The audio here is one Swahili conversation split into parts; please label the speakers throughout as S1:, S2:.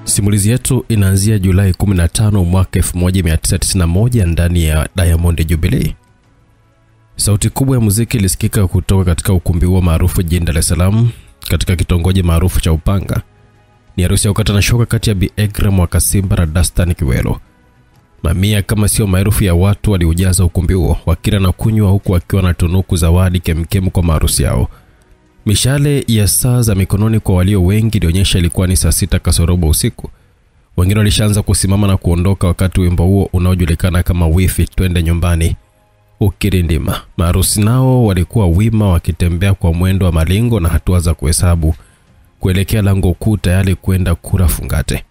S1: Simulizi yetu inaanzia Julai 15 mwaka 1991 ndani ya Diamond Jubilee. Sauti kubwa ya muziki ilisikika kutoka katika ukumbi huo maarufu jijini Dar es Salaam katika kitongoji maarufu cha Upanga. Ni harusi ya ukata na shoka kati ya Bi Egra Mwakasimba na Dastan Kiwelo. Mamia kama sio maelfu ya watu waliujaza ukumbi huo wakila na kunywa huku wakiwa na tunuku zawadi kemkemu kwa maharusi yao. Mishale ya saa za mikononi kwa walio wengi ilionyesha ilikuwa ni saa 6 kasorobo usiku. Wengine walishaanza kusimama na kuondoka wakati wimbo huo unaojulikana kama Wifi Twende Nyumbani ukirindima. Maharusi nao walikuwa wima wakitembea kwa mwendo wa malingo na hatua za kuhesabu kuelekea lango kuu tayari kwenda kura fungate.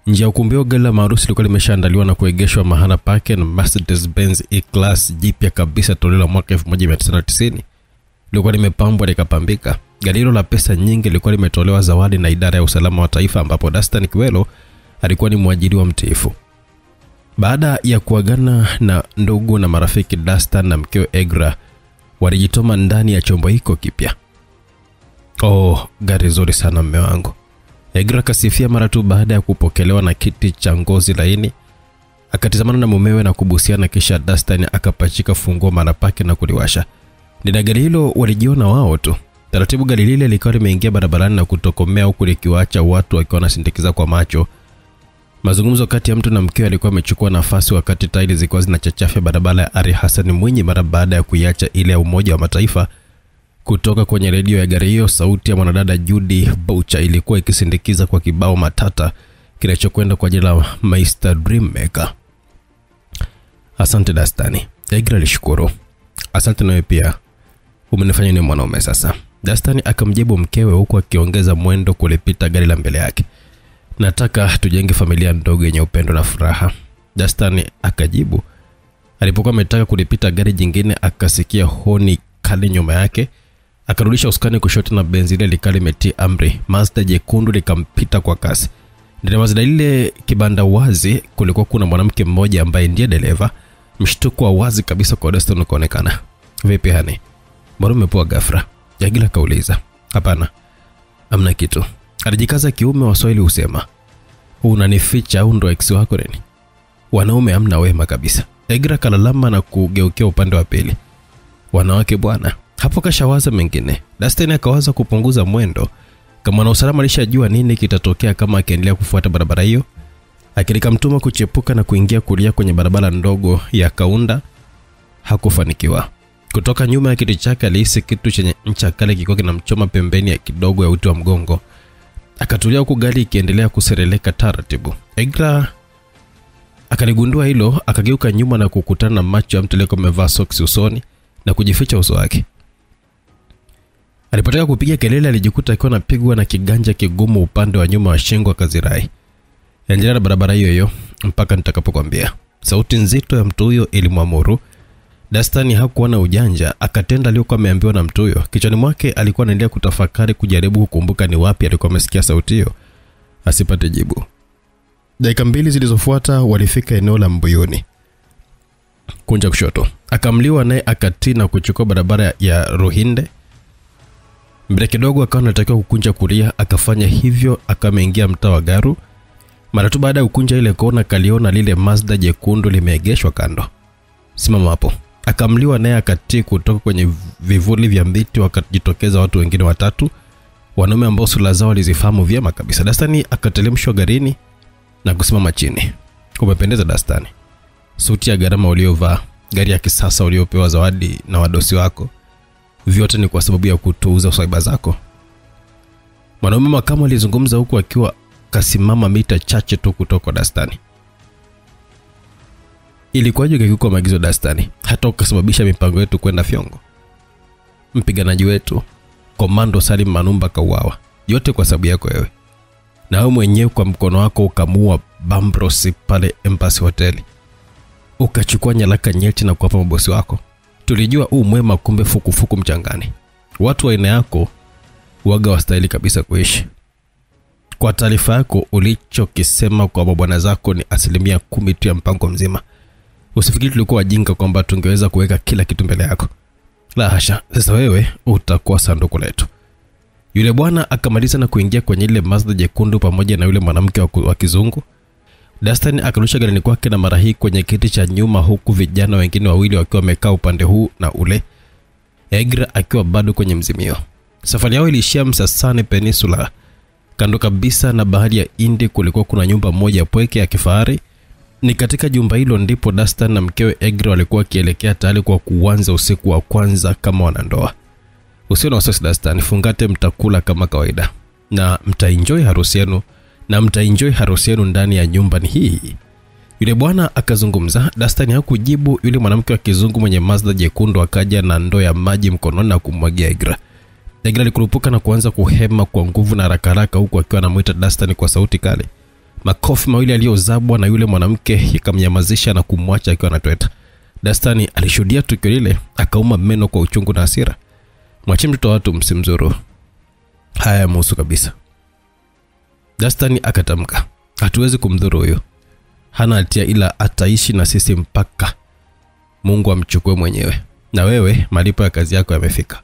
S1: Nje ya ukumbi gari la maharusi lilikuwa limeshaandaliwa na kuegeshwa mahala pake na Mercedes-Benz E-Class jipya kabisa toleo la mwaka 1990. Lilikuwa limepambwa likapambika. Gari hilo la pesa nyingi lilikuwa limetolewa zawadi na idara ya usalama wa taifa ambapo Dastan Kiwelo alikuwa ni mwajiriwa mtiifu. Baada ya kuagana na ndugu na marafiki, Dastan na mkeo Egra walijitoma ndani ya chombo hiko kipya. Gari zuri sana mume wangu. Egra kasifia mara tu baada ya kupokelewa na kiti cha ngozi laini. Akatizamana na mumewe na kubusiana, kisha Dastan akapachika funguo mara pake na kuliwasha. Ndani gari hilo walijiona wao tu. Taratibu gari lile likawa limeingia barabarani na kutokomea huku likiwaacha watu wakiwa wanasindikiza kwa macho. Mazungumzo kati ya mtu na mkewe yalikuwa yamechukua nafasi wakati tairi zilikuwa zinachachafya barabara ya Ali Hassan Mwinyi mara baada ya kuiacha ile ya Umoja wa Mataifa. Kutoka kwenye redio ya gari hiyo, sauti ya mwanadada Judy Boucher ilikuwa ikisindikiza kwa kibao matata kinachokwenda kwa jina la Mr. Dreammaker. Asante Dastan. Egra alishukuru. Asante nawe pia. Umenifanya ni mwanaume sasa. Dastan akamjibu mkewe huku akiongeza mwendo kulipita gari la mbele yake. Nataka tujenge familia ndogo yenye upendo na furaha. Dastan akajibu. Alipokuwa ametaka kulipita gari jingine akasikia honi kali nyuma yake. Akarudisha usukani kushoto na benzi ile likali metii amri. Mazda jekundu likampita kwa kasi. Ndani ya Mazda ile kibanda wazi kulikuwa kuna mwanamke mmoja ambaye ndiye dereva. Mshtuko wa wazi kabisa kwa Dastan ukaonekana. Vipi hani? Mbona umepoa ghafla? Jagila kauliza. Hapana. Hamna kitu. Alijikaza kiume, Waswahili husema unanificha au ndo ex wako nini? Wanaume hamna wema kabisa. Egra kalalama na kugeukia upande wa pili. Wanawake bwana. Hapo kashawaza mengine. Dastan akawaza kupunguza mwendo. Kama na usalama alishajua nini kitatokea kama akiendelea kufuata barabara hiyo. Akilikamtuma kuchepuka na kuingia kulia kwenye barabara ndogo ya Kaunda. Hakufanikiwa. Kutoka nyuma ya kiti chake alihisi kitu chenye ncha kali kilikuwa kinamchoma pembeni ya kidogo ya uti wa mgongo. Akatulia huku gari ikiendelea kusereleka taratibu. Egra akaligundua hilo, akageuka nyuma na kukutana na macho ya mtu aliyekuwa amevaa socks usoni na kujificha uso wake. Alipotaka kupiga kelele alijikuta akiwa anapigwa na kiganja kigumu upande wa nyuma wa shingo, akazirai. Endelea na barabara hiyo mpaka nitakapokuambia. Sauti nzito ya mtu huyo ilimwamuru. Dastan hakuwa na ujanja, akatenda aliyokuwa ameambiwa na mtu huyo. Kichwani mwake alikuwa anaendelea kutafakari kujaribu kukumbuka ni wapi alikuwa amesikia sauti hiyo. Asipate jibu. Dakika 2 zilizofuata walifika eneo la Mbuyuni. Kunja kushoto. Akamliwa naye akatii na kuchukua barabara ya Ruhinde. Mbele kidogo akawa anatakiwa kukunja kulia, akafanya hivyo, akameingia mtaa wa Garu. Mara tu baada ya kukunja ile kona kaliona lile Mazda jekundu limeegeshwa kando. Simama hapo. Akamliwa naye akatii. Kutoka kwenye vivuli vya miti wakajitokeza watu wengine watatu, wanaume ambao sura zao walizifahamu vyema kabisa. Dastan akatelemshwa garini na kusimama chini. Umependeza Dastan. Suti ya gharama uliovaa, gari ya kisasa uliopewa zawadi na wadosi wako, vyote ni kwa sababu ya kutuuza usaiba zako. Mwanaume makamu alizungumza huku akiwa kasimama mita chache tu kutoka kwa Dastan. Ilikuwaje ukikiuka maagizo Dastan, hata ukasababisha mipango yetu kwenda fyongo? Mpiganaji wetu Komando Salim Manumba kauawa, yote kwa sababu yako wewe. Na wewe mwenyewe kwa mkono wako ukamua Bambrosi pale Embassy Hotel. Ukachukua nyaraka nyeti na kuwapa mabosi wako. Tulijua mwema, kumbe fukufuku mchangani. Watu wa aina yako waga wastahili kabisa kuishi. Kwa taarifa yako, ulichokisema kwa bwana zako ni 10% tu ya mpango mzima. Usifikiri tulikuwa wajinga kwamba tungeweza kuweka kila kitu mbele yako. La hasha. Sasa wewe utakuwa sanduku letu. Yule bwana akamaliza na kuingia kwenye ile Mazda jekundu pamoja na yule mwanamke wa kizungu. Dastani akarusha gari kwake na mara hii kwenye kiti cha nyuma, huku vijana wengine wawili wakiwa wamekaa upande huu na ule, Egra akiwa bado kwenye mzimio. Safari yao ilishia Msasani Peninsula. Kando kabisa na bahari ya Hindi kulikuwa kuna nyumba moja pweke ya kifahari. Ni katika jumba hilo ndipo Dastan na mkewe Egra walikuwa kielekea tayari kwa kuanza usiku wa kwanza kama wanandoa. Usio na wasiwasi Dastan, fungate, mtakula kama kawaida na mtaenjoy harusi yenu ndani ya nyumba hii. Yule bwana akazungumza. Dastan hakujibu. Yule mwanamke wa kizungu mwenye Mazda jekundu akaja na ndoo ya maji mkononi na kumwagia Egra. Egra alikurupuka na kuanza kuhema kwa nguvu na haraka huku akiwa anamuita Dastan kwa sauti kali. Makofi mawili aliyozabwa na yule mwanamke yakamnyamazisha na kumwacha akiwa anatweta. Dastan alishuhudia tukio lile, akauma meno kwa uchungu na hasira. Mwachie mtoto watu, msimzuru. Haya muhusu kabisa. Dastan akatamka, hatuwezi kumdhuru huyo. Hana hatia ila ataishi na sisi mpaka Mungu amchukue mwenyewe. Na wewe malipo ya kazi yako yamefika.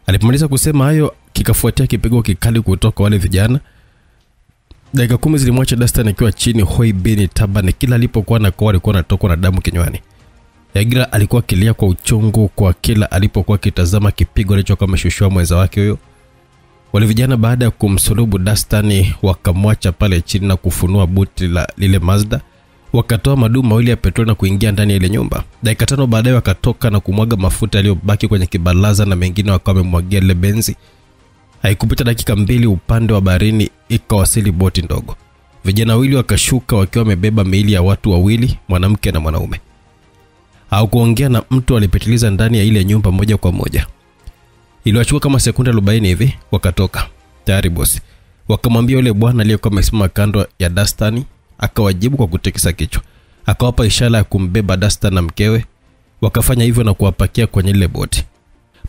S1: Alipomaliza kusema hayo, kikafuatia kipigo kikali kutoka wale vijana. Dakika 10 zilimwacha Dastan akiwa chini hoi bini tabani. Kila alipokuwa na kwa alikuwa anatokwa na damu kinywani. Egra alikuwa kilia kwa uchungu kwa kila alipokuwa kitazama kipigo alichokuwa ameshushwa mwenza wake huyo. Wale vijana baada ya kumsulubu Dastan wakamwacha pale chini na kufunua buti la lile Mazda. Wakatoa madumu mawili ya petroli na kuingia ndani ya ile nyumba. Dakika 5 baadaye wakatoka na kumwaga mafuta yaliyobaki kwenye kibalaza na mengine wakawa wamemwagia ile benzi. Haikupita dakika 2 upande wa baharini ikawasili boti ndogo. Vijana wawili wakashuka wakiwa wamebeba miili ya watu wawili, mwanamke na mwanaume. Hawakuongea na mtu, alipitiliza ndani ya ile nyumba moja kwa moja. Iliwachukua kama sekunde 40 hivi wakatoka. Tayari bosi. Wakamwambia yule bwana aliyekuwa amesimama kando ya Dastan, akawajibu kwa kutikisa kichwa. Akawapa ishara ya kumbeba Dastan na mkewe. Wakafanya hivyo na kuwapakia kwenye ile boti.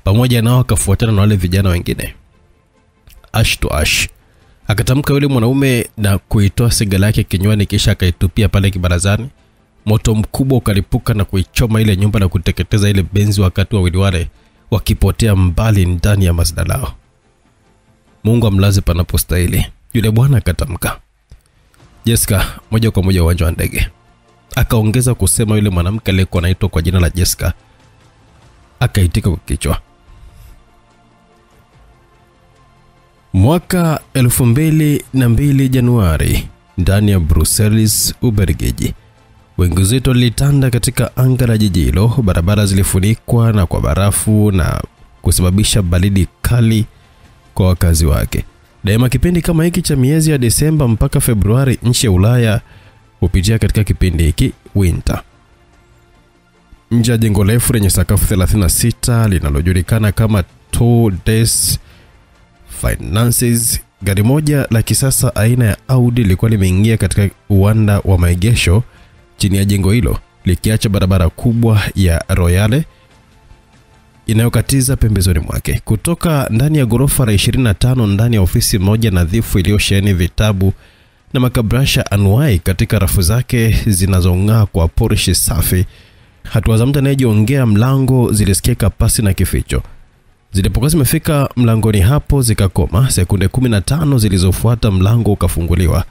S1: Pamoja nao akafuatana na wale vijana wengine. Ash to ash. Akatamka yule mwanaume na kuitoa sigara yake kinywani, kisha akaitupia pale kibarazani. Moto mkubwa ukalipuka na kuichoma ile nyumba na kuteketeza ile benzi, wakati wawili wale wakipotea mbali ndani ya Mazda lao. Mungu amlaze panapostahili. Yule bwana akatamka, Jessica, moja kwa moja uwanja wa ndege. Akaongeza kusema yule mwanamke aliyekuwa anaitwa kwa jina la Jessica akaitika kwa kichwa. Mwaka 2002 Januari, ndani ya Brussels, Ubelgiji. Wingu zito lilitanda katika anga la jiji hilo. Barabara zilifunikwa na kwa barafu na kusababisha baridi kali kwa wakazi wake. Daima kipindi kama hiki cha miezi ya Desemba mpaka Februari, nchi ya Ulaya hupitia katika kipindi hiki winter. Nje ya jengo refu lenye sakafu 36 linalojulikana kama Tour des Finances, gari moja la kisasa aina ya Audi lilikuwa limeingia katika uwanda wa maegesho chini ya jengo hilo, likiacha barabara kubwa ya Royale inayokatiza pembezoni mwake. Kutoka ndani ya ghorofa la 25, ndani ya ofisi moja nadhifu iliyosheheni vitabu na makabrasha anuai katika rafu zake zinazong'aa kwa polish safi, hatua za mtu anayejiongea mlango zilisikika pasi na kificho. Zilipokuwa zimefika mlangoni hapo zikakoma. Sekunde 15 zilizofuata mlango ukafunguliwa.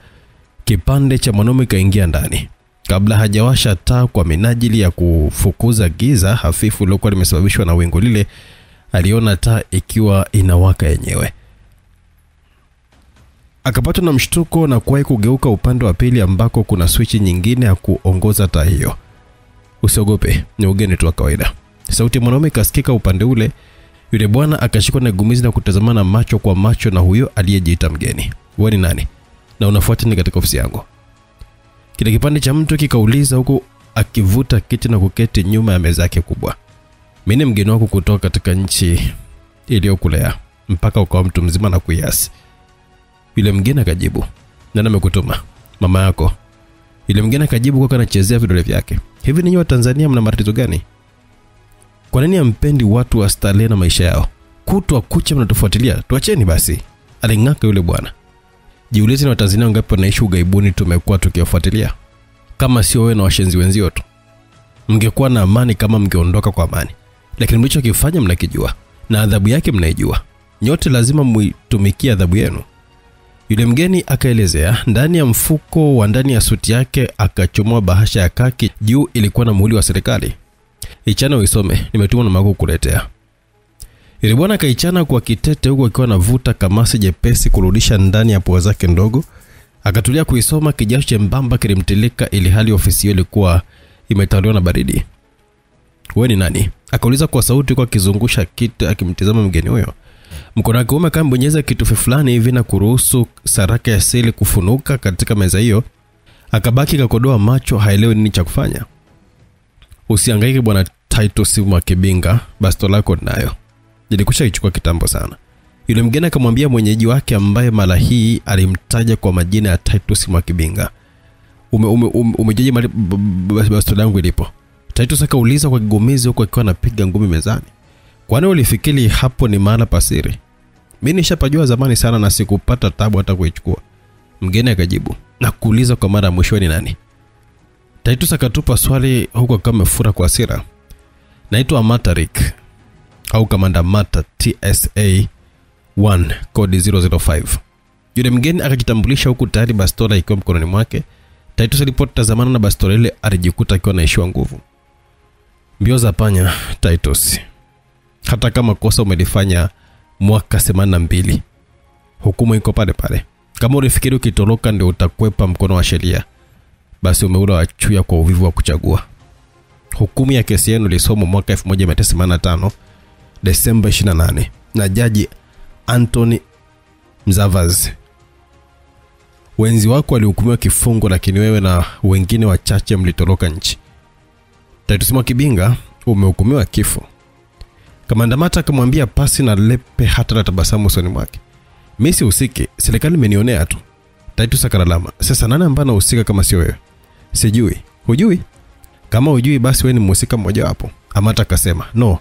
S1: Kipande cha mwanaume kaingia ndani. Kabla hajawasha taa kwa minajili ya kufukuza giza hafifu lilokuwa limesababishwa na wingu lile, aliona taa ikiwa inawaka yenyewe. Akapatwa na mshtuko na kuwahi kugeuka upande wa pili ambako kuna switch nyingine ya kuongoza taa hiyo. Usiogope, ni ugeni tu wa kawaida. Sauti ya mwanaume kasikika upande ule. Yule bwana akashikwa na gumizi na kutazamana macho kwa macho na huyo aliyejiita mgeni. Wewe ni nani? Na unafuata nini katika ofisi yangu? Kile kipande cha mtu kikauliza huku akivuta kiti na kuketi nyuma ya meza yake kubwa. Mimi ni mgeni wako kutoka katika nchi iliyokulea mpaka ukawa mtu mzima na kuiasi. Yule mgeni akajibu, nani amekutuma? Mama yako. Yule mgeni akajibu kwa anachezea vidole vyake. Hivi ninyi wa Tanzania mna matatizo gani? Kwa nini hampendi watu wa starehe na maisha yao? Kutwa kucha mnatufuatilia, tuacheni basi. Aling'aka yule bwana. Jiulize ni Watanzania wangapi wanaishi ugaibuni tumekuwa tukiwafuatilia? Kama sio wewe na washenzi wenzio tu, mngekuwa na amani kama mngeondoka kwa amani. Lakini mlichokifanya mnakijua na adhabu yake mnaijua. nyote lazima muitumikie adhabu yenu. Yule mgeni akaelezea. Ndani ya mfuko wa ndani ya suti yake akachomoa bahasha ya kaki. Juu ilikuwa na muhuri wa serikali. Ichana uisome, nimetumwa na mako kuletea. Yule bwana akaichana kwa kitete huko akiwa anavuta kamasi jepesi kurudisha ndani ya pua zake ndogo. Akatulia kuisoma, kijasho chembamba kilimtilika ili hali ofisi hiyo ilikuwa imetawaliwa na baridi. "Wewe ni nani?" akauliza kwa sauti kwa kizungusha kiti akimtazama mgeni huyo. Mkono wake ume kambonyeza kitufe fulani hivi na kuruhusu saraka ya seli kufunuka katika meza hiyo. Akabaki kakodoa macho, haelewi nini cha kufanya. "Usihangaike bwana Titus Mwakibinga, bastola lako nayo. Nilikusha ichukua kitambo sana." Yule mgeni akamwambia mwenyeji wake ambaye mara hii alimtaja kwa majina ya Titus Mwakibinga. Umejeje bastola yangu ilipo?" Titus akauliza kwa kigomezi huko akiwa anapiga ngumi mezani. "Kwani ulifikiri hapo ni mahala pasiri? Mimi nishapajua zamani sana na sikupata tabu hata kuichukua." Mgeni akajibu na kuuliza kwa mara mwisho, "Ni nani?" Titus akatupa swali huko kama amefura kwa hasira. "Naitwa Matarik au Kamanda Mata, TSA 1 code 005. Yule mgeni akajitambulisha huku tayari bastola ikiwa mkononi mwake. Titus alipotazamana na bastola ile alijikuta akiwa anaishiwa nguvu. "Mbio za panya Titus. Hata kama kosa umelifanya mwaka 82, hukumu iko pale pale. Kama ulifikiri ukitoroka ndio utakwepa mkono wa sheria, basi umeula wachuya kwa uvivu wa kuchagua. Hukumu ya kesi yenu ilisomwa mwaka 1985 Desemba 28 na Jaji Anthony Mzavazi. Wenzi wako walihukumiwa kifungo, lakini wewe na wengine wachache mlitoroka nchi. Titus Mwakibinga, umehukumiwa kifo." Kamanda Mata akamwambia pasi na lepe hata na tabasamu usoni mwake. "Mimi sihusiki, serikali imenionea tu." Titus akalalama. "Sasa nani ambaye anahusika kama sio wewe?" "Sijui." "Hujui? Kama hujui basi wewe ni mhusika mmoja wapo." Amata akasema. No,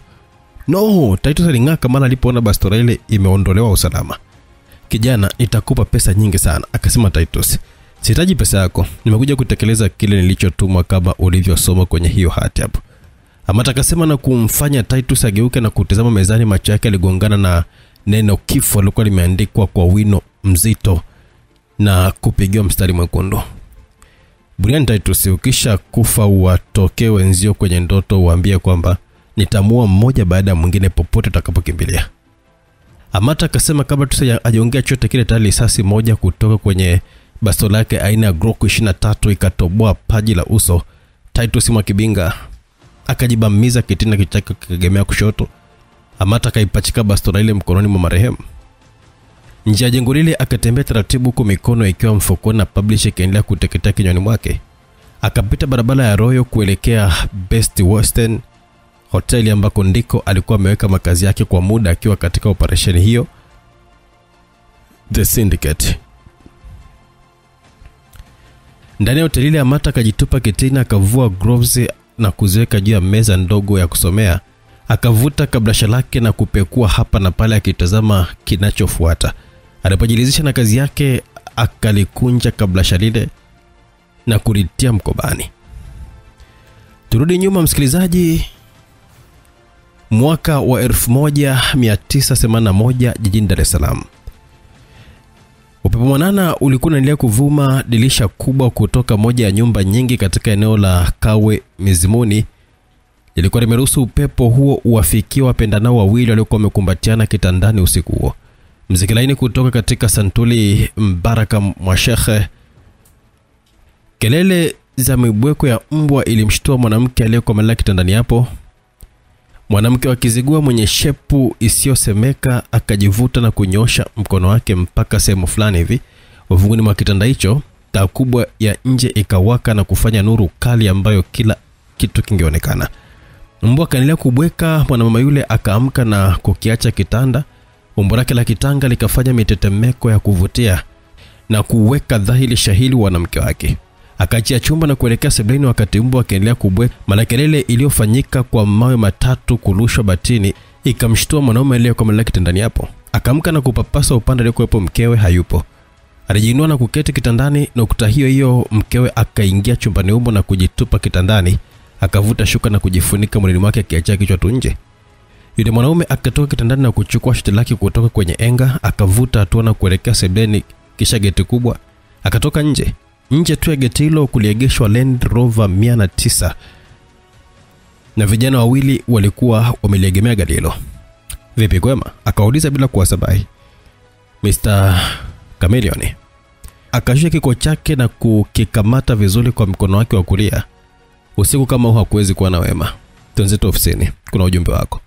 S1: Titus aling'aka mara alipoona bastola ile imeondolewa usalama. "Kijana, nitakupa pesa nyingi sana." akasema Titus. "Sihitaji pesa yako. Nimekuja kutekeleza kile nilichotumwa kama ulivyosoma kwenye hiyo hati hapo." Amata akasema na kumfanya Titus ageuke na kutazama mezani. Macho yake yaligongana na neno kifo lilikuwa limeandikwa kwa wino mzito na kupigiwa mstari mwekundu. "Brian Titus, ukisha kufa uwatokee wenzio kwenye ndoto uambie kwamba nitamua mmoja baada ya mwingine popote utakapokimbilia." Amata akasema kabla tusijaongea chochote kile tayari risasi moja kutoka kwenye bastola yake aina ya Glock 23 ikatoboa paji la uso. Titus Mwakibinga akajibamiza kitina kichake kikagemea kushoto. Amata akaipachika bastola ile mkononi mwa marehemu. Nje ya jengo lile akatembea taratibu huko mikono ikiwa mfukoni na publisher ikiendelea kuteketea kinywani mwake. Akapita barabara ya Royal kuelekea Best Western hoteli ambako ndiko alikuwa ameweka makazi yake kwa muda akiwa katika operation hiyo The Syndicate. Ndani ya hoteli ile Amata akajitupa kitini, akavua gloves na kuziweka juu ya meza ndogo ya kusomea. Akavuta kabrasha lake na kupekua hapa na pale akitazama kinachofuata. Alipojilizisha na kazi yake akalikunja kabrasha lile na kulitia mkobani. Turudi nyuma msikilizaji. Mwaka wa 1981 jijini Dar es Salaam. Upepo mwanana ulikuwa unaendelea kuvuma. Dirisha kubwa kutoka moja ya nyumba nyingi katika eneo la Kawe Mizimuni lilikuwa limeruhusu upepo huo uwafikie wapendanao wawili waliokuwa wamekumbatiana kitandani usiku huo. Mziki laini kutoka katika santuli Mbaraka Mwashekhe. Kelele za mibweko ya mbwa ilimshtua mwanamke aliyekuwa amelala kitandani hapo. Mwanamke wa kizigua mwenye shepu isiyosemeka akajivuta na kunyosha mkono wake mpaka sehemu fulani hivi uvunguni mwa kitanda hicho. Taa kubwa ya nje ikawaka na kufanya nuru kali ambayo kila kitu kingeonekana. Mbwa kaendelea kubweka. Mwanamama yule akaamka na kukiacha kitanda. Umbo lake la kitanga likafanya mitetemeko ya kuvutia na kuweka dhahiri shahili wanamke wake. Akaachia chumba na kuelekea sebuleni wakati mbwa akaendelea kubweka. Mara kelele iliyofanyika kwa mawe matatu kurushwa batini ikamshtua mwanaume aliyekuwa amelala kitandani hapo. Akaamka na kupapasa upande aliyekuwepo mkewe hayupo. Alijiinua na kuketi kitandani, na ukuta hiyo hiyo mkewe akaingia chumbani humo na kujitupa kitandani. Akavuta shuka na kujifunika mwilini wake akiacha kichwa tu nje. Yule mwanaume akatoka kitandani na kuchukua shati lake kutoka kwenye enga, akavuta hatua na kuelekea sebuleni, kisha geti kubwa. Akatoka nje. Nje tu ya geti hilo kuliegeshwa Land Rover 109. Na vijana wawili walikuwa wameliegemea gari hilo. "Vipi kwema?" akauliza bila kuwasabai. "Mr. Chameleone." Akashika kiko chake na kukikamata vizuri kwa mkono wake wa kulia. "Usiku kama huu hakuwezi kuwa na wema. Tuanzetu ofisini. Kuna ujumbe wako."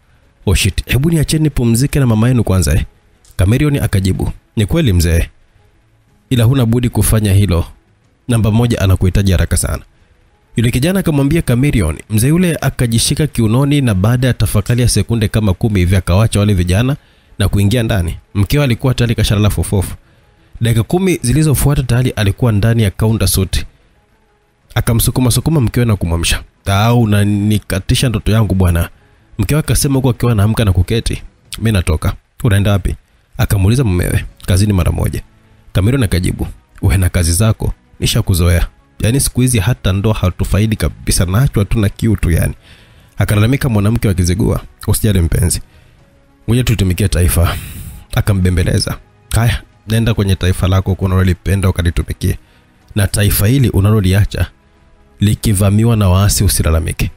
S1: "Oh shit, hebu niacheni pumzike na mama yenu kwanza." Chameleone akajibu, "Ni kweli mzee. Ila huna budi kufanya hilo. Namba 1 anakuhitaji haraka sana." Yule kijana akamwambia Chameleone. Mzee yule akajishika kiunoni na baada ya tafakari ya sekunde kama 10 hivi akawaacha wale vijana na kuingia ndani. Mkeo alikuwa tayari kashalala fofofu. Dakika 10 zilizofuata tayari alikuwa ndani ya counter suit. Akamsukuma mkeo na kumwamsha. "Unanikatisha ndoto yangu bwana." Mkeo akasema huko akiwa anaamka na kuketi. "Mimi natoka." "Unaenda wapi?" akamuuliza mumewe. "Kazini mara moja." Chameleone akajibu, "Wewe na kazi zako nishakuzoea. Yaani siku hizi hata ndo hatufaidi kabisa, naachwa tu na kiu tu yani." Akalalamika mwanamke wa kizigua. "Usijali mpenzi. Ngoja tutumikie taifa." Akambembeleza. "Haya, nenda kwenye taifa lako unalolipenda ukalitumikie. Na taifa hili unaloliacha likivamiwa na waasi usilalamike."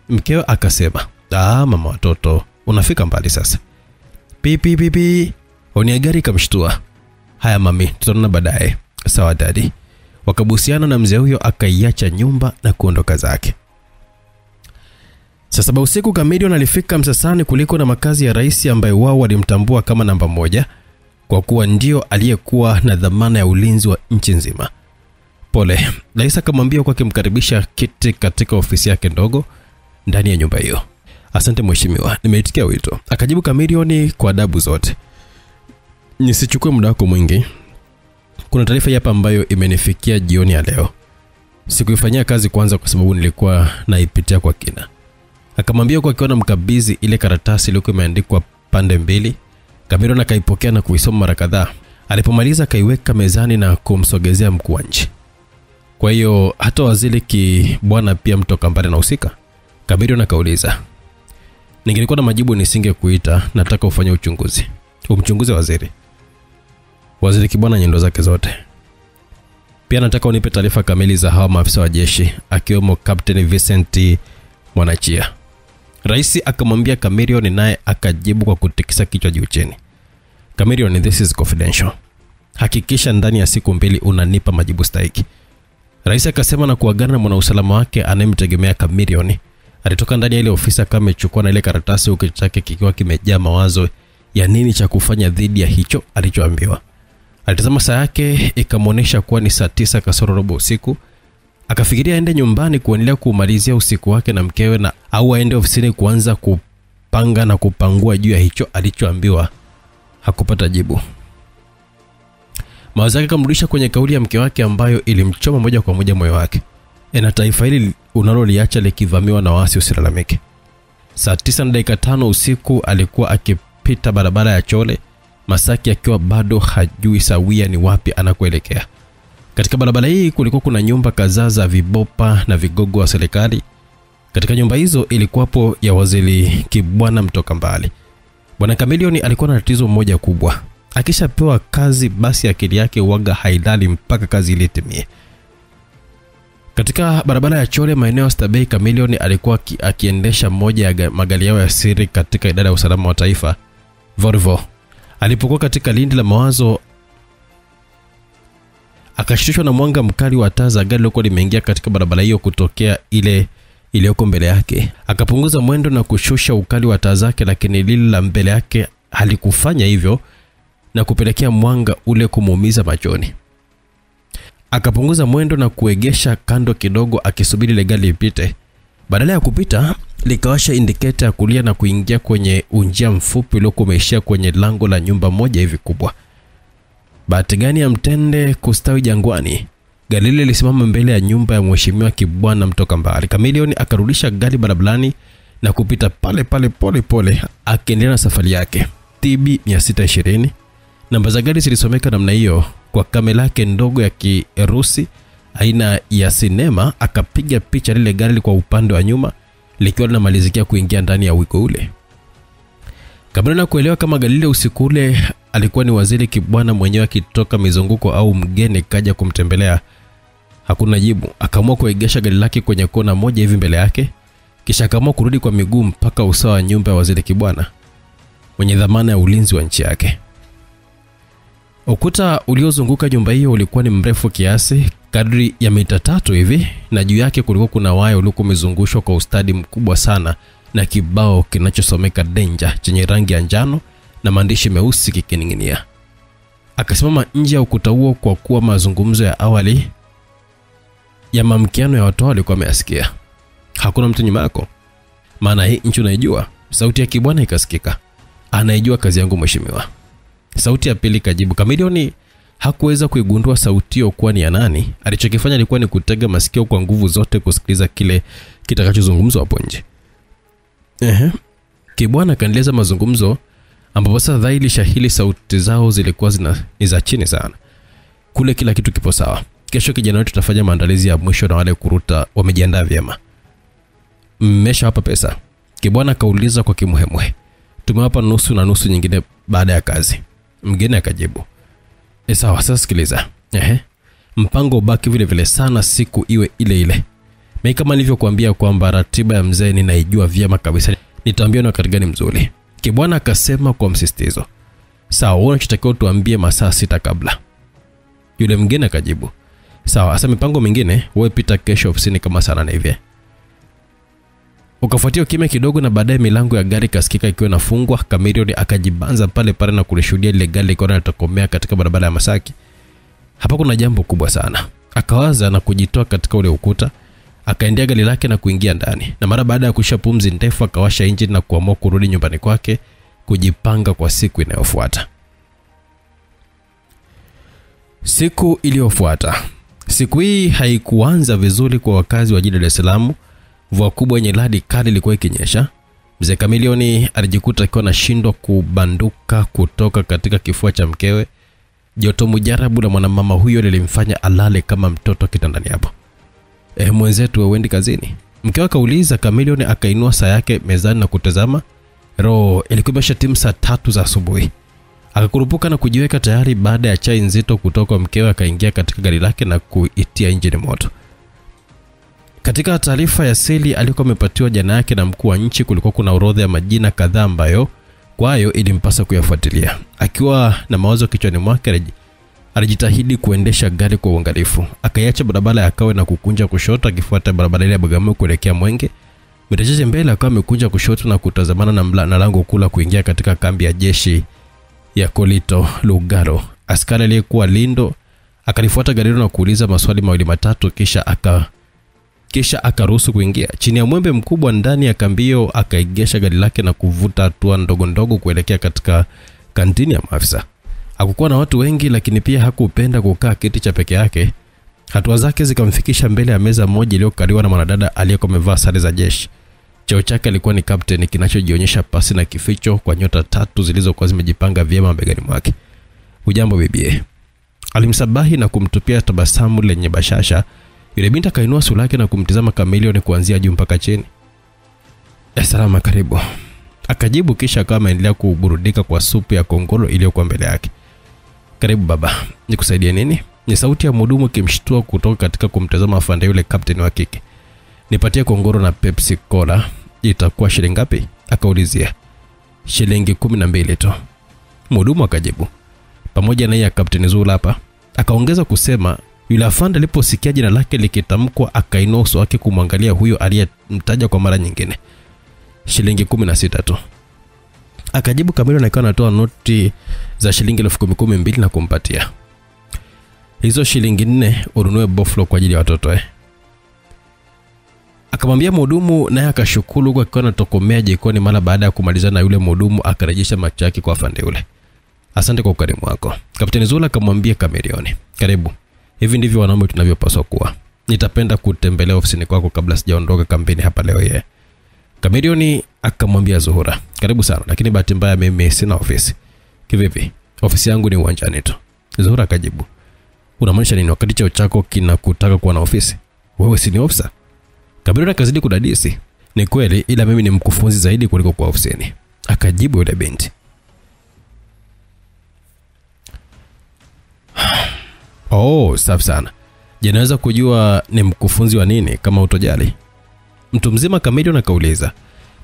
S1: Mkeo akasema, "Mama watoto, unafika mbali sasa." Pipi. Honi gari kamshtua. "Haya mami, tutaona baadaye." "Sawa daddy." Wakabusiana na mzee huyo akaiacha nyumba na kuondoka zake. Saa 7 usiku Chameleone alifika Msasani kuliko na makazi ya rais ambaye wao walimtambua kama namba 1 kwa kuwa ndio aliyekuwa na dhamana ya ulinzi wa nchi nzima. "Pole." Rais akamwambia kwa kumkaribisha kiti katika ofisi yake ndogo ndani ya nyumba hiyo. "Asante mheshimiwa, nimeitikia wito." Akajibu Chameleone kwa adabu zote. "Nisichukue muda wako mwingi. Kuna taarifa hapa ambayo imenifikia jioni ya leo. Sikuifanyia kazi kwanza kwa sababu nilikuwa naipitia kwa kina." Akamwambia kwa akiona mkabizi ile karatasi iliyokuwa imeandikwa pande mbili. Chameleone akaipokea na kuisoma mara kadhaa. Alipomaliza akaiweka mezani na kumsogezea mkuu wa nchi. "Kwa hiyo hata waziri Kibwana pia mtoka mbali na husika?" Chameleone akauliza. "Ningelikuwa na majibu nisingekuita, nataka ufanye uchunguzi." "Umchunguze waziri?" "Waziri Kibwana nyendo zake zote. Pia nataka unipe taarifa kamili za hawa maafisa wa jeshi akiwemo Captain Vincent Mwanachia." Rais akamwambia Chameleone naye akajibu kwa kutikisa kichwa juu chini. "Chameleone, this is confidential. Hakikisha ndani ya siku 2 unanipa majibu stahiki." Rais akasema na kuagana na mwanausalama wake anayemtegemea Chameleone. Alitoka ndani ya ile ofisi kama amechukua na ile karatasi huko chake kikiwa kimejaa mawazo ya nini cha kufanya dhidi ya hicho alichoambiwa. Alitazama saa yake ikamuonesha kuwa ni saa 9 kasoro robo usiku. Akafikiria aende nyumbani kuendelea kumalizia usiku wake na mkewe na au aende ofisini kuanza kupanga na kupangua juu ya hicho alichoambiwa. Hakupata jibu. Mawazo yake kamrudisha kwenye kauli ya mke wake ambayo ilimchoma moja kwa moja moyo wake. "Na taifa hili unaloliacha likivamiwa na waasi usilalamike." Saa 9:05 usiku alikuwa akipita barabara ya Chole, Masaki akiwa bado hajui sawia ni wapi anakoelekea. Katika barabara hii kulikuwa kuna nyumba kadhaa za vibopa na vigogo wa serikali. Katika nyumba hizo ilikuwapo ya waziri Kibwana mtoka mbali. Bwana Chameleone alikuwa na tatizo moja kubwa. Akishapewa kazi basi akili yake waga hailali mpaka kazi ile itimie. Katika barabara ya Chole maeneo ya Stabei, Chameleone alikuwa akiendesha moja ya magari yao ya siri katika idara ya usalama wa taifa, Volvo. Alipokuwa katika lindi la mawazo akashtushwa na mwanga mkali wa taa za gari lilokuwa limeingia katika barabara hiyo kutokea ile iliyoko mbele yake. Akapunguza mwendo na kushusha ukali wa taa zake, lakini lile la mbele yake halikufanya hivyo na kupelekea mwanga ule kumuumiza machoni. Akapunguza mwendo na kuegesha kando kidogo akisubiri ile gari lipite. Badala ya kupita, likawasha indicator ya kulia na kuingia kwenye unjia mfupi uliokuwa umeishia kwenye lango la nyumba moja hivi kubwa. Bahati gani ya mtende kustawi jangwani? Gari lile lisimama mbele ya nyumba ya mheshimiwa Kibwana mtoka mbali. Chameleone akarudisha gari barabarani na kupita pale pole akiendelea na safari yake. TB 620. Namba za gari zilisomeka namna hiyo kwa kamera yake ndogo ya Kirusi aina ya sinema. Akapiga picha lile gari kwa upande wa nyuma likiwa linamalizikia kuingia ndani ya wiko ule. Kabla na kuelewa kama Galile usiku ule alikuwa ni Waziri Kibwana mwenyewe akitoka mizunguko au mgeni kaja kumtembelea, hakuna jibu. Akaamua kuegesha gari lake kwenye kona moja hivi mbele yake, kisha akaamua kurudi kwa miguu mpaka usawa wa nyumba ya Waziri Kibwana mwenye dhamana ya ulinzi wa nchi yake. Ukuta uliozunguka nyumba hiyo ulikuwa ni mrefu kiasi kadri ya mita 3 hivi, na juu yake kulikuwa kuna waya uliokuwa umezungushwa kwa ustadi mkubwa sana na kibao kinachosomeka danger chenye rangi ya njano na maandishi meusi kikining'inia. Akasimama nje ya ukuta huo kwa kuwa mazungumzo ya awali ya mamkiano ya watu walikuwa wameyasikia. Hakuna mtu nyuma yako, maana hii nchi unaijua. Sauti ya Kibwana ikasikika. Anaijua kazi yangu mheshimiwa. Sauti ya pili kajibu. Kamilioni hakuweza kuigundua sauti hiyo kuwa ni ya nani. Alichokifanya ilikuwa ni kutega masikio kwa nguvu zote kusikiliza kile kitakachozungumzwa hapo nje. Kibwana kaendeleza mazungumzo ambapo sasa dhahiri shahili sauti zao zilikuwa ni za chini sana. Kule kila kitu kipo sawa. Kesho kijana wetu tutafanya maandalizi ya mwisho na wale kuruta wamejiandaa vyema. Mmesha hapa pesa? Kibwana kauliza kwa kimuhemwe. Tumewapa nusu na nusu nyingine baada ya kazi. Mgeni akajibu. Sawa, sasa sikiliza. Mpango ubaki vile vile sana, siku iwe ile ile. Mimi kama nilivyokuambia kwamba ratiba ya mzee ninaijua vyema kabisa. Nitaambia ni wakati gani mzuri. Kibwana akasema kwa msisitizo. Sawa, unachotakiwa tuambie masaa 6 kabla. Yule mgeni akajibu. Sawa, asa mipango mingine wewe pita kesho ofisini kama saa 8 hivi. Ukafuatia kimya kidogo na baadaye milango ya gari kasikika ikiwa inafungwa. Kamilioni akajibanza pale pale na kulishuhudia ile gari liko linatokomea katika barabara ya Masaki. Hapa kuna jambo kubwa sana. Akawaza na kujitoa katika ule ukuta, akaendea gari lake na kuingia ndani. Na mara baada ya kuisha pumzi ndefu akawasha engine na kuamua kurudi nyumbani kwake kujipanga kwa siku inayofuata. Siku iliyofuata. Siku hii haikuanza vizuri kwa wakazi wa jiji la Dar es Salaam. Mvua kubwa yenye radi kali ilikuwa ikinyesha. Mzee Kamilioni alijikuta akiwa anashindwa kubanduka kutoka katika kifua cha mkewe. Joto mujarabu la mwanamama huyo lilimfanya alale kama mtoto kitandani hapo. Mwenzetu wewe uendi kazini? Mkewe akauliza. Kamilioni akainua saa yake mezani na kutazama. Roho ilikuwa imeshatimu saa 3 za asubuhi. Akakurupuka na kujiweka tayari baada ya chai nzito kutoka mkewe. Akaingia katika gari lake na kuitia injini moto. Katika taarifa ya seli alikuwa amepatiwa jana yake na mkuu wa nchi, kulikuwa kuna orodha ya majina kadhaa ambayo kwayo ilimpasa kuyafuatilia. Akiwa na mawazo kichwani mwake, alijitahidi kuendesha gari kwa uangalifu. Akaiacha barabara ya Kawe na kukunja kushoto akifuata barabara ile ya Bagamoyo kuelekea Mwenge. Mitachache mbele akawa amekunja kushoto na kutazamana na lango kula kuingia katika kambi ya jeshi ya Kolito Lugalo. Askari aliyekuwa lindo akalifuata gari na kuuliza maswali mawili matatu kisha akaruhusu kuingia. Chini ya mwembe mkubwa ndani ya kambio akaigesha gari lake na kuvuta hatua ndogo ndogo kuelekea katika kantini ya maafisa. Hakukuwa na watu wengi, lakini pia hakupenda kukaa kiti cha peke yake. Hatua zake zikamfikisha mbele ya meza moja iliyokaliwa na mwanadada aliyekuwa amevaa sare za jeshi. Cheo chake alikuwa ni captain, kinachojionyesha pasi na kificho kwa nyota 3 zilizokuwa zimejipanga vyema begani mwake. Ujambo bibie? Alimsabahi na kumtupia tabasamu lenye bashasha. Yule binti akainua sura yake na kumtizama Kamilioni kuanzia juu mpaka chini. Salama, karibu, akajibu, kisha akawa ameendelea kuburudika kwa supu ya kongolo iliyokuwa mbele yake. Karibu baba, nikusaidie nini? Ni sauti ya mhudumu kimshtua kutoka katika kumtazama afande yule captain wa kike. Nipatie kongolo na Pepsi Cola. Itakuwa shilingi ngapi? Akaulizia. Shilingi 12 tu. Mhudumu akajibu. Pamoja na ya Captain Zula hapa. Akaongeza kusema. Yule afande aliposikia jina lake likitamkwa akainua uso wake kumwangalia huyo aliyemtaja kwa mara nyingine. Shilingi 16 tu. Akajibu Kamilioni na akawa anatoa noti za shilingi 10,000 na kumpatia. Hizo shilingi 4 ununue boflo kwa ajili ya watoto. Akamwambia mhudumu, naye akashukuru kwa akiwa anatokomea jikoni. Mara baada ya kumaliza na yule mhudumu akarejesha macho yake kwa afande yule. Asante kwa ukarimu wako. Kapteni Zula akamwambia Kamilioni, karibu. Hivi ndivyo wanaume tunavyopaswa kuwa. Nitapenda kutembelea ofisini kwako kabla sijaondoka kampeni hapa leo yeye. Kamilioni akamwambia Zuhura, karibu sana, lakini bahati mbaya mimi sina ofisi. Kivipi? Ofisi yangu ni uwanjani tu. Zuhura akajibu, unamaanisha nini wakati cheo chako kinakutaka kuwa na ofisi? Wewe si ni ofisa? Kamilioni akazidi kudadisi, ni kweli, ila mimi ni mkufunzi zaidi kuliko kwa ofisini. akajibu yule binti. Oh, safi sana. Je, naweza kujua ni mkufunzi wa nini kama utojali? Mtu mzima Chameleone akauliza.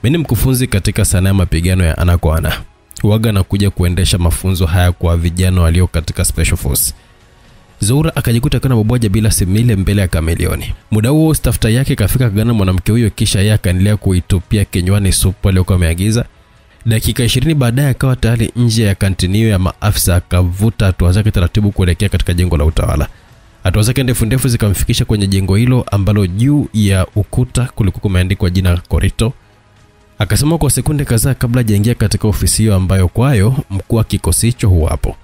S1: Mimi ni mkufunzi katika sanaa ya mapigano ya ana kwa ana. Huaga na kuja kuendesha mafunzo haya kwa vijana walio katika Special Force. Zuhura akajikuta kana boboja bila simile mbele ya Chameleone. Muda huo stafta yake kafika kagana mwanamke huyo, kisha yeye akaendelea kuitupia kinywani supu aliyokuwa ameagiza. Dakika 20 baadaye akawa tayari nje ya kantinio ya maafisa, akavuta hatua zake taratibu kuelekea katika jengo la utawala. Hatua zake ndefu zikamfikisha kwenye jengo hilo ambalo juu ya ukuta kulikuwa kumeandikwa jina Korito. Akasema kwa sekunde kadhaa kabla hajaingia katika ofisi hiyo ambayo kwayo mkuu wa kikosi hicho huwapo.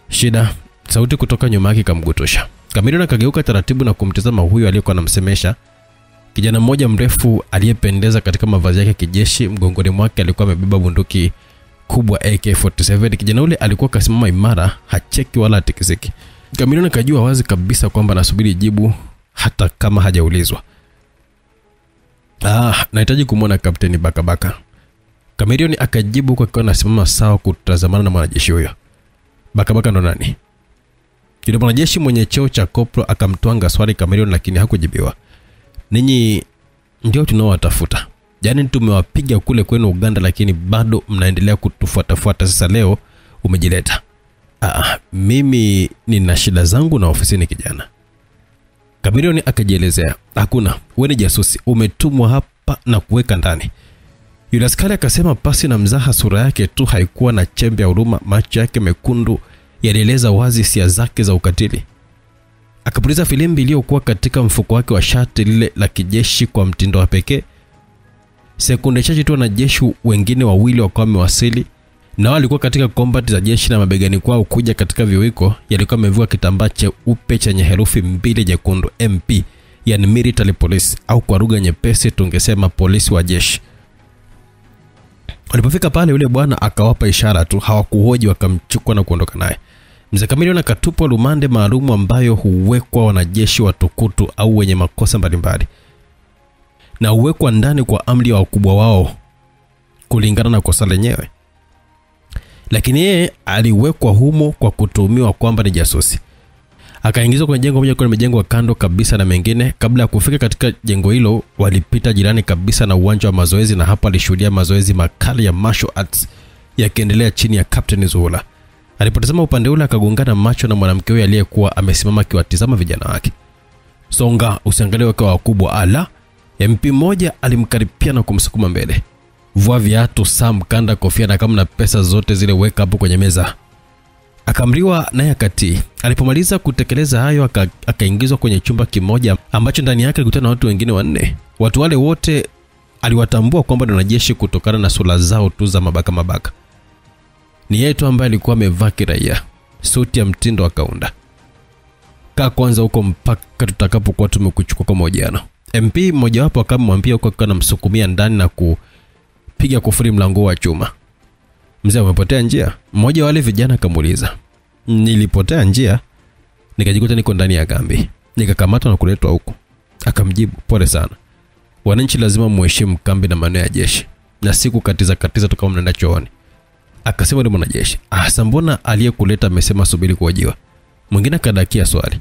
S1: Shida, sauti kutoka nyuma yake kamgutosha. Chameleone akageuka taratibu na kumtazama huyo aliyekuwa anamsemesha. Kijana mmoja mrefu aliyependeza katika mavazi yake kijeshi, mgongoni mwake alikuwa amebeba bunduki kubwa AK-47. Kijana yule alikuwa kasimama imara, hacheki wala hatikisiki. Chameleone kajua wazi kabisa kwamba anasubiri jibu hata kama hajaulizwa. Nahitaji kumuona Kapteni Bakabaka. Chameleone akajibu kwa kuwa anasimama sawa kutazamana na mwanajeshi huyo. Bakabaka ndo nani? Yule mwanajeshi mwenye cheo cha koplo akamtwanga swali Chameleone, lakini hakujibiwa. Ninyi ndio tunaowatafuta. Yaani tumewapiga kule kwenu Uganda, lakini bado mnaendelea kutufuatafuata. Sasa leo umejileta. Mimi nina shida zangu na ofisini kijana. Chameleone akajielezea. Hakuna, wewe ni jasusi, umetumwa hapa na kuweka ndani. Yule askari akasema pasi na mzaha, sura yake tu haikuwa na chembe ya huruma, macho yake mekundu yalieleza wazi hisia zake za ukatili. Akapuliza filimbi iliyokuwa katika mfuko wake wa shati lile la kijeshi kwa mtindo wa pekee. Sekunde chache tu wanajeshi wengine wawili wakawa wamewasili, na walikuwa katika combat za jeshi, na mabegani kwao kuja katika viwiko yalikuwa yamevua kitambaa cheupe chenye herufi 2 nyekundu MP, yani military police, au kwa lugha nyepesi tungesema polisi wa jeshi. Walipofika pale yule bwana akawapa ishara tu, hawakuhoji, wakamchukua na kuondoka naye. Mzee Chameleone akatupwa rumande maalumu ambayo huwekwa wanajeshi watukutu au wenye makosa mbalimbali, na huwekwa ndani kwa amri ya wakubwa wao kulingana na kosa lenyewe. Lakini yeye aliwekwa humo kwa kutuhumiwa kwamba ni jasusi. Akaingizwa kwenye jengo moja kwa limejengwa kando kabisa na mengine. Kabla ya kufika katika jengo hilo, walipita jirani kabisa na uwanja wa mazoezi, na hapo alishuhudia mazoezi makali ya martial arts yakiendelea chini ya Captain Zuhura. Alipotazama upande ule akagongana macho na mwanamke huyo aliyekuwa amesimama akiwatazama vijana wake. Songa, usiangalie wake wakubwa. Ala, MP mmoja alimkaripia na kumsukuma mbele. Vua viatu, saa, mkanda, kofia na kama na pesa zote zile weka hapo kwenye meza. Akamriwa naye akati. Alipomaliza kutekeleza hayo akaingizwa kwenye chumba kimoja ambacho ndani yake alikutana na watu wengine 4. Watu wale wote aliwatambua kwamba ni wanajeshi kutokana na sura zao tu za mabaka. Ni yeye tu ambaye alikuwa amevaa kiraia, suti ya mtindo wa kaunda. Kaa kwanza huko mpaka tutakapokuwa tumekuchukua kwa mahojiano. MP mmoja wapo akamwambia huko kana msukumia ndani na kupiga kufuri mlango wa chuma. Mzee, umepotea njia? Mmoja wale vijana akamuuliza. Nilipotea njia, nikajikuta niko ndani ya kambi, nikakamatwa na kuletwa huko. Akamjibu, pole sana, wananchi lazima muheshimu kambi na maneno ya jeshi, na siku katiza tu kama mnaenda chooni. Akasema ni mwanajeshi. Mbona aliyekuleta amesema subiri kuhojiwa? Mwingine akadakia swali.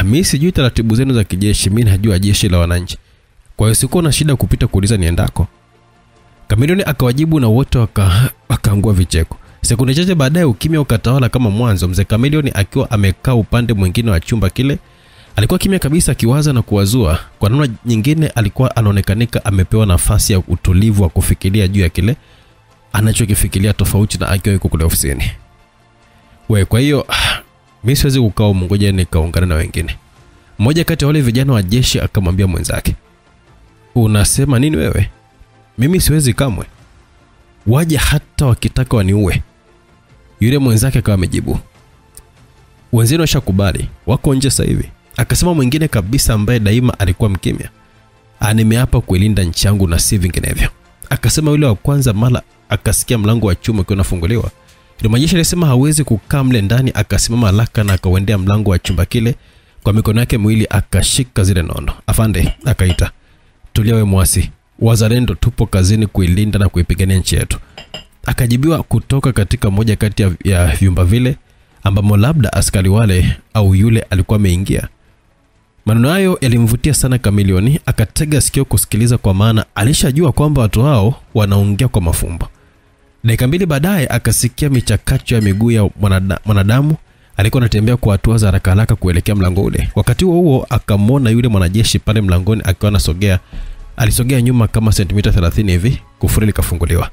S1: Mimi sijui taratibu zenu za kijeshi, mimi najua jeshi la wananchi. Kwa hiyo siko na shida kupita kuuliza niendako. Chameleone akawajibu na wote wakaangua vicheko. Sekunde chache baadaye ukimya ukatawala kama mwanzo. Mzee Chameleone akiwa amekaa upande mwingine wa chumba kile, alikuwa kimya kabisa akiwaza na kuwazua. Kwa namna nyingine alikuwa anaonekanika amepewa nafasi ya utulivu wa kufikiria juu ya kile anachokifikiria, tofauti na akiwa yuko kule ofisini. Kwa hiyo mimi siwezi kukaa mngoja nikaungana na wengine. Mmoja kati ya wale vijana wa jeshi akamwambia mwenzake, unasema nini wewe? Mimi siwezi kamwe, waje hata wakitaka waniue. Yule mwenzake akawa amejibu, wenzenu washakubali, wako nje sasa hivi. Akasema mwingine kabisa ambaye daima alikuwa mkimya, nimeapa kuilinda nchi yangu na si vinginevyo. Akasema yule wa kwanza mara akasikia mlango wa chuma ukiwa unafunguliwa. Yule mwanajeshi alisema hawezi kukaa mle ndani, akasimama haraka na akaendea mlango wa chumba kile. Kwa mikono yake miwili akashika zile nondo. Afande, akaita. Tulia wewe mwasi, wazalendo tupo kazini kuilinda na kuipigania nchi yetu. Akajibiwa kutoka katika moja kati ya vyumba vile ambamo labda askari wale au yule alikuwa ameingia. Maneno hayo yalimvutia sana Kamilioni, akatega sikio kusikiliza kwa maana alishajua kwamba watu hao wanaongea kwa mafumbo. Dakika mbili baadaye akasikia michakacho ya miguu ya mwanadamu alikuwa anatembea kwa hatua za haraka kuelekea mlango ule. Wakati huo akamwona yule mwanajeshi pale mlangoni akiwa anasogea. Alisogea nyuma kama sentimita 30 hivi, kufuli likafunguliwa.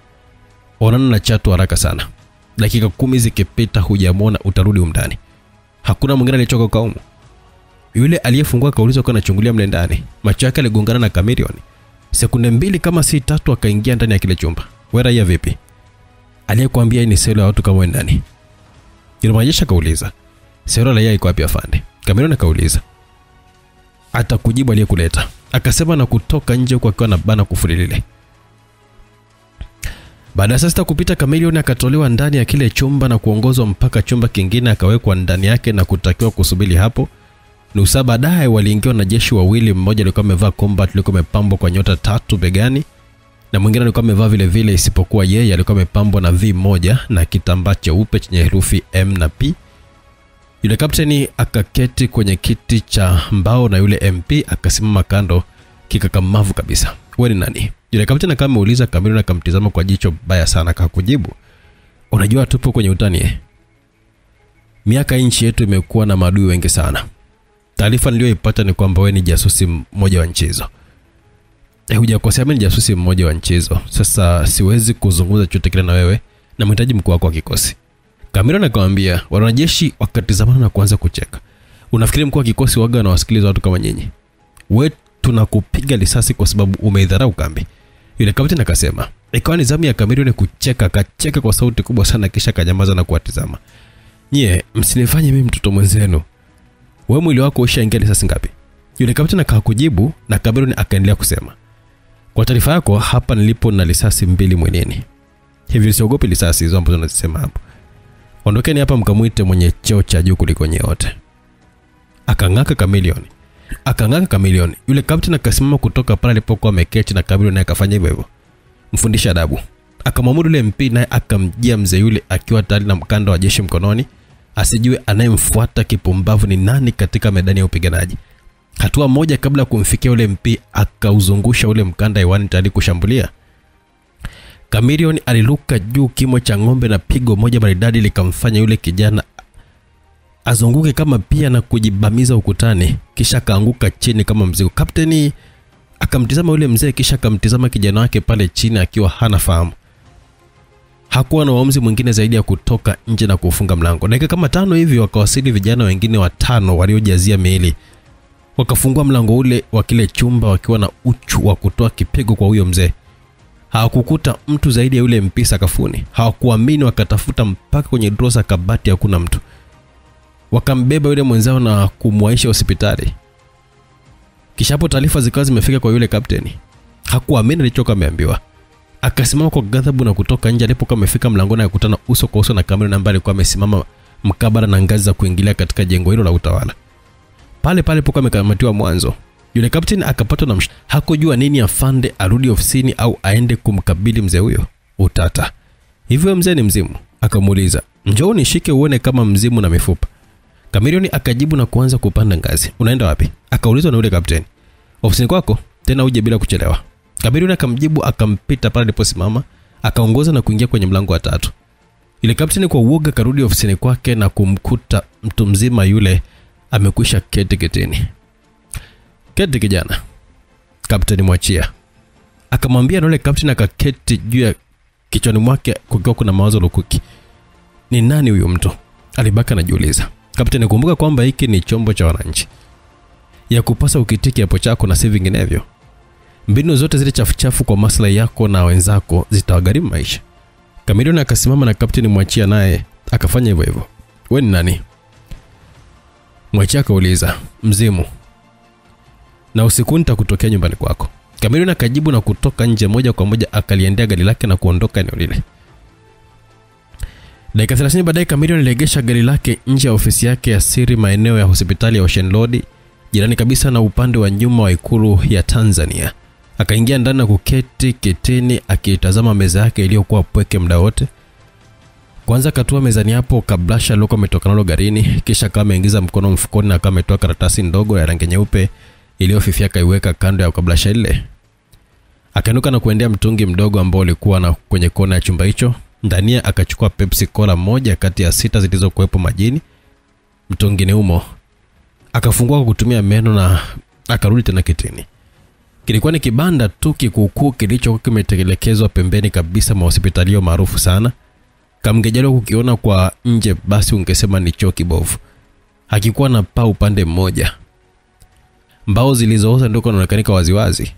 S1: Onana na chatu haraka sana. Dakika 10 zikipita hujamwona, utarudi umndani. Hakuna mwingine alichoka kaumu. Yule aliyefungua kaulizwa kwa anachungulia mle ndani. Macho yake yaligongana na Kamilioni. Sekunde 2 kama si 3 akaingia ndani ya kile chumba. Wewe raia vipi? Aliyekuambia ni selo ya watu kama wewe ndani? Yule mwanajeshi kauliza. Selo raia iko wapi afande? Kamilioni kauliza. Atakujibu aliyekuleta. Akasema na kutoka nje kwa akiwa na bana kufuli lile. Baada sasa kupita Kamilioni akatolewa ndani ya kile chumba na kuongozwa mpaka chumba kingine, akawekwa ndani yake na kutakiwa kusubiri hapo. Nusu baadaye waliingia na jeshi wawili, mmoja alikuwa amevaa combat alikuwa amepambwa kwa nyota 3 begani na mwingine alikuwa amevaa vile vile, isipokuwa yeye alikuwa amepambwa na V moja na kitambaa cheupe chenye herufi M na P. Yule kapteni akaketi kwenye kiti cha mbao na yule MP akasimama kando kikakamavu kabisa. Wewe ni nani? Yule kapteni akameuliza Kamilioni, akamtizama kwa jicho baya sana, akakujibu. Unajua tupo kwenye utani Miaka nchi yetu imekuwa na maadui wengi sana. Taarifa niliyoipata ni kwamba wewe ni jasusi mmoja wa nchi hizo. Hujakosea, mimi ni jasusi mmoja wa nchi hizo. Sasa siwezi kuzungumza chochote kile na wewe, na mhitaji mkuu wako wa kikosi. Kamilioni akamwambia. Wanajeshi wakatizamana na kuanza kucheka. Unafikiri mkuu wa kikosi waga na wasikiliza watu kama nyinyi? Wewe tunakupiga risasi kwa sababu umeidharau kambi. Yule kapteni akasema. Ikawa ni zamu ya Kamilioni kucheka, akacheka kwa sauti kubwa sana kisha kanyamaza na kuwatizama. Nyie, msinifanye mimi mtoto mwenzenu. Wewe mwili wako ushaingia risasi ngapi? Yule kapteni akakujibu na Kamilioni akaendelea kusema. Kwa taarifa yako, hapa nilipo na risasi 2 mwilini. Hivi usiogope risasi hizo ambazo nazisema hapo. Ondokeni hapa mkamuite mwenye cheo cha juu kuliko nyote. Akang'aka Kamilioni. Yule kapteni akasimama kutoka pale alipokuwa ameketi na Kamilioni naye akafanya hivyo hivyo. Mfundisha adabu. Akamwamuru yule MP naye akamjia mzee yule akiwa tayari na mkanda wa jeshi mkononi, asijue anayemfuata kipumbavu ni nani katika medani ya upiganaji. Hatua moja kabla kumfikia yule MP akauzungusha ule mkanda hewani tayari kushambulia. Kamilioni aliruka juu kimo cha ng'ombe na pigo moja maridadi likamfanya yule kijana azunguke kama pia na kujibamiza ukutani, kisha kaanguka chini kama mzigo. Kapteni akamtizama yule mzee kisha akamtizama kijana wake pale chini akiwa hana fahamu. Hakuwa na uamuzi mwingine zaidi ya kutoka nje na kufunga mlango. Dakika kama 5 hivi wakawasili vijana wengine 5 waliojazia miili. Wakafungua mlango ule wa kile chumba wakiwa na uchu wa kutoa kipigo kwa huyo mzee. Hawakukuta mtu zaidi ya yule MP sakafuni. Hawakuamini, wakatafuta mpaka kwenye drawer za kabati, hakuna mtu. Wakambeba yule mwenzao na kumwaisha hospitali. Kisha hapo taarifa zikawa zimefika kwa yule kapteni. Hakuamini alichokuwa ameambiwa. Akasimama kwa ghadhabu na kutoka nje. Alipokuwa amefika mlangoni akakutana uso kwa uso na Kamilioni ambaye alikuwa amesimama mkabala na ngazi za kuingilia katika jengo hilo la utawala. Pale alipokuwa amekamatiwa mwanzo. Yule kapteni akapatwa na hakujua nini afande, arudi ofisini au aende kumkabili mzee huyo. Utata. Hivyo mzee ni mzimu? Akamuuliza. Njoo nishike uone kama mzimu na mifupa. Kamilioni akajibu na kuanza kupanda ngazi. Unaenda wapi? Akaulizwa na yule kapteni. Ofisini kwako, tena uje bila kuchelewa. Kamilioni akamjibu, akampita pale aliposimama, akaongoza na kuingia kwenye mlango wa 3. Yule kapteni kwa uoga karudi ofisini kwake na kumkuta mtu mzima yule amekwisha keti kitini. Keti kijana. Kapteni mwachia. Akamwambia na yule kapteni akaketi juu ya kichwani mwake kukiwa kuna mawazo lukuki. Ni nani huyo mtu? Alibaka anajiuliza. Kapteni, kumbuka kwamba hiki ni chombo cha wananchi. Ya kupasa ukitiki hapo chako na si vinginevyo. Mbinu zote zile chafu kwa maslahi yako na wenzako zitawagharimu maisha. Kamilioni akasimama na kapteni mwachia naye akafanya hivyo hivyo. Wewe ni nani? Mwachia akauliza. Mzimu. Na usiku nitakutokea nyumbani kwako. Kamilioni akajibu na kutoka nje moja kwa moja akaliendea gari lake na kuondoka eneo lile. Dakika 30 baadaye Kamilioni alilegesha gari lake nje ya ofisi yake ya siri maeneo ya hospitali ya Ocean Road, jirani kabisa na upande wa nyuma wa ikulu ya Tanzania. Akaingia ndani na kuketi kitini akitazama meza yake iliyokuwa pweke muda wote. Kwanza akatua mezani hapo kablasha loko ametoka nalo garini, kisha kama ameingiza mkono mfukoni na kama ametoa karatasi ndogo ya rangi nyeupe iliyofifia kaiweka kando ya kablasha ile. Akainuka na kuendea mtungi mdogo ambao ulikuwa na kwenye kona ya chumba hicho. Ndani akachukua Pepsi Cola moja kati ya 6 zilizokuwepo majini mtungini humo. Akafungua kwa kutumia meno na akarudi tena kitini. Kilikuwa ni kibanda tu kikukuu kilichokuwa kimetelekezwa pembeni kabisa mwa hospitali maarufu sana. Kama ungejaribu kukiona kwa nje basi ungesema ni choo kibovu. Hakikuwa na paa upande mmoja. Mbao zilizooza ndio kunaonekana waziwazi.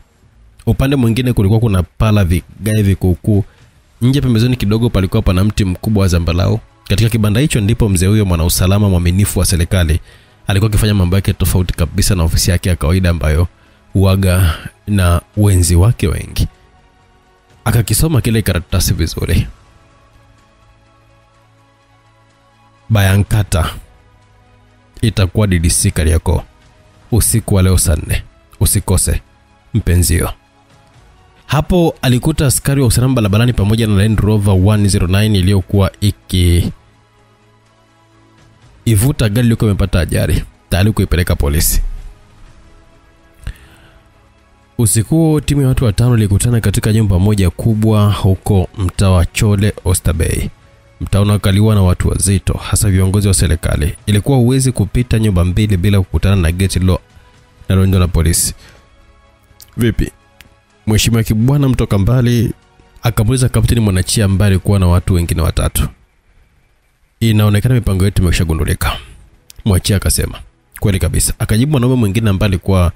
S1: Upande mwingine kulikuwa kuna pala vigae vikukuu. Nje pembezoni kidogo palikuwa pana mti mkubwa wa zambarau. Katika kibanda hicho ndipo mzee huyo mwana usalama mwaminifu wa serikali alikuwa akifanya mambo yake tofauti kabisa na ofisi yake ya kawaida ambayo huaga na wenzi wake wengi. Akakisoma kile karatasi vizuri. Bayankata itakuwa DDC Kariakoo usiku wa leo saa 4. Usikose mpenzio. Hapo alikuta askari wa usalama barabarani pamoja na Land Rover 109 iliyokuwa ivuta gari liko imepata ajali, tayari kuipeleka polisi. Usiku timu ya watu 5 ilikutana katika nyumba moja kubwa huko mtaa wa Chole, Oysterbay. Mtaa unakaliwa na watu wazito, hasa viongozi wa serikali. Ilikuwa uwezi kupita nyumba mbili bila kukutana na geti linalolindwa na polisi. Vipi? Mheshimiwa Kibwana mtoka mbali akamuuliza Kapteni Mwanachia ambaye alikuwa na watu wengine 3. Inaonekana mipango yetu imeshagundulika. Mwachia akasema, kweli kabisa. Akajibu mwanaume mwingine ambaye alikuwa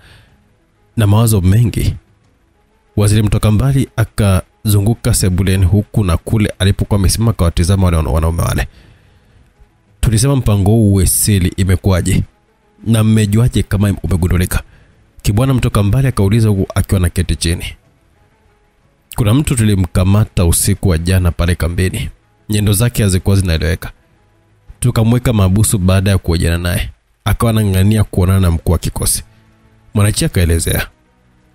S1: na mawazo mengi. Waziri mtoka mbali akazunguka sebuleni huku na kule alipokuwa amesimama akawatazama wale wanaume wale. Tulisema mpango huu uwe siri, imekuwaje? Na mmejuaje kama umegundulika? Kibwana mtoka mbali akauliza huku akiwa na keti chini. Kuna mtu tulimkamata usiku wa jana pale kambini. Nyendo zake hazikuwa zinaeleweka. Tukamweka mahabusu baada ya kuojana naye. Akawa anang'ania kuonana na mkuu wa kikosi. Mwanachia kaelezea.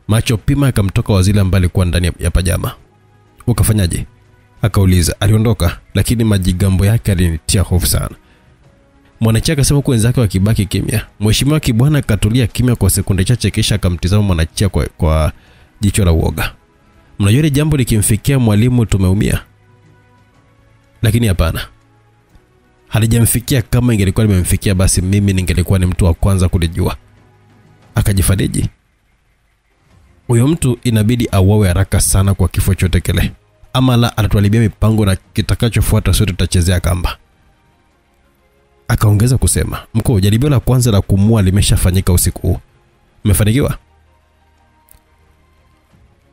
S1: Macho pima akamtoka waziri ambaye alikuwa ndani ya pajama. Ukafanyaje? Akauliza. Aliondoka, lakini majigambo yake alinitia hofu sana. Mwanachia akasema kwa wenzake wakibaki kimya. Mheshimiwa Kibwana akatulia kimya kwa sekunde chache kisha akamtizama Mwanachia kwa jicho la uoga. Mnajua ile jambo likimfikia mwalimu tumeumia? Lakini hapana. Halijamfikia. Kama ingelikuwa limemfikia basi mimi ningelikuwa ni mtu wa kwanza kulijua. Akajifariji. Huyo mtu inabidi auawe haraka sana kwa kifo chote kile. Ama la atatuharibia mipango na kitakachofuata sote tutachezea kamba. Akaongeza kusema, mkuu, jaribio la kwanza la kumua limeshafanyika usiku huu. Mmefanikiwa?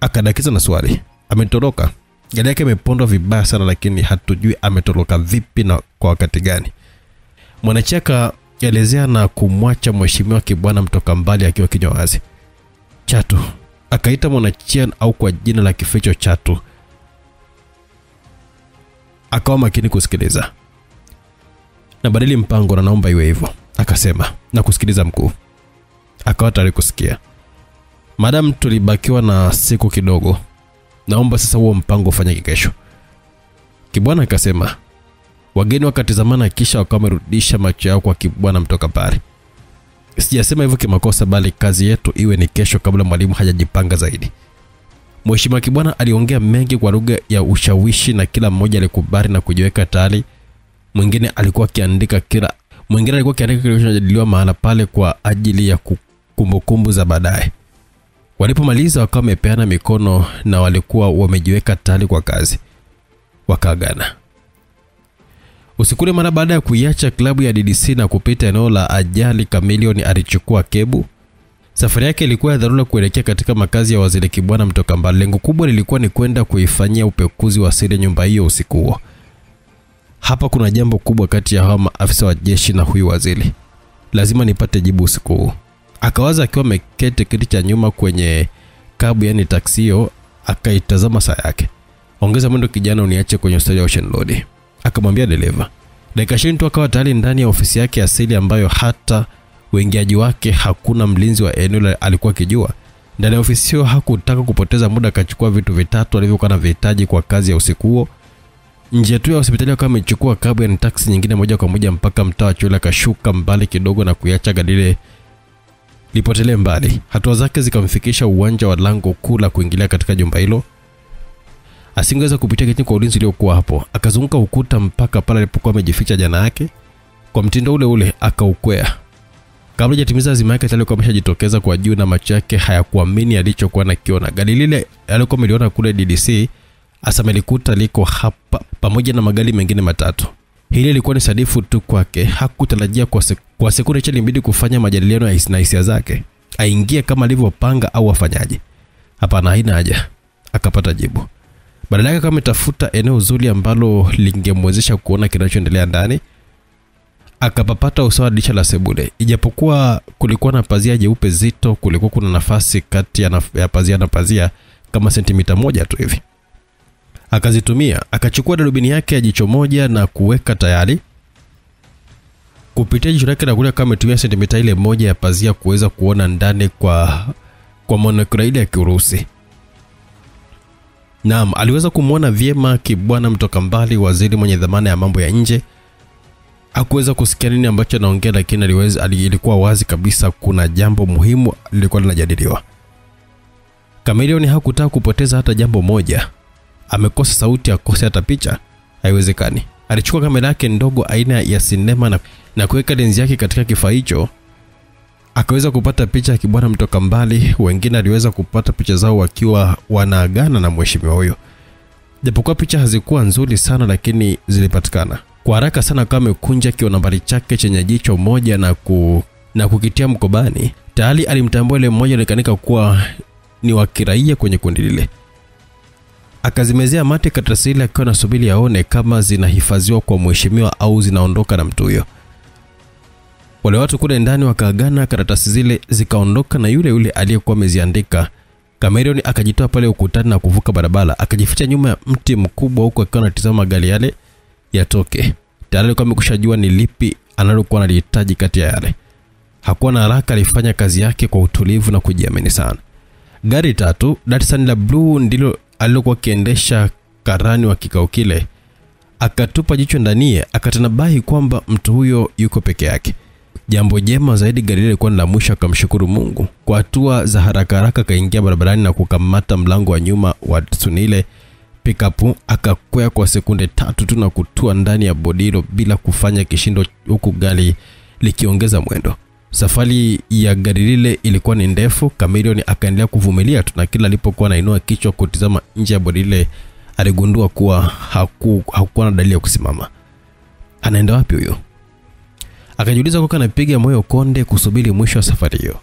S1: Akadakiza na swali. Ametoroka. Gari yake imepondwa vibaya sana lakini hatujui ametoroka vipi na kwa wakati gani. Mwanacheka elezea na kumwacha Mheshimiwa Kibwana mtoka mbali akiwa kinywa wazi. Chatu. Akaita Mwanachia au kwa jina la kificho Chatu. Akawa makini kusikiliza. Na badili mpango na naomba iwe hivyo. Akasema, na kusikiliza mkuu. Akawa tayari kusikia. Madam tulibakiwa na siku kidogo. Naomba sasa huo mpango ufanyike kesho. Kibwana akasema. Wageni wakatizamana kisha wakamerudisha macho yao kwa Kibwana mtoka pale. Sijasema hivyo kimakosa bali kazi yetu iwe ni kesho kabla mwalimu hajajipanga zaidi. Mheshimiwa Kibwana aliongea mengi kwa lugha ya ushawishi na kila mmoja alikubali na kujiweka tayari. Mwingine alikuwa akiandika kilichojadiliwa mahala pale kwa ajili ya kumbukumbu za baadaye. Walipomaliza wakawa wamepeana mikono na walikuwa wamejiweka tayari kwa kazi. Wakaagana. Usiku mara baada ya kuiacha klabu ya DDC na kupita eneo la ajali, Chameleone alichukua kebu. Safari yake ilikuwa ya dharura kuelekea katika makazi ya Waziri Kibwana mtoka mbali. Lengo kubwa lilikuwa ni kwenda kuifanyia upekuzi wa siri nyumba hiyo usiku huo. Hapa kuna jambo kubwa kati ya hawa maafisa wa jeshi na huyu waziri. Lazima nipate jibu usiku huo. Akawaza akiwa ameketi kiti cha nyuma kwenye kabu yani taksio, akaitazama saa yake. Ongeza mwendo kijana, uniache kwenye hospitali ya Ocean Road. Akamwambia dereva. Dakika 20 tu akawa tayari ndani ya ofisi yake asili ambayo hata uingiaji wake hakuna mlinzi wa eneo alikuwa akijua. Ndani ya ofisi hiyo hakutaka kupoteza muda, akachukua vitu vitatu alivyokuwa anavihitaji kwa kazi ya usiku huo. Nje tu ya hospitali akawa amechukua cab ya taxi nyingine moja kwa moja mpaka mtaa wa Chwele, akashuka mbali kidogo na kuiacha gari lile lipotelee mbali. Hatua zake zikamfikisha uwanja wa lango kuu la kuingilia katika jumba hilo. Asingeweza kupitia getini kwa ulinzi uliokuwa hapo. Akazunguka ukuta mpaka pale alipokuwa amejificha jana yake. Kwa mtindo ule ule akaukwea. Kabla hajatimiza azima yake tayari alikuwa ameshajitokeza kwa juu na macho yake hayakuamini alichokuwa anakiona. Gari lile alikuwa ameliona kule DDC, hasa amelikuta liko hapa pamoja na magari mengine matatu. Hili lilikuwa ni sadifu tu kwake. Hakutarajia kwa sekunde chache ilibidi kufanya majadiliano na hisia zake. Aingie kama alivyopanga au afanyaje. Hapana, haina haja. Akapata jibu. Badala yake kama ametafuta eneo zuri ambalo lingemwezesha kuona kinachoendelea ndani. Akapapata usawa dirisha la sebule. Ijapokuwa kulikuwa na pazia jeupe zito, kulikuwa kuna nafasi kati ya pazia na pazia kama sentimita 1 tu hivi. Akazitumia, akachukua darubini yake ya jicho moja na kuweka tayari. Kupitia jicho lake na kule kama ametumia sentimita ile moja ya pazia kuweza kuona ndani kwa monokula ile ya Kiurusi. Naam, aliweza kumuona vyema kibwana mtoka mbali, waziri mwenye dhamana ya mambo ya nje. Hakuweza kusikia nini ambacho anaongea, lakini ilikuwa wazi kabisa kuna jambo muhimu lilikuwa linajadiliwa. Chameleone hakutaka kupoteza hata jambo moja. Amekosa sauti, akose hata picha, haiwezekani. Alichukua kamera yake ndogo aina ya sinema na kuweka lenzi yake katika kifaa hicho. Akaweza kupata picha ya kibwana mtoka mbali. Wengine aliweza kupata picha zao wakiwa wanaagana na mheshimiwa huyo. Japokuwa picha hazikuwa nzuri sana, lakini zilipatikana. Kwa haraka sana kama amekunja kio nambari chake chenye jicho moja na kukitia mkobani. Tayari alimtambua ile mmoja alikanika kuwa ni wa kiraia kwenye kundi lile. Akazimezea mate karatasi ile akiwa anasubiri aone kama zinahifadhiwa kwa mheshimiwa au zinaondoka na mtu huyo. Wale watu kule ndani wakaagana, karatasi zile zikaondoka na yule aliyekuwa ameziandika. Chameleone akajitoa pale ukutani na kuvuka barabara, akajificha nyuma ya mti mkubwa huko akiwa anatazama magari yale yatoke. Tayari alikuwa amekushajua ni lipi analokuwa analihitaji kati ya yale. Hakuwa na haraka, alifanya kazi yake kwa utulivu na kujiamini sana. Gari tatu, Datsun la blue ndilo alilokuwa akiendesha karani wa kikao kile. Akatupa jicho ndani, akatanabahi kwamba mtu huyo yuko peke yake. Jambo jema zaidi, gari lile lilikuwa la mwisho. Akamshukuru Mungu. Kwa hatua za haraka kaingia barabarani na kukamata mlango wa nyuma wa Datsun ile pickup. Akakwea kwa sekunde 3 tu na kutua ndani ya bodilo bila kufanya kishindo, huku gari likiongeza mwendo. Safari ya gari lile ilikuwa ni ndefu. Chameleone akaendelea kuvumilia tu, na kila alipokuwa anainua kichwa kutizama nje ya bodi lile aligundua kuwa hakuwa na dalili ya kusimama. Anaenda wapi huyo? Akajiuliza kwa anapiga moyo konde kusubiri mwisho wa safari hiyo.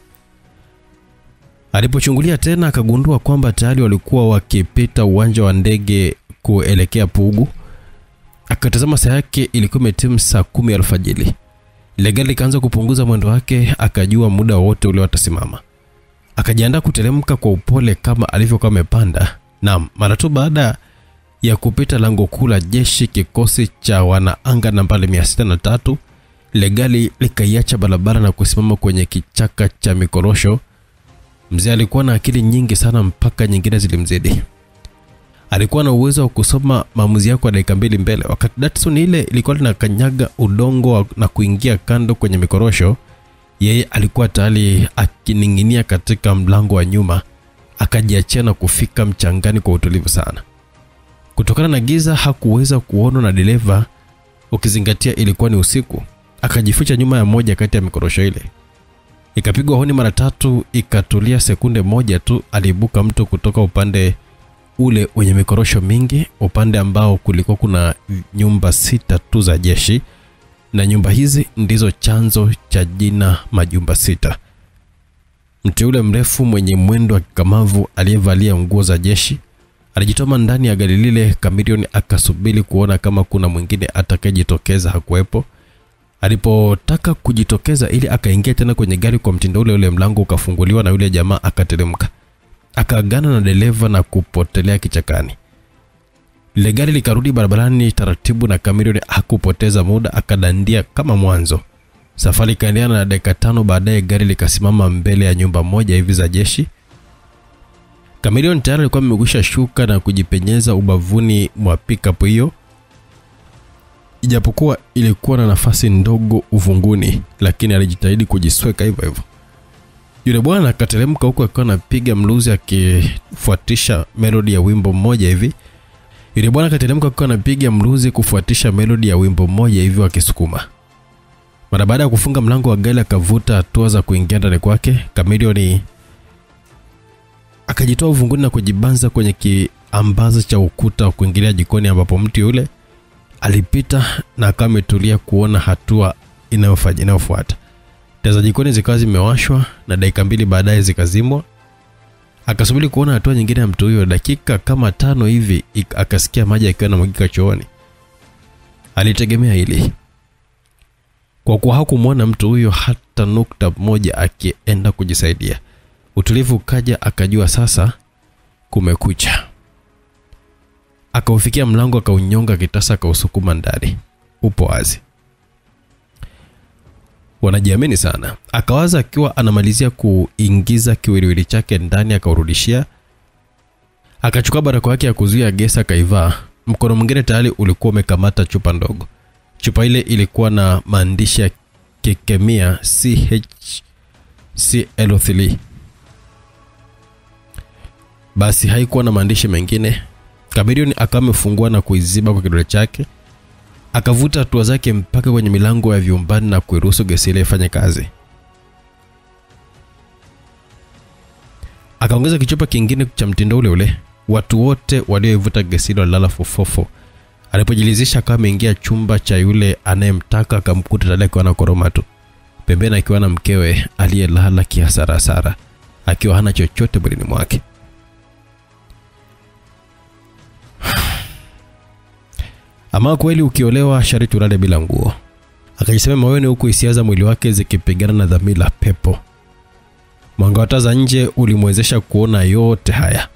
S1: Alipochungulia tena akagundua kwamba tayari walikuwa wakipita uwanja wa ndege kuelekea Pugu. Akatazama saa yake, ilikuwa imetimu saa 10 alfajiri. Ile gari likaanza kupunguza mwendo wake, akajua muda wote ule watasimama. Akajiandaa kuteremka kwa upole kama alivyokuwa amepanda. Naam, mara tu baada ya kupita lango kuu la jeshi kikosi cha wanaanga nambari 603, ile gari likaiacha barabara na kusimama kwenye kichaka cha mikorosho. Mzee alikuwa na akili nyingi sana mpaka nyingine zilimzidi. Alikuwa na uwezo wa kusoma maamuzi yako dakika 2 mbele. Wakati Datsun ile ilikuwa inakanyaga udongo na kuingia kando kwenye mikorosho, yeye alikuwa tayari akining'inia katika mlango wa nyuma, akajiachia na kufika mchangani kwa utulivu sana. Kutokana na giza hakuweza kuona na dereva, ukizingatia ilikuwa ni usiku. Akajificha nyuma ya moja kati ya mikorosho ile. Ikapigwa honi mara 3, ikatulia sekunde moja tu. Aliibuka mtu kutoka upande ule wenye mikorosho mingi, upande ambao kulikuwa kuna nyumba 6 tu za jeshi, na nyumba hizi ndizo chanzo cha jina majumba 6. Mtu ule mrefu mwenye mwendo wa kikamavu aliyevalia nguo za jeshi alijitoma ndani ya gari lile. Chameleone akasubiri kuona kama kuna mwingine atakayejitokeza. Hakuwepo. Alipotaka kujitokeza ili akaingia tena kwenye gari kwa mtindo ule, mlango ukafunguliwa na yule jamaa akateremka. Akaagana na dereva na kupotelea kichakani. Ile gari likarudi barabarani taratibu na Chameleone hakupoteza muda, akadandia kama mwanzo. Safari ikaendelea na dakika 5 baadaye gari likasimama mbele ya nyumba moja hivi za jeshi. Chameleone tayari alikuwa amekwisha shuka na kujipenyeza ubavuni mwa pickup hiyo. Ijapokuwa ilikuwa na nafasi ndogo uvunguni, lakini alijitahidi kujisweka hivyo hivyo. Yule bwana akateremka huko akiwa anapiga mluzi akifuatisha melody ya wimbo mmoja hivi. Akisukuma. Mara baada ya kufunga mlango wa gari akavuta hatua za kuingia ndani kwake. Chameleone akajitoa uvunguni na kujibanza kwenye kiambaza cha ukuta wa kuingilia jikoni ambapo mtu yule alipita na akawa ametulia kuona hatua inayofuata. Taa za jikoni zikawa zimewashwa na dakika 2 baadaye zikazimwa. Akasubiri kuona hatua nyingine ya mtu huyo. Dakika kama 5 hivi akasikia maji yakiwa yanamwagika chooni. Alitegemea hili, kwa kuwa hakumuona mtu huyo hata nukta moja akienda kujisaidia. Utulivu kaja, akajua sasa kumekucha. Akaufikia mlango, akaunyonga kitasa, akausukuma ndani. Upo wazi. Wanajiamini sana. Akawaza akiwa anamalizia kuingiza kiwiliwili chake ndani, akaurudishia. Akachukua barakoa yake ya kuzuia gesi akaivaa. Mkono mwingine tayari ulikuwa umekamata chupa ndogo. Chupa ile ilikuwa na maandishi ya kikemia CHCl3. Basi haikuwa na maandishi mengine. Chameleone akamefungua na kuiziba kwa kidole chake. Akavuta hatua zake mpaka kwenye milango ya vyumbani na kuiruhusu gesi ile ifanye kazi. Akaongeza kichupa kingine cha mtindo ule ule. Watu wote walioivuta gesi ile walala fofofo. Alipojilizisha kama ameingia chumba cha yule anayemtaka, akamkuta dada akiwa anakoroma tu. Pembeni akiwa na mkewe aliyelala kiasara akiwa hana chochote mwilini mwake. Ama kweli ukiolewa sharti ulale bila nguo. Akajisema moyoni, huku hisia za mwili wake zikipigana na dhamira pepo. Mwanga wa taa za nje ulimwezesha kuona yote haya.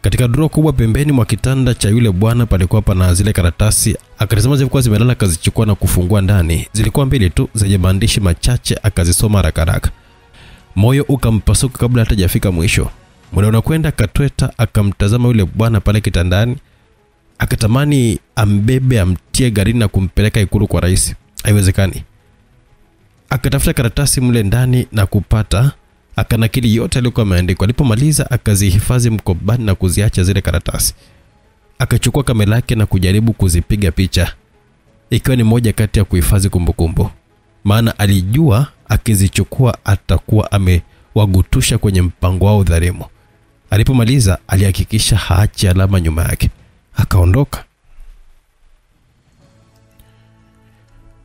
S1: Katika drawer kubwa pembeni mwa kitanda cha yule bwana palikuwa pana zile karatasi. Akatazama zilikuwa zimelala, akazichukua na kufungua ndani. Zilikuwa 2 tu zenye maandishi machache, akazisoma haraka. Moyo ukampasuka kabla hata hajafika mwisho. Muda unakwenda, katweta akamtazama yule bwana pale kitandani. Akatamani ambebe, amtie garini na kumpeleka Ikulu kwa rais. Haiwezekani. Akatafuta karatasi mle ndani na kupata. Akanakili yote aliyokuwa ameandikwa. Alipomaliza akazihifadhi mkobani na kuziacha zile karatasi. Akachukua kamera yake na kujaribu kuzipiga picha, ikiwa ni moja kati ya kuhifadhi kumbukumbu. Maana alijua akizichukua atakuwa amewagutusha kwenye mpango wao dhalimu. Alipomaliza alihakikisha haachi alama nyuma yake. Akaondoka.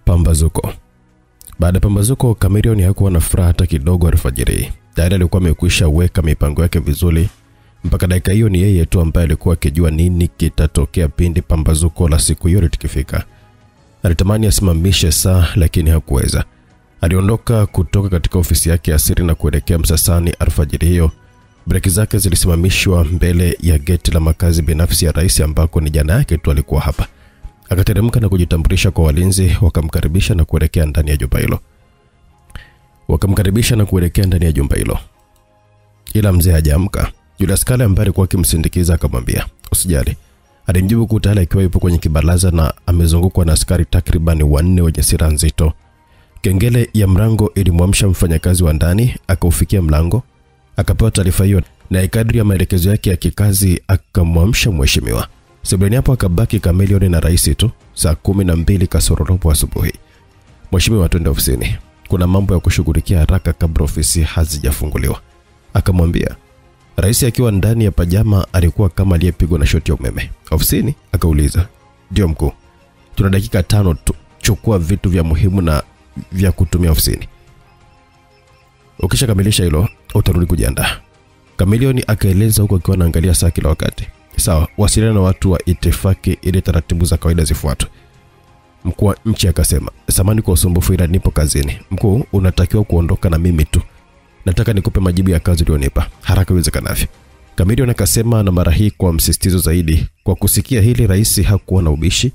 S1: Pambazuko. Baada ya pambazuko, Chameleone hakuwa na furaha hata kidogo alfajiri. Tayari alikuwa amekwisha weka mipango yake vizuri. Mpaka dakika hiyo ni yeye tu ambaye alikuwa akijua nini kitatokea pindi pambazuko la siku hiyo litikifika. Alitamani asimamishe saa, lakini hakuweza. Aliondoka kutoka katika ofisi yake ya siri na kuelekea Msasani alfajiri hiyo. Breki zake zilisimamishwa mbele ya geti la makazi binafsi ya rais, ambako ni jana yake tu alikuwa hapa. Akateremka na kujitambulisha kwa walinzi, wakamkaribisha na kuelekea ndani ya jumba hilo. Ila mzee hajaamka. Yule askari ambaye alikuwa akimsindikiza akamwambia, "Usijali." Alimjibu kutala ikiwa yupo kwenye kibaraza na amezungukwa na askari takriban 4 wenye silaha nzito. Kengele ya mlango ilimwamsha mfanyakazi wa ndani, akaufikia mlango, akapewa taarifa hiyo na kadri ya maelekezo yake ya kikazi akamwamsha mheshimiwa. Sebuleni hapo akabaki Chameleone na rais tu. Saa 12 kasoro asubuhi. "Mheshimiwa, twende ofisini. Kuna mambo ya kushughulikia haraka kabla ofisi hazijafunguliwa," akamwambia. Rais akiwa ndani ya pajama alikuwa kama aliyepigwa na shoti ya umeme. "Ofisini?" akauliza. "Ndio mkuu. Tuna dakika 5 tu. Chukua vitu vya muhimu na vya kutumia ofisini. Ukishakamilisha hilo utarudi kujiandaa." Chameleone akaeleza huko akiwa anaangalia saa kila wakati. "Sawa, wasiliana na watu wa itifaki ili taratibu za kawaida zifuatwe." Mkuu wa nchi akasema, "Samahani kwa usumbufu, ila nipo kazini." "Mkuu, unatakiwa kuondoka na mimi tu. Nataka nikupe majibu ya kazi ulionipa haraka iwezekanavyo." Chameleone akasema, na mara hii kwa msisitizo zaidi. Kwa kusikia hili rais hakuwa na ubishi.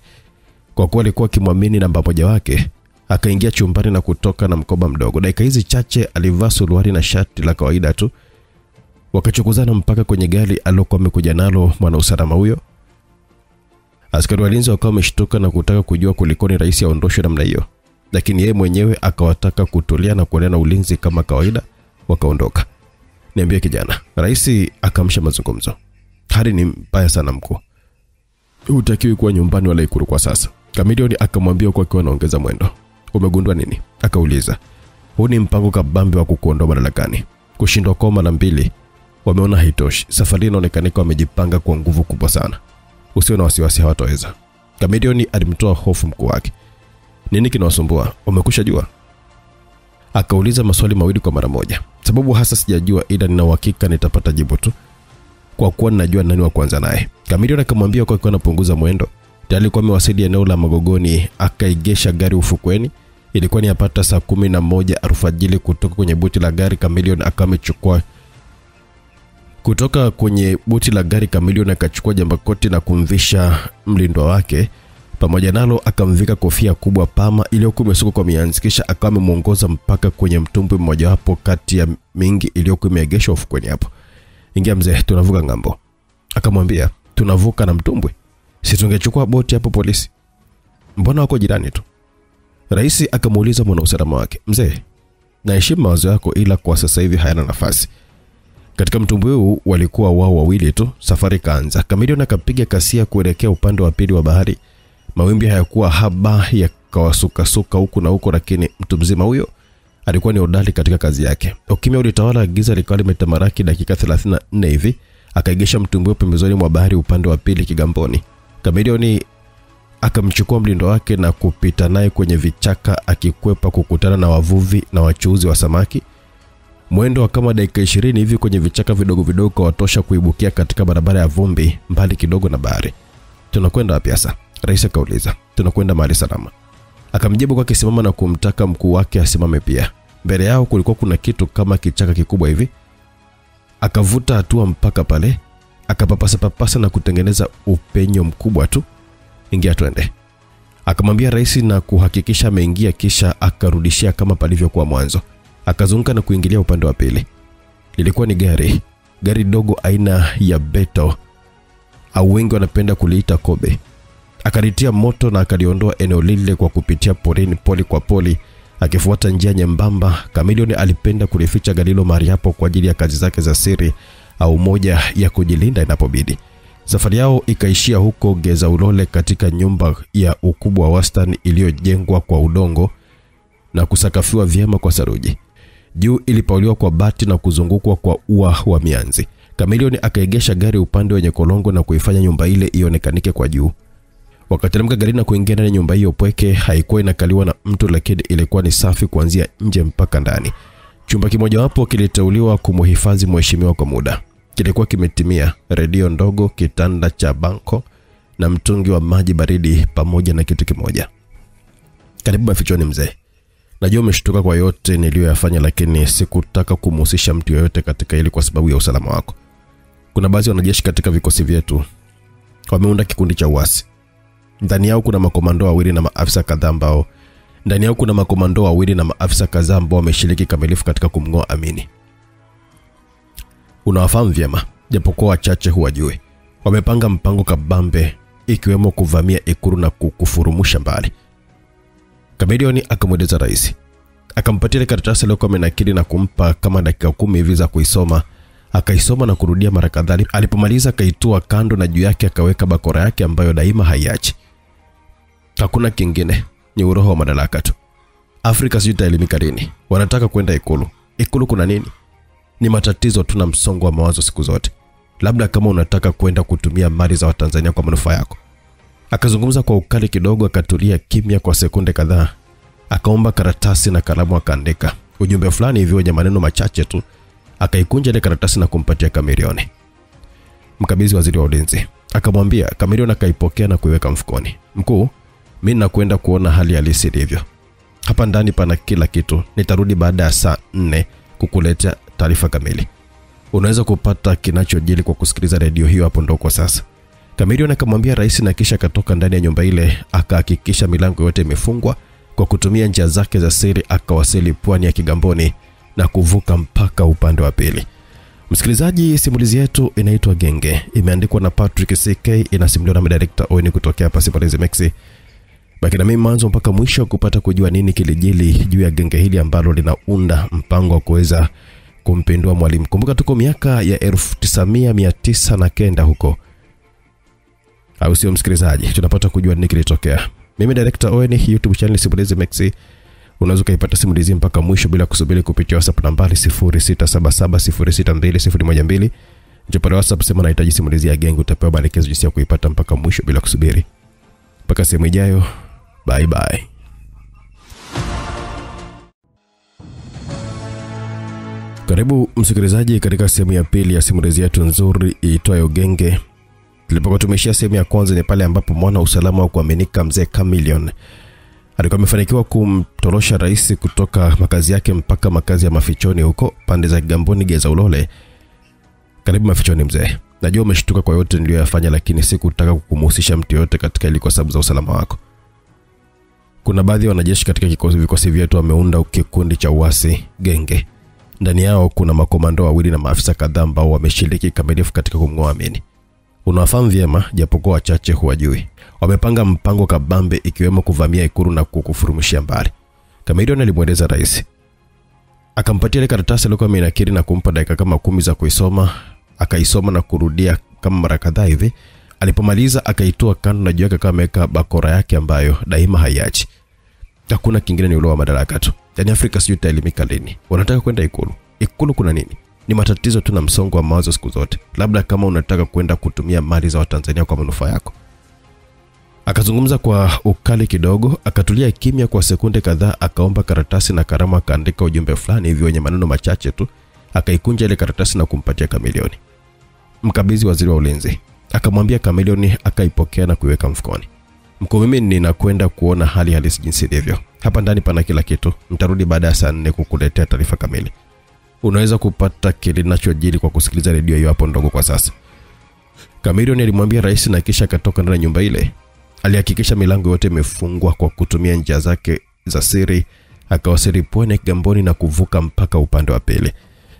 S1: Kwa kuwa alikuwa akimwamini namba moja wake, akaingia chumbani na kutoka na mkoba mdogo. Dakika hizi chache alivaa suruali na shati la kawaida tu. Wakachukuzana mpaka kwenye gari alokuwa amekuja nalo mwanausalama huyo. Askari walinzi wakawa wameshtuka na kutaka kujua kulikoni rais aondoshwe namna hiyo, lakini yeye mwenyewe akawataka kutulia na kuendelea na ulinzi kama kawaida. Wakaondoka. Niambie kijana, rais akamsha mazungumzo. Hali ni mbaya sana mkuu. Hutakiwi kuwa nyumbani wala Ikulu kwa sasa. Chameleone akamwambia kwa akiwa anaongeza mwendo. Umegundua nini? Akauliza. Huu ni mpango kabambe wa kukuondoa madarakani. Kushindwa kwa mara mbili wameona haitoshi. Safari inaonekana wamejipanga kwa nguvu kubwa sana. Usiwe na wasiwasi, hawataweza. Chameleone alimtoa hofu mkuu wake. Nini kinawasumbua? Umekusha jua? Akauliza maswali mawili kwa mara moja. Sababu hasa sijajua, ila nina uhakika nitapata jibu tu, kwa kuwa ninajua nani wa kwanza naye. Chameleone akamwambia kwa anapunguza mwendo. Tayari alikuwa amewasili eneo la Magogoni, akaigesha gari ufukweni. Ilikuwa ni yapata saa 11 alfajiri. Kutoka kwenye buti la gari Chameleone akamechukua Chameleone akachukua jambakoti na kumvisha mlindwa wake. Pamoja nalo akamvika kofia kubwa pama iliyokuwa imesukwa kwa mianzi, kisha akawa amemuongoza mpaka kwenye mtumbwi mmoja wapo kati ya mingi iliyokuwa imeegeshwa ufukweni hapo. Ingia mzee, tunavuka ngambo. Akamwambia, tunavuka na mtumbwi? Si tungechukua boti hapo polisi? Mbona wako jirani tu? Rais akamuuliza mwanausalama wake. Mzee, naheshimu mawazo yako, ila kwa sasa hivi hayana nafasi. Katika mtumbwi huu walikuwa wao wawili tu. Safari kaanza. Chameleone akapiga kasia kuelekea upande wa pili wa bahari. Mawimbi hayakuwa haba, yakawasuka huku na huko, lakini mtu mzima huyo alikuwa ni hodari katika kazi yake. Ukimya ulitawala, giza likawa limetamaraki. Dakika 34 hivi akaigesha mtumbwi pembezoni mwa bahari upande wa pili Kigamboni. Chameleone akamchukua mlindo wake na kupita naye kwenye vichaka, akikwepa kukutana na wavuvi na wachuuzi wa samaki. Mwendo wa kama dakika 20 hivi kwenye vichaka vidogo vidogo kawatosha kuibukia katika barabara ya vumbi mbali kidogo na bahari. Tunakwenda wapi sasa? Rais akauliza. Tunakwenda mahali salama. Akamjibu kwa kisimama na kumtaka mkuu wake asimame pia. Mbele yao kulikuwa kuna kitu kama kichaka kikubwa hivi. Akavuta hatua mpaka pale, akapapasa na kutengeneza upenyo mkubwa tu. Ingia twende. Akamwambia rais na kuhakikisha ameingia, kisha akarudishia kama palivyokuwa mwanzo. Akazunguka na kuingilia upande wa pili. Lilikuwa ni gari dogo aina ya Beetle, au wengi wanapenda kuliita Kobe. Akalitia moto na akaliondoa eneo lile kwa kupitia porini poli kwa poli, akifuata njia nyembamba. Chameleone alipenda kulificha gari hilo mahali hapo kwa ajili ya kazi zake za siri au moja ya kujilinda inapobidi. Safari yao ikaishia huko Geza Ulole, katika nyumba ya ukubwa wa wastani iliyojengwa kwa udongo na kusakafiwa vyema kwa saruji. Juu ilipauliwa kwa bati na kuzungukwa kwa ua wa mianzi. Chameleone akaegesha gari upande wenye kolongo na kuifanya nyumba ile ionekanike kwa juu. Wakateremka gari na kuingia ndani nyumba hiyo pweke. Haikuwa inakaliwa na mtu, lakini ilikuwa ni safi kuanzia nje mpaka ndani. Chumba kimoja wapo kiliteuliwa kumhifadhi mheshimiwa kwa muda. Kilikuwa kimetimia redio ndogo, kitanda cha banko na mtungi wa maji baridi pamoja na kitu kimoja. Karibu mafichoni mzee. Najua umeshtuka kwa yote niliyoyafanya, lakini sikutaka kumhusisha mtu yoyote katika hili kwa sababu ya usalama wako. Kuna baadhi ya wanajeshi katika vikosi vyetu wameunda kikundi cha uasi. Ndani yao kuna makomando wawili na maafisa kadhaa ambao wameshiriki kamilifu katika kumngoa Amini. Unawafahamu vyema, japokuwa wachache huwajui. Wamepanga mpango kabambe, ikiwemo kuvamia Ikulu na kukufurumusha mbali. Chameleone akamweleza rais. Akampatia ile karatasi ile kwa menakili na kumpa kama dakika 10 hivi za kuisoma. Akaisoma na kurudia mara kadhaa. Alipomaliza akaitua kando na juu yake akaweka bakora yake ambayo daima haiachi. Hakuna kingine, ni uroho wa madaraka tu. Afrika sijui itaelimika lini. Wanataka kwenda Ikulu. Ikulu kuna nini? Ni matatizo, tuna msongo wa mawazo siku zote. Labda kama unataka kwenda kutumia mali za Watanzania kwa manufaa yako. Akazungumza kwa ukali kidogo, akatulia kimya kwa sekunde kadhaa. Akaomba karatasi na kalamu, akaandika ujumbe fulani hivyo wenye maneno machache tu. Akaikunja ile karatasi na kumpatia Chameleone. Mkabidhi waziri wa ulinzi. Akamwambia. Chameleone akaipokea na kuiweka mfukoni. Mkuu, mimi nakwenda kuona hali halisi ilivyo. Hapa ndani pana kila kitu. Nitarudi baada ya saa 4 kukuletea taarifa kamili. Unaweza kupata kinachojili kwa kusikiliza redio hiyo hapo ndo kwa sasa. Chameleone akamwambia rais na kisha katoka ndani ya nyumba ile. Akahakikisha milango yote imefungwa. Kwa kutumia njia zake za siri akawasili pwani ya Kigamboni na kuvuka mpaka upande wa pili. Msikilizaji, simulizi yetu inaitwa Genge, imeandikwa na Patrick CK, inasimuliwa na director Owen kutokea hapa Simulizi Max. Baki na mimi mwanzo mpaka mwisho kupata kujua nini kilijili juu ya genge hili ambalo linaunda mpango wa kuweza kumpindua Mwalimu. Kumbuka tuko miaka ya 1909 huko, au sio msikilizaji? Tunapata kujua nini kilitokea. Mimi director Owen, YouTube channel Simulizi Max. Unaweza kuipata simulizi mpaka mwisho bila kusubiri kupitia WhatsApp nambari 0677062012. Njoo WhatsApp sema unahitaji simulizi ya Genge, utapewa maelekezo jinsi ya kuipata mpaka mwisho bila kusubiri. Mpaka sehemu ijayo. Bye bye. Karibu msikilizaji katika sehemu ya pili ya simulizi yetu nzuri iitwayo Genge. Tulipokuwa tumeshia sehemu ya kwanza ni pale ambapo mwana usalama wa kuaminika mzee Chameleon alikuwa amefanikiwa kumtorosha rais kutoka makazi yake mpaka makazi ya mafichoni huko pande za Kigamboni Geza Ulole. Karibu mafichoni mzee. Najua umeshtuka kwa yote niliyoyafanya, lakini sikutaka kukumhusisha mtu yote katika ili kwa sababu za usalama wako. Kuna baadhi ya wanajeshi katika vikosi vyetu wameunda kikundi cha uasi Genge. Ndani yao kuna makomando wawili na maafisa kadhaa ambao wameshiriki kikamilifu katika kumng'oa Amini. Unawafahamu vyema japokuwa wachache huwajui. Wamepanga mpango kabambe ikiwemo kuvamia Ikulu na kukufurumishia mbali. Chameleon alimweleza rais. Akampatia ile karatasi aliyokuwa amenakiri na kumpa dakika kama 10 za kuisoma. Akaisoma na kurudia kama mara kadhaa hivi. Alipomaliza akaitoa kando na juu yake kama ameweka bakora yake ambayo daima haiachi. Hakuna kingine, ni ule wa madaraka tu. Yaani Afrika sijui itaelimika lini. Wanataka kwenda Ikulu. Ikulu kuna nini? Ni matatizo tu na msongo wa mawazo siku zote. Labda kama unataka kwenda kutumia mali za Watanzania kwa manufaa yako. Akazungumza kwa ukali kidogo, akatulia kimya kwa sekunde kadhaa, akaomba karatasi na kalamu, akaandika ujumbe fulani hivi wenye maneno machache tu, akaikunja ile karatasi na kumpatia Chameleon. Mkabidhi waziri wa ulinzi. Akamwambia Chameleon akaipokea na kuiweka mfukoni. Mkuu, mimi ninakwenda kuona hali halisi jinsi ilivyo. Hapa ndani pana kila kitu. Mtarudi baada ya saa 4 kukuletea taarifa kamili. Unaweza kupata kinachojiri kwa kusikiliza redio hiyo hapo ndogo kwa sasa. Chameleon alimwambia rais na kisha akatoka ndani ya nyumba ile. Alihakikisha milango yote imefungwa kwa kutumia njia zake za siri, akawasili Pwani Kigamboni na kuvuka mpaka upande wa pili.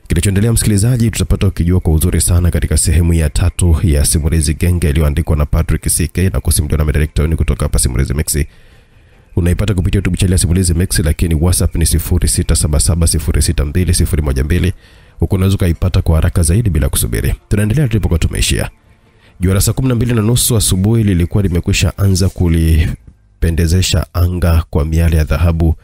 S1: Kilichoendelea msikilizaji tutapata ukijua kwa uzuri sana katika sehemu ya 3 ya simulizi Genge iliyoandikwa na Patrick CK na kusimuliwa na director kutoka hapa Simulizi Max. Unaipata kupitia YouTube channel ya Simulizi Max, lakini WhatsApp ni 0677062012. Huko unaweza kuipata kwa haraka zaidi bila kusubiri. Tunaendelea tulipokuwa tumeishia. Jua la saa 12:30 asubuhi lilikuwa limekwisha anza kulipendezesha anga kwa miale ya dhahabu.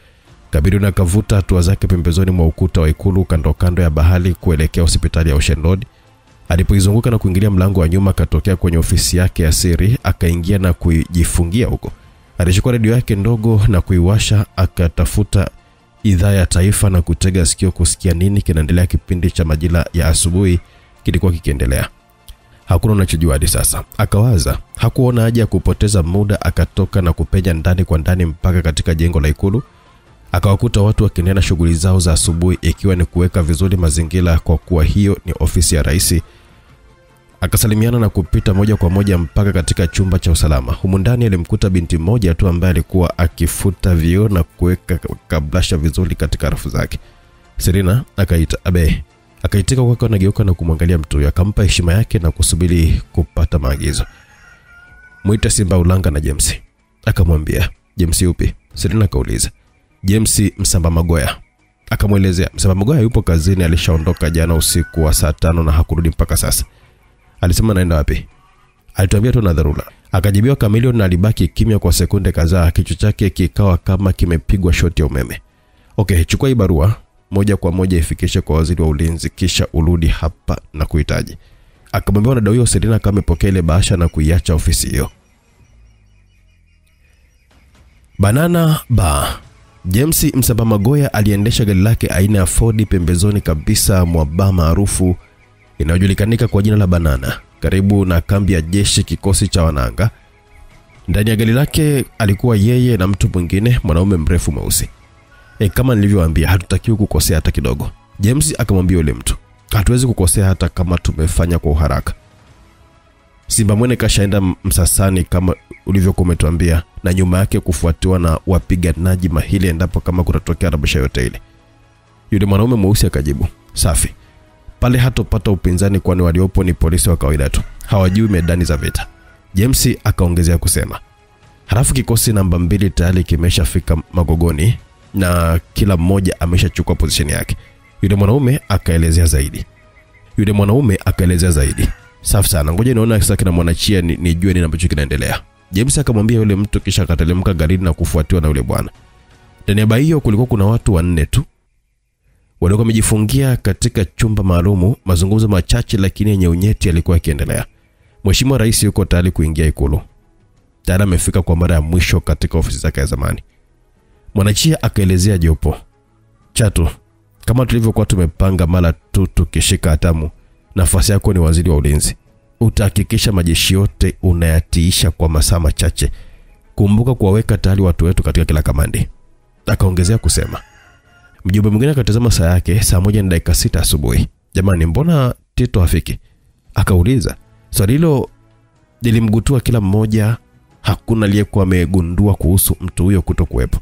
S1: Chameleon akavuta hatua zake pembezoni mwa ukuta wa Ikulu kando kando ya bahari kuelekea hospitali ya Ocean Road. Alipoizunguka na kuingilia mlango wa nyuma, akatokea kwenye ofisi yake ya siri, akaingia na kujifungia huko. Alichukua redio yake ndogo na kuiwasha, akatafuta idhaa ya taifa na kutega sikio kusikia nini kinaendelea. Kipindi cha majira ya asubuhi kilikuwa kikiendelea. Hakuna anachojua hadi sasa. Akawaza, hakuona haja ya kupoteza muda, akatoka na kupenya ndani kwa ndani mpaka katika jengo la Ikulu. Akawakuta watu wakiendelea na shughuli zao za asubuhi, ikiwa ni kuweka vizuri mazingira kwa kuwa hiyo ni ofisi ya rais. Akasalimiana na kupita moja kwa moja mpaka katika chumba cha usalama. Humu ndani alimkuta binti mmoja tu ambaye alikuwa akifuta vioo na kuweka kablasha vizuri katika rafu zake. Serena akaita, "Abe." Akaitika kwake, anageuka na kumwangalia mtu huyo, akampa heshima yake na kusubiri kupata maagizo. "Muita Simba Ulanga na James." Akamwambia, "James upi?" Serena kauliza. "James Msamba Magoya." Akamwelezea, "Msamba Magoya yupo kazini, alishaondoka jana usiku wa saa 5 na hakurudi mpaka sasa." "Alisema naenda wapi?" "Alituambia tu na dharura." Akajibiwa Chameleon na alibaki kimya kwa sekunde kadhaa, kichwa chake kikawa kama kimepigwa shoti ya umeme. "Okay, chukua hii barua moja kwa moja ifikishe kwa waziri wa ulinzi, kisha urudi hapa na kuhitaji." Akamwambia na Dawio. Serena kama amepokea ile bahasha na kuiacha ofisi hiyo. Banana Bar. James Msamba Magoya aliendesha gari lake aina ya Ford pembezoni kabisa mwa bar maarufu inayojulikana kwa jina la Banana, karibu na kambi ya jeshi kikosi cha wananga. Ndani ya gari lake alikuwa yeye na mtu mwingine, mwanaume mrefu mweusi. Kama nilivyowaambia, hatutakiwi kukosea hata kidogo. James akamwambia yule mtu, "Hatuwezi kukosea hata kama tumefanya kwa uharaka. Simba Mwene kashaenda Msasani kama ulivyokuwa umetuambia, na nyuma yake kufuatiwa na wapiganaji mahili endapo kama kutatokea rabsha yote ile." Yule mwanaume mweusi akajibu, "Safi. Pale hatopata upinzani kwani waliopo ni polisi wa kawaida tu. Hawajui medani za vita. James akaongezea kusema. Halafu kikosi namba 2 tayari kimeshafika Magogoni na kila mmoja ameshachukua position yake. Yule mwanaume akaelezea zaidi. Safi sana. Ngoja nione sasa kina Mwanachia nijue nini ambacho kinaendelea. James akamwambia yule mtu kisha akatelemka garini na kufuatiwa na yule bwana. Ndani ya baa hiyo kulikuwa kuna watu 4 tu. Walikuwa wamejifungia katika chumba maalumu. Mazungumzo machache lakini yenye unyeti yalikuwa yakiendelea. Mheshimiwa Rais yuko tayari kuingia Ikulu. Tayari amefika kwa mara ya mwisho katika ofisi zake ya zamani. Mwanachia akaelezea jopo. Chatu, kama tulivyokuwa tumepanga mara tu tukishika hatamu, nafasi yako ni waziri wa ulinzi. Utahakikisha majeshi yote unayatiisha kwa masaa machache. Kumbuka kuwaweka tayari watu wetu katika kila kamandi. Akaongezea kusema. Mjumbe mwingine akatazama saa yake, saa 1:06 asubuhi. Jamani, mbona Tito hafiki? Akauliza. Swali hilo lilimgutua kila mmoja. Hakuna aliyekuwa amegundua kuhusu mtu huyo kutokuwepo.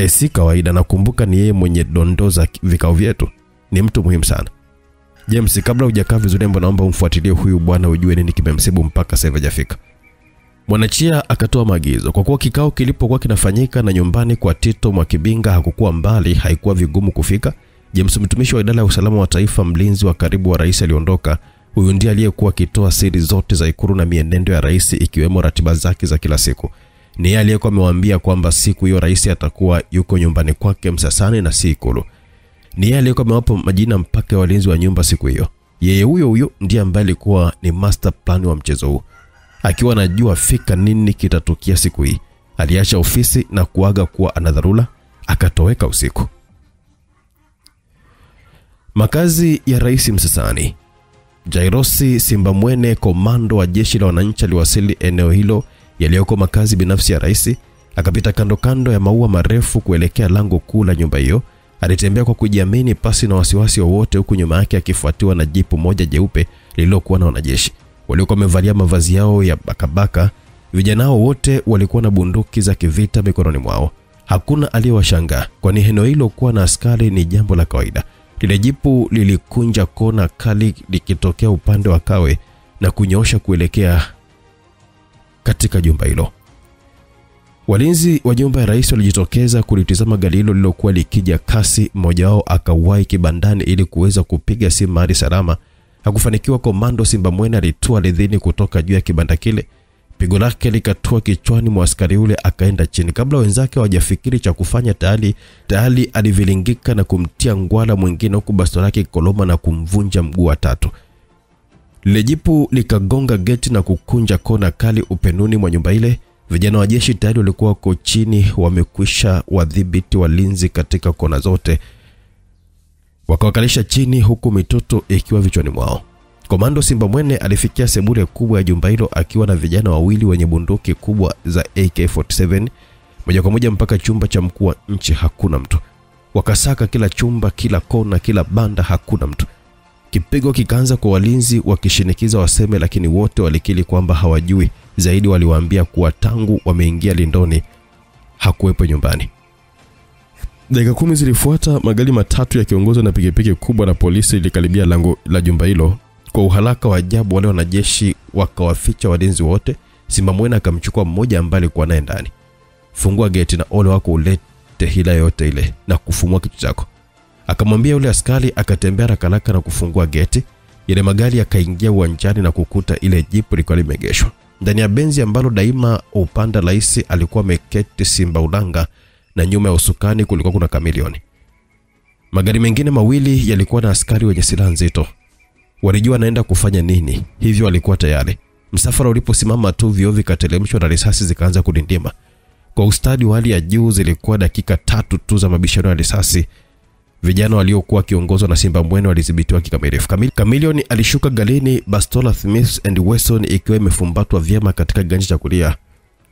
S1: Si kawaida, nakumbuka ni yeye mwenye dondoza vikao vyetu. Ni mtu muhimu sana. James, kabla hujakaa vizuri, naomba umfuatilie huyu bwana ujue nini kimemsibu mpaka sasa hajafika. Mwanachia akatoa maagizo. Kwa kuwa kikao kilipokuwa kinafanyika na nyumbani kwa Tito Mwakibinga hakukuwa mbali, haikuwa vigumu kufika. James, mtumishi wa idara ya usalama wa taifa, mlinzi wa karibu wa rais, aliondoka. Huyu ndiye aliyekuwa akitoa siri zote za Ikulu na mienendo ya rais, ikiwemo ratiba zake za kila siku. Ni yeye aliyekuwa amewaambia kwamba siku hiyo rais atakuwa yuko nyumbani kwake Msasani na si Ikulu. Ni yeye aliyekuwa amewapa majina mpaka walinzi wa nyumba siku hiyo. Yeye huyo ndiye ambaye alikuwa ni master plan wa mchezo huu. Akiwa anajua fika nini kitatukia siku hii, aliacha ofisi na kuaga kuwa ana dharura, akatoweka usiku. Makazi ya rais Msasani. Jairosi Simbamwene, komando wa jeshi la wananchi, aliwasili eneo hilo yaliyoko makazi binafsi ya rais. Akapita kando ya maua marefu kuelekea lango kuu la nyumba hiyo. Alitembea kwa kujiamini pasi na wasiwasi wowote, huku nyuma yake akifuatiwa na jipu moja jeupe lililokuwa na wanajeshi waliokuwa wamevalia mavazi yao ya bakabaka. Vijana hao wote walikuwa na bunduki za kivita mikononi mwao. Hakuna aliyewashangaa, kwani eneo hilo kuwa na askari ni jambo la kawaida. Lile jipu lilikunja kona kali likitokea upande wa Kawe na kunyoosha kuelekea katika jumba hilo. Walinzi wa nyumba ya rais walijitokeza kulitizama gari hilo lilokuwa likija kasi. Mmoja wao akawahi kibandani ili kuweza kupiga simu hadi salama. Hakufanikiwa. Komando Simbamwene alitua ardhini kutoka juu ya kibanda kile. Pigo lake likatua kichwani mwa askari yule, akaenda chini. Kabla wenzake hawajafikiri cha kufanya, tayari alivilingika na kumtia ngwala mwingine, huku bastola yake koloma na kumvunja mguu wa 3. Lile jipu likagonga geti na kukunja kona kali upenuni mwa nyumba ile. Vijana wa jeshi tayari walikuwa wako chini, wamekwisha wadhibiti walinzi katika kona zote. Wakawakalisha chini huku mitoto ikiwa vichwani mwao. Komando Simbamwene alifikia sebule kubwa ya jumba hilo akiwa na vijana wawili wenye bunduki kubwa za AK-47. Moja kwa moja mpaka chumba cha mkuu wa nchi. Hakuna mtu. Wakasaka kila chumba, kila kona, kila banda, hakuna mtu. Kipigo kikaanza kwa walinzi wakishinikiza waseme, lakini wote walikiri kwamba hawajui. Zaidi waliwaambia kuwa tangu wameingia lindoni hakuwepo nyumbani. Dakika 10 zilifuata, magari matatu yakiongozwa na pikipiki kubwa na polisi likaribia lango la jumba hilo. Kwa uharaka wa ajabu, wale wanajeshi wakawaficha walinzi wote. Simbamwene akamchukua mmoja ambaye alikuwa naye ndani. Fungua geti na ole wako ulete hila yote ile na kufumua kitu chako. Akamwambia yule askari. Akatembea haraka na kufungua geti. Ile magari yakaingia uwanjani na kukuta ile jipu liko limegeshwa. Ndani ya benzi ambalo daima upanda rais alikuwa ameketi Simbaulanga, na nyuma ya usukani kulikuwa kuna Kamilioni. Magari mengine mawili yalikuwa na askari wenye silaha nzito. Walijua naenda kufanya nini, hivyo walikuwa tayari. Msafara uliposimama tu, vioo vikatelemshwa na risasi zikaanza kudindima. Kwa ustadi wa hali ya juu, zilikuwa dakika 3 tu za mabishano ya risasi. Vijana waliokuwa kiongozwa na Simbamwene walidhibitiwa kikamilifu. Kamilioni alishuka galini, bastola Smith & Wesson ikiwa imefumbatwa vyema katika ganja cha kulia.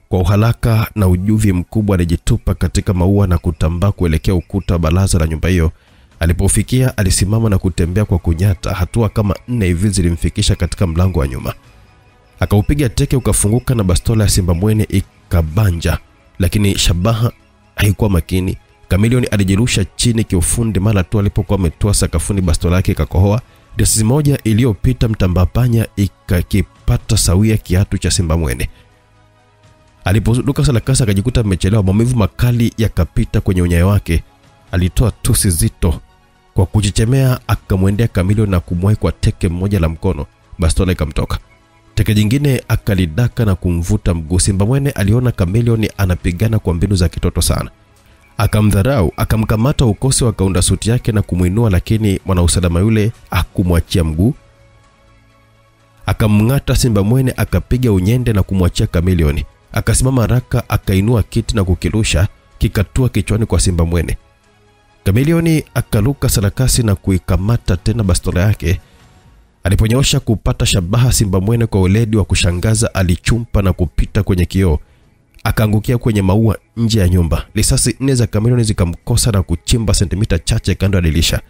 S1: Kwa uharaka na ujuvi mkubwa alijitupa katika maua na kutambaa kuelekea ukuta wa baraza la nyumba hiyo. Alipofikia alisimama na kutembea kwa kunyata. Hatua kama 4 hivi zilimfikisha katika mlango wa nyuma. Akaupiga teke, ukafunguka na bastola ya Simbamwene ikabanja, lakini shabaha haikuwa makini. Kamilioni alijirusha chini kiufundi mara tu alipokuwa ametoa sakafuni, bastola yake ikakohoa Risasi moja iliyopita mtambapanya ikakipata sawia kiatu cha simba mwene. Alipozuka sarakasi akajikuta amechelewa, maumivu makali yakapita kwenye unyayo wake. Alitoa tusi zito. Kwa kujichemea akamwendea Chameleone na kumwahi kwa teke mmoja la mkono. Bastola ikamtoka. Teke jingine akalidaka na kumvuta mguu. Simba mwene aliona Chameleone anapigana kwa mbinu za kitoto sana. Akamdharau, akamkamata ukosi wa kaunda suti yake na kumuinua, lakini mwanausalama yule hakumwachia mguu. Akamngata Simba mwene, akapiga unyende na kumwachia Chameleone. Akasimama haraka, akainua kiti na kukirusha, kikatua kichwani kwa Simba mwene. Chameleone akaluka sarakasi na kuikamata tena bastola yake. Aliponyosha kupata shabaha, Simba mwene kwa weledi wa kushangaza alichumpa na kupita kwenye kioo. Akaangukia kwenye maua nje ya nyumba. Risasi 4 za Chameleone zikamkosa na kuchimba sentimita chache kando ya dirisha.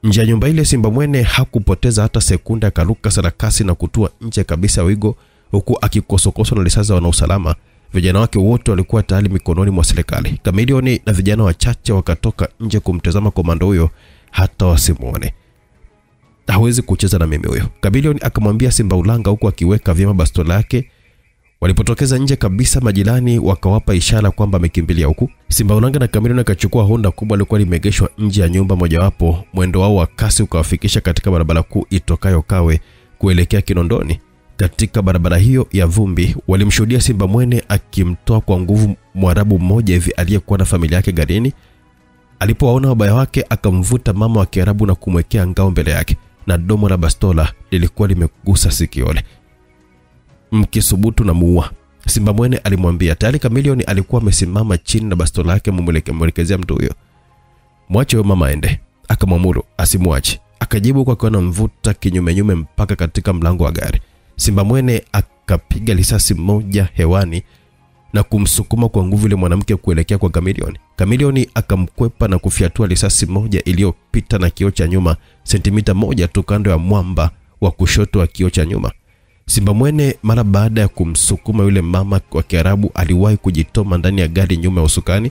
S1: Nje ya nyumba ile Simba mwene hakupoteza hata sekunde, akaruka sarakasi na kutua nje kabisa wigo, huku akikosokoswa na risasi za wanausalama. Vijana wake wote walikuwa tayari mikononi mwa serikali. Chameleone na vijana wachache wakatoka nje kumtazama komando huyo hata wasimuone. Hawezi kucheza na mimi huyo, Chameleone akamwambia Simba Ulanga, huku akiweka vyema bastola yake. Walipotokeza nje kabisa, majirani wakawapa ishara kwamba amekimbilia huku. Simba Ulanga na Chameleone akachukua Honda kubwa ilikuwa limegeshwa nje ya nyumba mojawapo. Mwendo wao wa kasi ukawafikisha katika barabara kuu itokayo Kawe kuelekea Kinondoni. Katika barabara hiyo ya vumbi walimshuhudia Simba mwene akimtoa kwa nguvu Mwarabu mmoja hivi aliyekuwa na familia yake garini. Alipowaona wabaya wake akamvuta mama wa Kiarabu na kumwekea ngao mbele yake, na domo la bastola lilikuwa limegusa sikiole. Mkisubutu na muua, Simba mwene alimwambia. Tayari Chameleone alikuwa amesimama chini na bastola yake mumwelekezea mtu huyo. Mwache huyo mama aende, akamwamuru asimwache. Akajibu kwa kuona mvuta kinyume mpaka katika mlango wa gari. Simba mwene akapiga risasi moja hewani na kumsukuma kwa nguvu ile mwanamke kuelekea kwa Chameleone. Chameleone akamkwepa na kufiatua risasi moja iliyopita na kioo cha nyuma sentimita moja tu kando ya mwamba wa kushoto wa kioo cha nyuma. Simba mwene mara baada ya kumsukuma yule mama wa Kiarabu aliwahi kujitoma ndani ya gari nyuma ya usukani.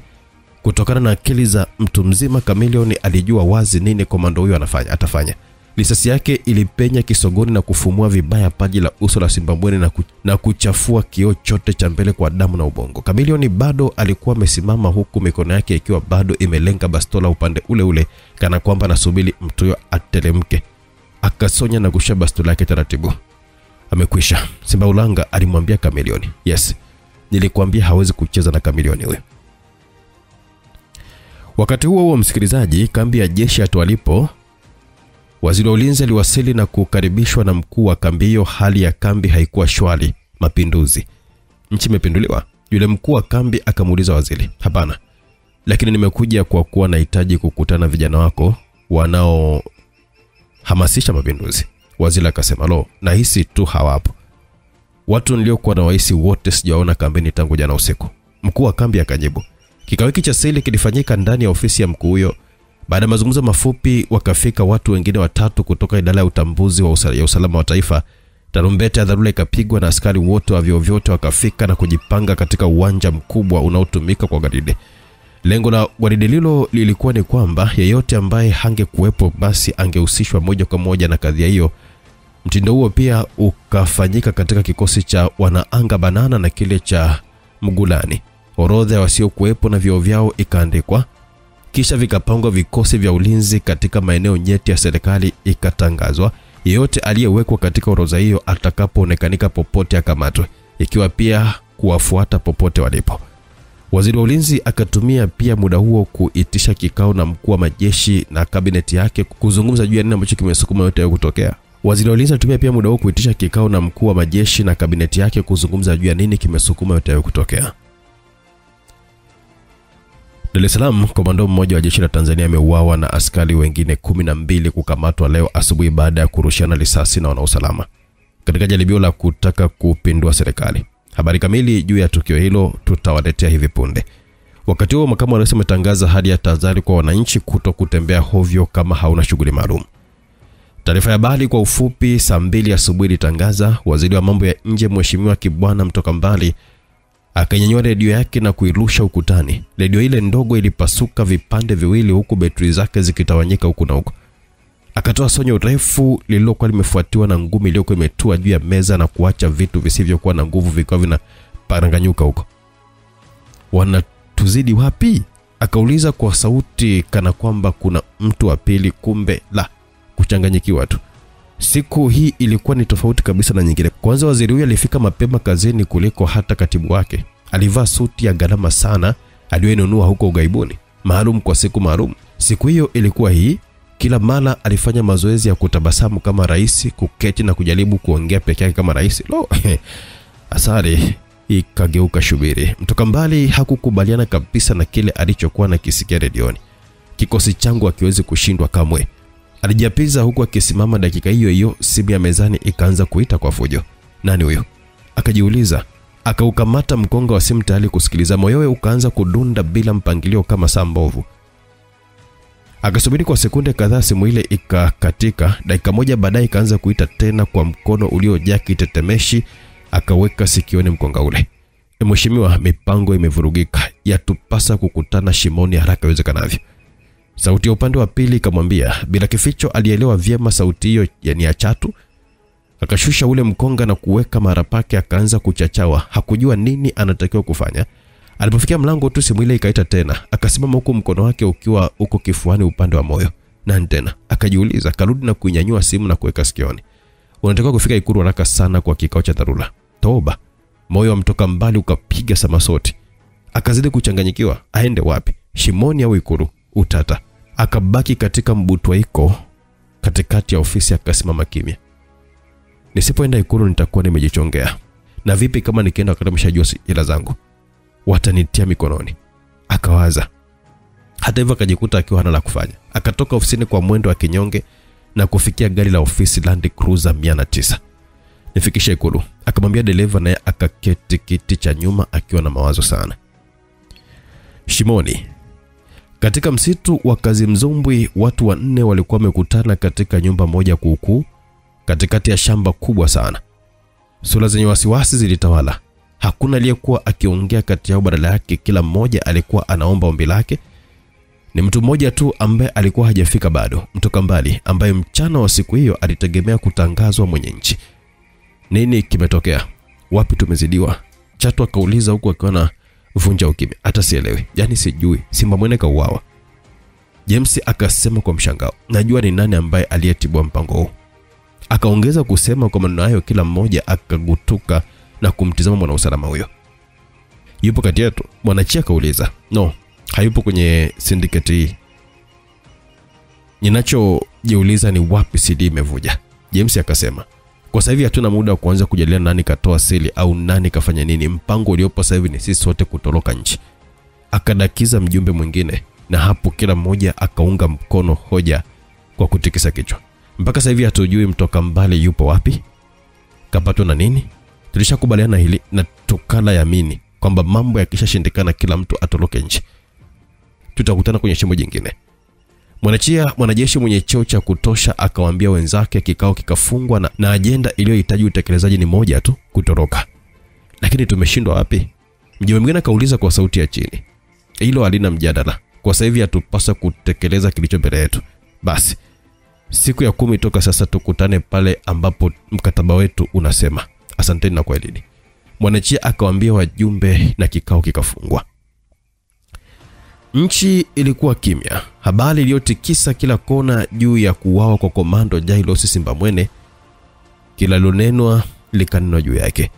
S1: Kutokana na akili za mtu mzima, Chameleone alijua wazi nini komando huyo atafanya. Risasi yake ilipenya kisogoni na kufumua vibaya paji la uso la Simba mwene na kuchafua kioo chote cha mbele kwa damu na ubongo. Chameleone bado alikuwa amesimama, huku mikono yake ikiwa bado imelenga bastola upande ule ule, kana kwamba anasubiri mtu huyo atelemke. Akasonya na kusha bastola yake taratibu. Amekwisha, Simba Ulanga alimwambia Chameleone. Yes, nilikwambia hawezi kucheza na Chameleone huyo. Wakati huo msikilizaji, kambi ya jeshi atwalipo, waziri wa ulinzi aliwasili na kukaribishwa na mkuu wa kambi hiyo. Hali ya kambi haikuwa shwari. Mapinduzi, nchi imepinduliwa. Yule mkuu wa kambi akamuuliza waziri. Hapana, lakini nimekuja kwa kuwa nahitaji kukutana vijana wako wanao hamasisha mapinduzi. Waziri akasema, lo, nahisi tu hawapo. Watu niliokuwa na wahisi wote sijaona kambini tangu jana usiku. Mkuu wa kambi akajibu. Kikao hiki cha siri kilifanyika ndani ya ofisi ya mkuu huyo. Baada ya mazungumzo mafupi wakafika watu wengine watatu kutoka idara ya utambuzi wa usalama wa taifa. Tarumbeta ya dharura ikapigwa na askari wote wa vyovyote wakafika na kujipanga katika uwanja mkubwa unaotumika kwa gwaride. Lengo la gwaride lilo lilikuwa ni kwamba yeyote ambaye hangekuwepo basi angehusishwa moja kwa moja na kadhia hiyo. Mtindo huo pia ukafanyika katika kikosi cha wanaanga Banana na kile cha Mgulani. Orodha ya wasiokuwepo na vyeo vyao ikaandikwa, kisha vikapangwa vikosi vya ulinzi katika maeneo nyeti ya serikali. Ikatangazwa yeyote aliyewekwa katika orodha hiyo atakapoonekanika popote akamatwe, ikiwa pia kuwafuata popote walipo. Waziri wa ulinzi akatumia pia muda huo kuitisha kikao na mkuu wa majeshi na kabineti yake kuzungumza juu ya nini ambacho kimesukuma yote kutokea. Waziri wa ulinzi atumia pia muda huo kuitisha kikao na mkuu wa majeshi na kabineti yake kuzungumza juu ya nini kimesukuma yote kutokea. Dar es Salaam, komando mmoja wa jeshi la Tanzania ameuawa na askari wengine 12 kukamatwa leo asubuhi baada ya kurushiana risasi na wanausalama katika jaribio la kutaka kupindua serikali. Habari kamili juu ya tukio hilo tutawaletea hivi punde. Wakati huo makamu wa rais ametangaza hadi ya tahadhari kwa wananchi kutokutembea hovyo kama hauna shughuli maalum. Taarifa ya habari kwa ufupi saa 2 asubuhi ilitangaza waziri wa mambo ya nje Mheshimiwa Kibwana Mtoka Mbali akanyanyua redio yake na kuirusha ukutani. Redio ile ndogo ilipasuka vipande viwili huku betri zake zikitawanyika huku na huko. Akatoa sonyo refu lililokuwa limefuatiwa na ngumi iliyokuwa imetua juu ya meza na kuacha vitu visivyokuwa na nguvu vikiwa vinaparanganyuka huko. Wanatuzidi wapi? Akauliza kwa sauti kana kwamba kuna mtu wa pili, kumbe la, kuchanganyikiwa tu. Siku hii ilikuwa ni tofauti kabisa na nyingine. Kwanza waziri huyu alifika mapema kazini kuliko hata katibu wake. Alivaa suti ya gharama sana aliyonunua huko Ugaibuni, maalum kwa siku maalum. Siku hiyo ilikuwa hii. Kila mara alifanya mazoezi ya kutabasamu kama rais, kuketi na kujaribu kuongea peke yake kama rais. Lo, asari ikageuka shubiri. Mtoka mbali hakukubaliana kabisa na kile alichokuwa nakisikia redioni. Kikosi changu hakiwezi kushindwa kamwe. Alijiapiza huku akisimama. Dakika hiyo hiyo simu ya mezani ikaanza kuita kwa fujo. Nani huyo? Akajiuliza. Akaukamata mkonga wa simu tayari kusikiliza. Moyowe ukaanza kudunda bila mpangilio kama saa mbovu. Akasubiri kwa sekunde kadhaa, simu ile ikakatika. Dakika moja baadaye ikaanza kuita tena kwa mkono uliojaa kitetemeshi. Akaweka sikioni mkonga ule. Mheshimiwa, mipango imevurugika. Yatupasa kukutana Shimoni haraka iwezekanavyo. Sauti ya upande wa pili ikamwambia. Bila kificho alielewa vyema sauti hiyo yani ya Chatu. Akashusha ule mkonga na kuweka mara pake, akaanza kuchachawa. Hakujua nini anatakiwa kufanya. Alipofikia mlango tu simu ile ikaita tena. Akasimama huko mkono wake ukiwa uko kifuani upande wa moyo. Nani tena? Akajiuliza. Karudi na kuinyanyua simu na kuweka sikioni. Unatakiwa kufika Ikulu haraka sana kwa kikao cha dharura. Toba. Moyo mtoka mbali ukapiga samasoti. Akazidi kuchanganyikiwa. Aende wapi? Shimoni au Ikulu? Utata. Akabaki katika mbutwaiko katikati ya ofisi. Akasimama kimya. Nisipoenda Ikulu nitakuwa nimejichongea. Na vipi kama nikienda wakati mshajua ila zangu? Watanitia mikononi. Akawaza. Hata hivyo akajikuta akiwa hana la kufanya. Akatoka ofisini kwa mwendo wa kinyonge na kufikia gari la ofisi Land Cruiser 109. Nifikishe Ikulu. Akamwambia dereva, naye akaketi kiti cha nyuma akiwa na mawazo sana. Shimoni. Katika msitu wa Kazimzumbwi watu 4 walikuwa wamekutana katika nyumba moja kuukuu katikati ya shamba kubwa sana. Sura zenye wasiwasi zilitawala. Hakuna aliyekuwa akiongea kati yao, badala yake kila mmoja alikuwa anaomba ombi lake. Ni mtu mmoja tu ambaye alikuwa hajafika bado, mtoka mbali, ambaye mchana wa siku hiyo alitegemea kutangazwa mwenye nchi. Nini kimetokea? Wapi tumezidiwa? Chatu akauliza huku akiwa na vunja ukimya. Hata sielewi. Yaani sijui. Simba Mwene kauawa. James akasema kwa mshangao. Najua ni nani ambaye aliyetibua mpango huu. Akaongeza kusema kwa maneno hayo kila mmoja akagutuka na kumtizama mwana usalama huyo. Yupo kati yetu? Mwanachia kauliza. No, hayupo kwenye syndicate hii. Ninachojiuliza ni wapi CD imevuja. James akasema. Kwa sasa hivi hatuna muda wa kuanza kujadiliana nani katoa siri au nani kafanya nini. Mpango uliopo sasa hivi ni sisi sote kutoroka nchi. Akadakiza mjumbe mwingine, na hapo kila mmoja akaunga mkono hoja kwa kutikisa kichwa. Mpaka sasa hivi hatujui mtoka mbali yupo wapi. Kapatwa na nini? Tulishakubaliana hili na tukala yamini kwamba mambo yakishashindikana kila mtu atoroke nchi. Tutakutana kwenye shimo jingine. Mwanajeshi mwenye cheo cha kutosha akawaambia wenzake. Kikao kikafungwa na ajenda iliyohitaji utekelezaji ni moja tu, kutoroka. Lakini tumeshindwa wapi? Mjumbe mwingine akauliza kwa sauti ya chini. Hilo halina mjadala. Kwa sasa hivi hatupasa kutekeleza kilicho mbele yetu. Basi siku ya 10 toka sasa tukutane pale ambapo mkataba wetu unasema. Asanteni na kwaheri. Mwanachia akawaambia wajumbe na kikao kikafungwa. Nchi ilikuwa kimya. Habari iliyotikisa kila kona juu ya kuuawa kwa komando Jairus Simba Mwene, kila lonenwa likanenwa juu yake.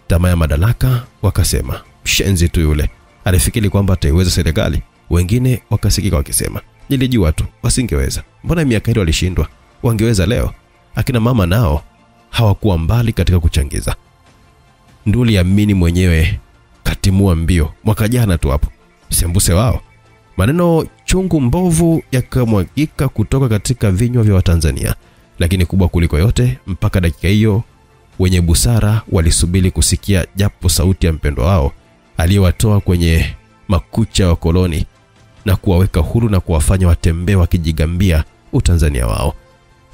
S1: Tamaa ya madaraka, wakasema mshenzi tu yule, alifikiri kwamba ataiweza serikali. Wengine wakasikika wakisema nilijua tu wasingeweza. Mbona miaka ile walishindwa? Wangeweza leo. Akina mama nao hawakuwa mbali katika kuchangiza. Nduli Amini mwenyewe katimua mbio mwaka jana tu hapo. Sembuse wao. Maneno chungu mbovu yakamwagika kutoka katika vinywa vya Watanzania. Lakini kubwa kuliko yote, mpaka dakika hiyo wenye busara walisubiri kusikia japo sauti ya mpendwa wao aliyewatoa kwenye makucha wa koloni na kuwaweka huru na kuwafanya watembee wakijigambia utanzania wao.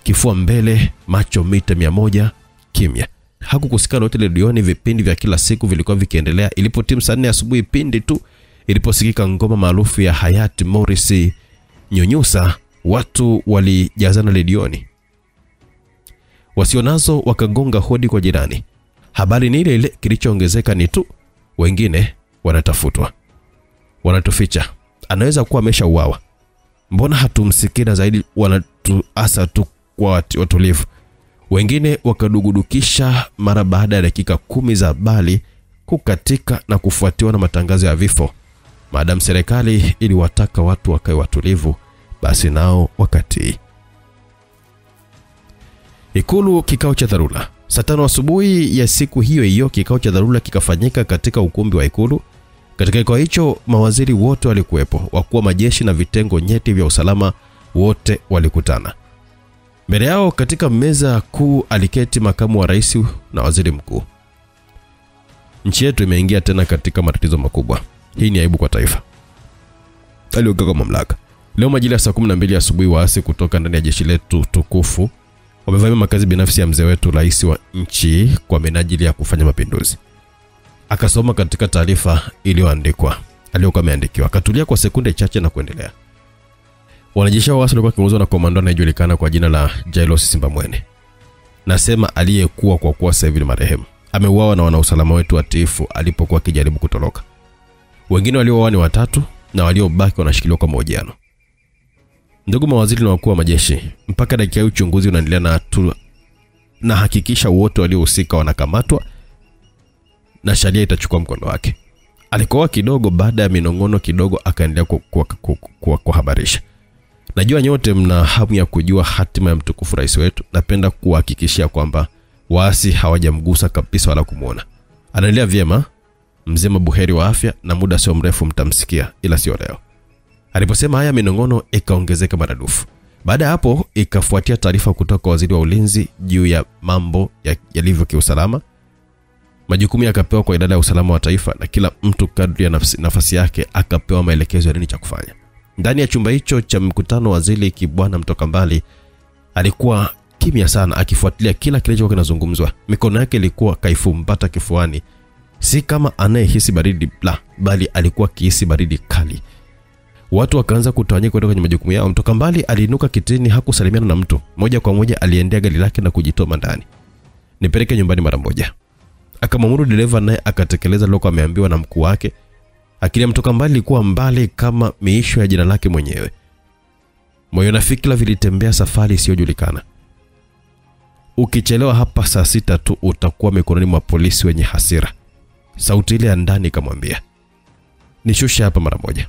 S1: Kifua mbele, macho mita 100, kimya. Hakukusikana wote redioni. Vipindi vya kila siku vilikuwa vikiendelea. Ilipotimu saa 4 asubuhi, pindi tu iliposikika ngoma maarufu ya hayati Morris Nyunyusa, watu walijazana redioni. Wasionazo wakagonga hodi kwa jirani. Habari ni ile ile, kilichoongezeka ni tu wengine wanatafutwa. Wanatuficha. Anaweza kuwa ameshauawa. Mbona hatumsikii zaidi? Wanatuasa tu kwa watulivu. Wengine wakadugudukisha mara baada ya dakika 10 za habari kukatika na kufuatiwa na matangazo ya vifo. Maadamu serikali iliwataka watu wakae watulivu, basi nao wakati. Ikulu, kikao cha dharura. Saa 5 asubuhi ya siku hiyo hiyo kikao cha dharura kikafanyika katika ukumbi wa Ikulu. Katika kikao hicho mawaziri wote walikuwepo, wakuu wa majeshi na vitengo nyeti vya usalama wote walikutana. Mbele yao katika meza kuu aliketi makamu wa rais na waziri mkuu. Nchi yetu imeingia tena katika matatizo makubwa. Hii ni aibu kwa taifa. Aliogaga mamlaka. Leo majira saa 12 asubuhi waasi kutoka ndani ya jeshi letu tukufu wamevamia makazi binafsi ya mzee wetu rais wa nchi kwa minajili ya kufanya mapinduzi. Akasoma katika taarifa iliyoandikwa, aliyokuwa ameandikiwa. Akatulia kwa sekunde chache na kuendelea. Wanajeshi wa waasi walikuwa kiongozwa na komando anayejulikana kwa jina la Jailos Simbamwene. Nasema aliyekuwa kwa kuwa sasa hivi marehemu. Ameuawa na wanausalama wetu watiifu alipokuwa akijaribu kutoroka. Wengine waliouawa ni 3 na waliobaki wanashikiliwa kwa mahojiano. Ndugu mawaziri na wakuu wa majeshi, mpaka dakika uchunguzi unaendelea na hakikisha wote waliohusika wanakamatwa na sheria itachukua mkondo wake. Alikoa kidogo, baada ya minongono kidogo akaendelea kuhabarisha. Najua nyote mna hamu ya kujua hatima ya mtukufu rais wetu. Napenda kuhakikishia kwamba waasi hawajamgusa kabisa wala kumuona. Anaendelea vyema, mzima buheri wa afya, na muda sio mrefu mtamsikia, ila sio leo. Aliposema haya minongono ikaongezeka maradufu. Baada hapo ikafuatia taarifa kutoka waziri wa ulinzi juu ya mambo yalivyo kiusalama. Majukumu yakapewa kwa idara ya usalama wa taifa na kila mtu kadri ya nafasi yake akapewa maelekezo ya nini cha kufanya. Ndani ya chumba hicho cha mkutano waziri Kibwana Mtoka Mbali alikuwa kimya sana akifuatilia kila kilichokuwa kinazungumzwa. Mikono yake ilikuwa kaifumbata kifuani. Si kama anayehisi baridi bali alikuwa kihisi baridi kali. Watu wakaanza kutawanyika kutoka kwenye majukumu yao. Mtoka Mbali aliinuka kitini, hakusalimiana na mtu. Moja kwa moja aliendea gari lake na kujitoa ndani. Nipeleke nyumbani mara moja. Akamwamuru dereva naye akatekeleza loko ameambiwa na mkuu wake. Akili ya Mtoka Mbali ilikuwa mbali kama miisho ya jina lake mwenyewe. Moyo na fikra vilitembea safari isiyojulikana. Ukichelewa hapa saa 6 tu utakuwa mikononi mwa polisi wenye hasira. Sauti ile ya ndani ikamwambia, nishushe hapa mara moja.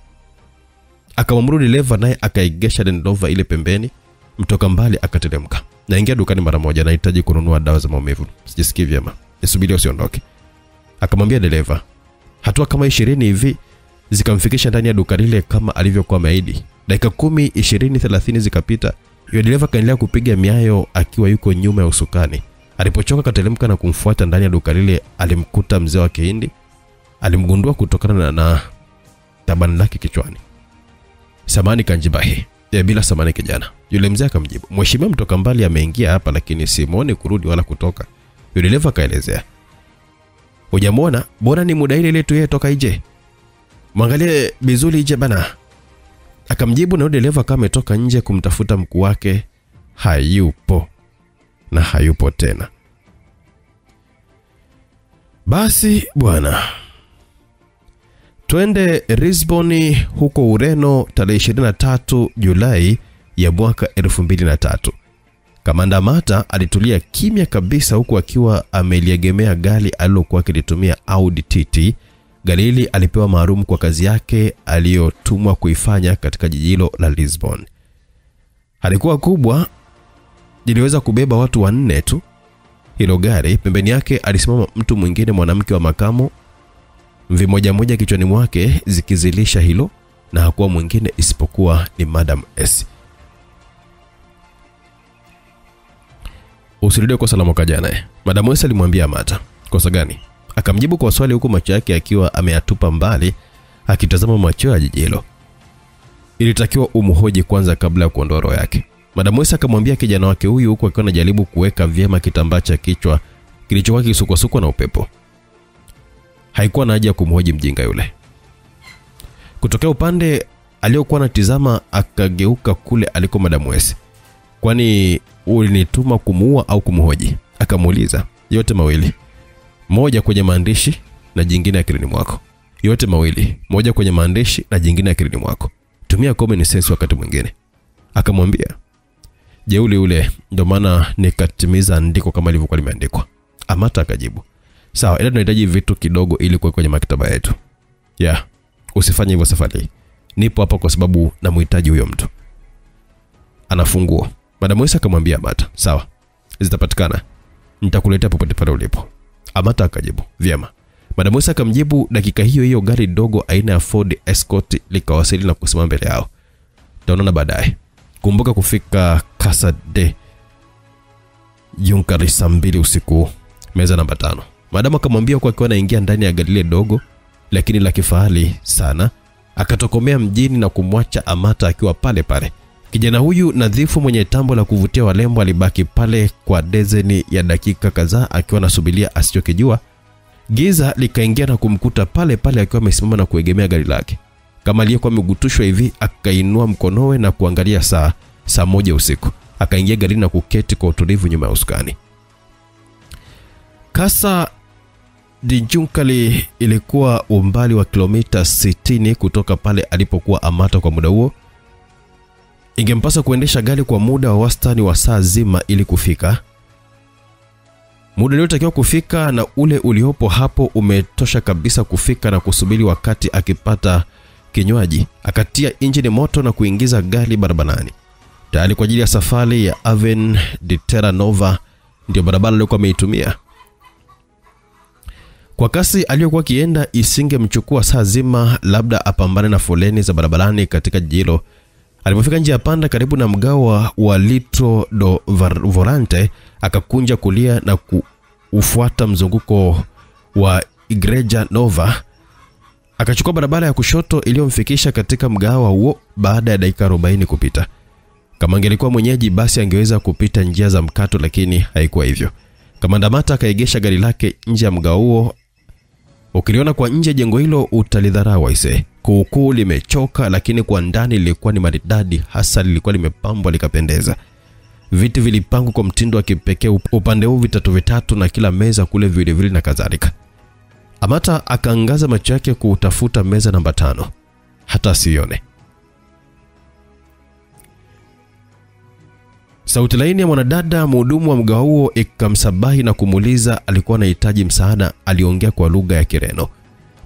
S1: Akamwamuru dereva naye akaigesha Land Rover ile pembeni. Mtoka Mbali akateremka. Naingia dukani mara moja, nahitaji kununua dawa za maumivu. Sijisikii vyema. Nisubiri usiondoke. Akamwambia dereva. Hatua kama 20 hivi zikamfikisha ndani ya duka lile kama alivyokuwa ameahidi. Dakika 10, 20, 30 zikapita. Yule dereva kaendelea kupiga miayo akiwa yuko nyuma ya usukani. Alipochoka kateremka na kumfuata ndani ya duka lile. Alimkuta mzee wa Kihindi. Alimgundua kutokana na tabani lake kichwani. Samani Kanjibahi. Bila samani kijana. Yule mzee akamjibu, Mheshimiwa Mtoka Mbali ameingia hapa lakini simuoni kurudi wala kutoka. Yule dereva kaelezea, hujamuona? Bora ni muda ile tu yeye toka nje. Mwangalie vizuri nje bana. Akamjibu na yule dereva kama ametoka nje kumtafuta mkuu wake. Hayupo. Na hayupo tena. Basi bwana, twende Lisbon huko Ureno tarehe 23 Julai ya mwaka 2003. Kamanda Mata alitulia kimya kabisa huku akiwa ameliegemea gari alilokuwa akilitumia Audi TT. Gari hili alipewa maalum kwa kazi yake aliyotumwa kuifanya katika jiji hilo la Lisbon. Halikuwa kubwa, liliweza kubeba watu 4 tu. Hilo gari pembeni yake alisimama mtu mwingine, mwanamke wa makamo, mvi moja kichwani mwake zikizilisha hilo, na hakuwa mwingine isipokuwa ni Madam S. Usirudie kwa salama kajana. Madam S alimwambia Mata, kosa gani? Akamjibu kwa swali huku macho yake akiwa ameyatupa mbali akitazama macho ya jiji hilo. Ilitakiwa umhoji kwanza kabla ya kuondoa roho yake. Madam S akamwambia kijana wake huyu huku akiwa anajaribu kuweka vyema kitambaa cha kichwa kilichokuwa kisukwa na upepo. Haikuwa na haja ya kumhoji mjinga yule. Kutokea upande aliyokuwa anatizama akageuka kule aliko Madam West. Kwani ulinituma kumuua au kumhoji? Akamuuliza. Yote mawili. Moja kwenye maandishi na jingine akilini mwako. Yote mawili. Moja kwenye maandishi na jingine akilini mwako. Tumia common sense wakati mwingine. Akamwambia. Jeuli ule ndio maana nikatimiza andiko kama lilivyokuwa limeandikwa. Amata akajibu. Sawa, ila tunahitaji vitu kidogo ili kuwe kwenye maktaba yetu. Usifanye hivyo safari. Nipo hapa kwa sababu namhitaji huyo mtu. Anafungua. Madam West akamwambia Amata, sawa, zitapatikana. Nitakuletea popote pale ulipo. Amata akajibu, vyema. Madam West akamjibu. Dakika hiyo hiyo gari dogo aina ya Ford Escort likawasili na kusimama mbele yao. Tutaonana baadaye. Kumbuka kufika Casa de Yunkari saa 2 usiku, meza namba 5. Madam akamwambia kwa akiwa anaingia ndani ya gari lile dogo lakini la kifahari sana. Akatokomea mjini na kumwacha Amata akiwa pale pale. Kijana huyu nadhifu mwenye tambo la kuvutia walembo alibaki pale kwa dezeni ya dakika kadhaa akiwa anasubiria asichokijua. Giza likaingia na kumkuta pale pale akiwa amesimama na kuegemea gari lake. Kama aliyekuwa amegutushwa hivi, akainua mkonowe na kuangalia saa 1 usiku. Akaingia gari na kuketi kwa utulivu nyuma ya usukani. Casa de Yunkari ilikuwa umbali wa kilomita 60 kutoka pale alipokuwa Amata kwa muda huo. Ingempasa kuendesha gari kwa muda wa wastani wa saa zima ili kufika. Muda uliotakiwa kufika na ule uliopo hapo umetosha kabisa kufika na kusubiri wakati akipata kinywaji. Akatia injini moto na kuingiza gari barabarani. Tayari kwa ajili ya safari ya Aven de Terra Nova, ndio barabara aliyokuwa ameitumia. Kwa kasi aliyokuwa kienda isingemchukua saa zima labda apambane na foleni za barabarani katika jilo. Alipofika njia panda karibu na mgawa wa Litro do Volante, akakunja kulia na kufuata mzunguko wa Igreja Nova. Akachukua barabara ya kushoto iliyomfikisha katika mgawa huo baada ya dakika 40 kupita. Kama angelikuwa mwenyeji basi angeweza kupita njia za mkato, lakini haikuwa hivyo. Kamanda Amata akaegesha gari lake nje ya mgawa huo. Ukiliona kwa nje jengo hilo utalidharau aise. Kuukuu limechoka, lakini kwa ndani lilikuwa ni maridadi, hasa lilikuwa limepambwa likapendeza. Viti vilipangwa kwa mtindo wa kipekee, upande huu vitatu na kila meza kule vile na kadhalika. Amata akaangaza macho yake kutafuta meza namba 5. Hata sione. Sauti laini ya mwanadada mhudumu wa mgawa huo ikamsabahi na kumuuliza alikuwa anahitaji msaada. Aliongea kwa lugha ya Kireno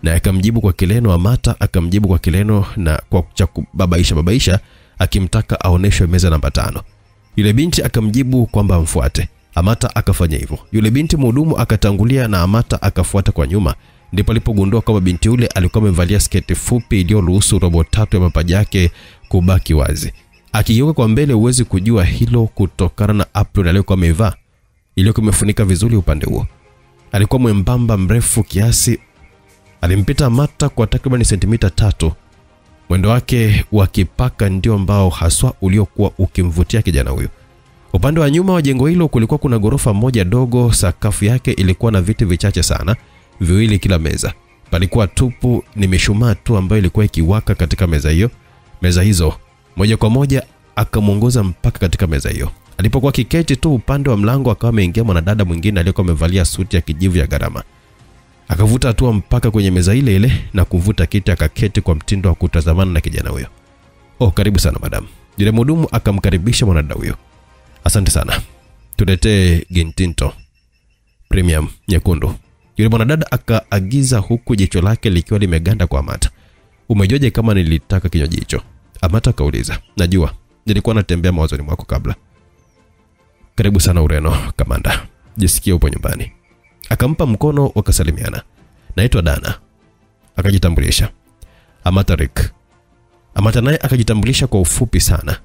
S1: na akamjibu kwa Kireno. Amata akamjibu kwa Kireno na kwa cha kubabaisha akimtaka aoneshwe meza namba 5. Yule binti akamjibu kwamba amfuate. Amata akafanya hivyo. Yule binti mhudumu akatangulia na Amata akafuata kwa nyuma. Ndipo alipogundua kwamba binti yule alikuwa amevalia sketi fupi iliyoruhusu robo 3 ya mapaja yake kubaki wazi. Akigeuka kwa mbele uwezi kujua hilo kutokana na apron aliyokuwa amevaa iliyokuwa imefunika vizuri upande huo. Alikuwa mwembamba mrefu kiasi. Alimpita Amata kwa takriban sentimita 3. Mwendo wake wa kipaka ndio ambao haswa uliokuwa ukimvutia kijana huyo. Upande wa nyuma wa jengo hilo kulikuwa kuna gorofa moja dogo. Sakafu yake ilikuwa na viti vichache sana, 2 kila meza. Palikuwa tupu, ni mishumaa tu ambayo ilikuwa ikiwaka katika meza hiyo. Meza hizo moja kwa moja akamuongoza mpaka katika meza hiyo. Alipokuwa kiketi tu upande wa mlango akawa ameingia mwanadada mwingine aliyekuwa amevalia suti ya kijivu ya gharama. Akavuta hatua mpaka kwenye meza ile na kuvuta kiti akaketi kwa mtindo wa kutazamana na kijana huyo. Karibu sana madam. Yule mhudumu akamkaribisha mwanadada huyo. Asante sana. Tuletee Gintinto Premium nyekundu. Yule mwanadada akaagiza huku jicho lake likiwa limeganda kwa Amata. Umejoje kama nilitaka kinywaji hicho? Amata kauliza. Najua, nilikuwa natembea mawazoni mwako kabla. Karibu sana Ureno, kamanda. Jisikie upo nyumbani. Akampa mkono wakasalimiana. Naitwa Dana. Akajitambulisha. Amata Rick. Amata naye akajitambulisha kwa ufupi sana.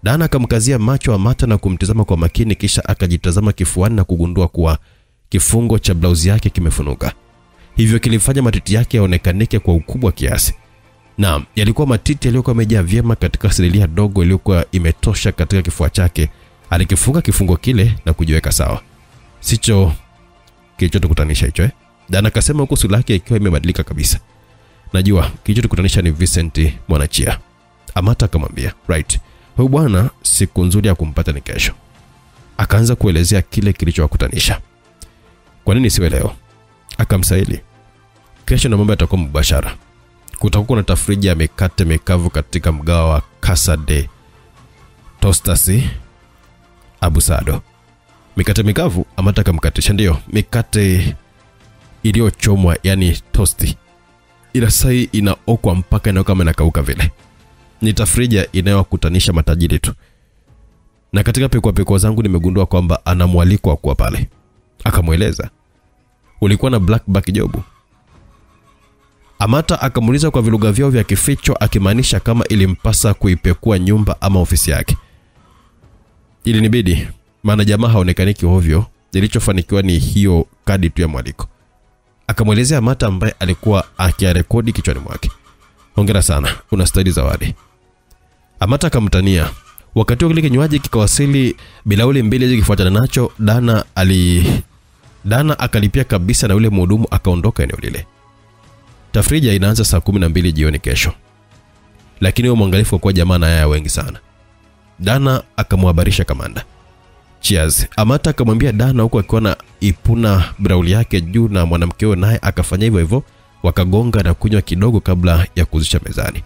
S1: Dana akamkazia macho Amata na kumtazama kwa makini, kisha akajitazama kifuani na kugundua kuwa kifungo cha blouse yake kimefunuka. Hivyo kilifanya matiti yake yaonekanike kwa ukubwa kiasi. Naam, yalikuwa matiti yaliyokuwa yamejaa vyema katika silia dogo iliyokuwa imetosha katika kifua chake. Alikifunga kifungo kile na kujiweka sawa. Sicho kilichotukutanisha hicho Dana akasema huko sura yake ikiwa imebadilika kabisa. Najua kilichotukutanisha ni Vincent Mwanachia. Amata akamwambia, right, huyu bwana siku nzuri ya kumpata ni kesho. Akaanza kuelezea kile kilichowakutanisha. Kwa nini siwe leo? Akamsaili, kesho na mambo yatakuwa mubashara. Kutakuwa na tafrija ya mikate mikavu katika mgawa wa Casa de Tostas Abusado. Mikate mikavu? Amata akamkatisha. Ndio, mikate iliyochomwa, yani tosti. Ila sai inaokwa mpaka inakuwa kama inakauka vile. Ni tafrija inayowakutanisha matajiri tu. Na katika pekua zangu nimegundua kwamba ana mwaliko wa kuwa pale. Akamueleza, ulikuwa na blackback job? Amata akamuuliza kwa vilugha vyao vya kificho, akimaanisha kama ilimpasa kuipekua nyumba ama ofisi yake. Ilinibidi, maana jamaa haonekaniki ovyo. Nilichofanikiwa ni hiyo kadi tu ya mwaliko. Akamuelezea Amata ambaye alikuwa akiarekodi kichwani mwake. Hongera sana, una stadi zawadi. Amata akamtania. Wakati kile kinywaji kikawasili, bilauli mbili zikifuatana nacho, Dana akalipia kabisa na yule mhudumu akaondoka eneo lile. Tafrija inaanza saa 12 jioni kesho. Lakini wao mwangalifu kwa jamaa na yaya wengi sana. Dana akamhabarisha kamanda. Cheers. Amata akamwambia Dana huko akiwa na ipuna brauli yake juu, na mwanamkeo naye akafanya hivyo hivyo. Wakagonga na kunywa kidogo kabla ya kuzisha mezani.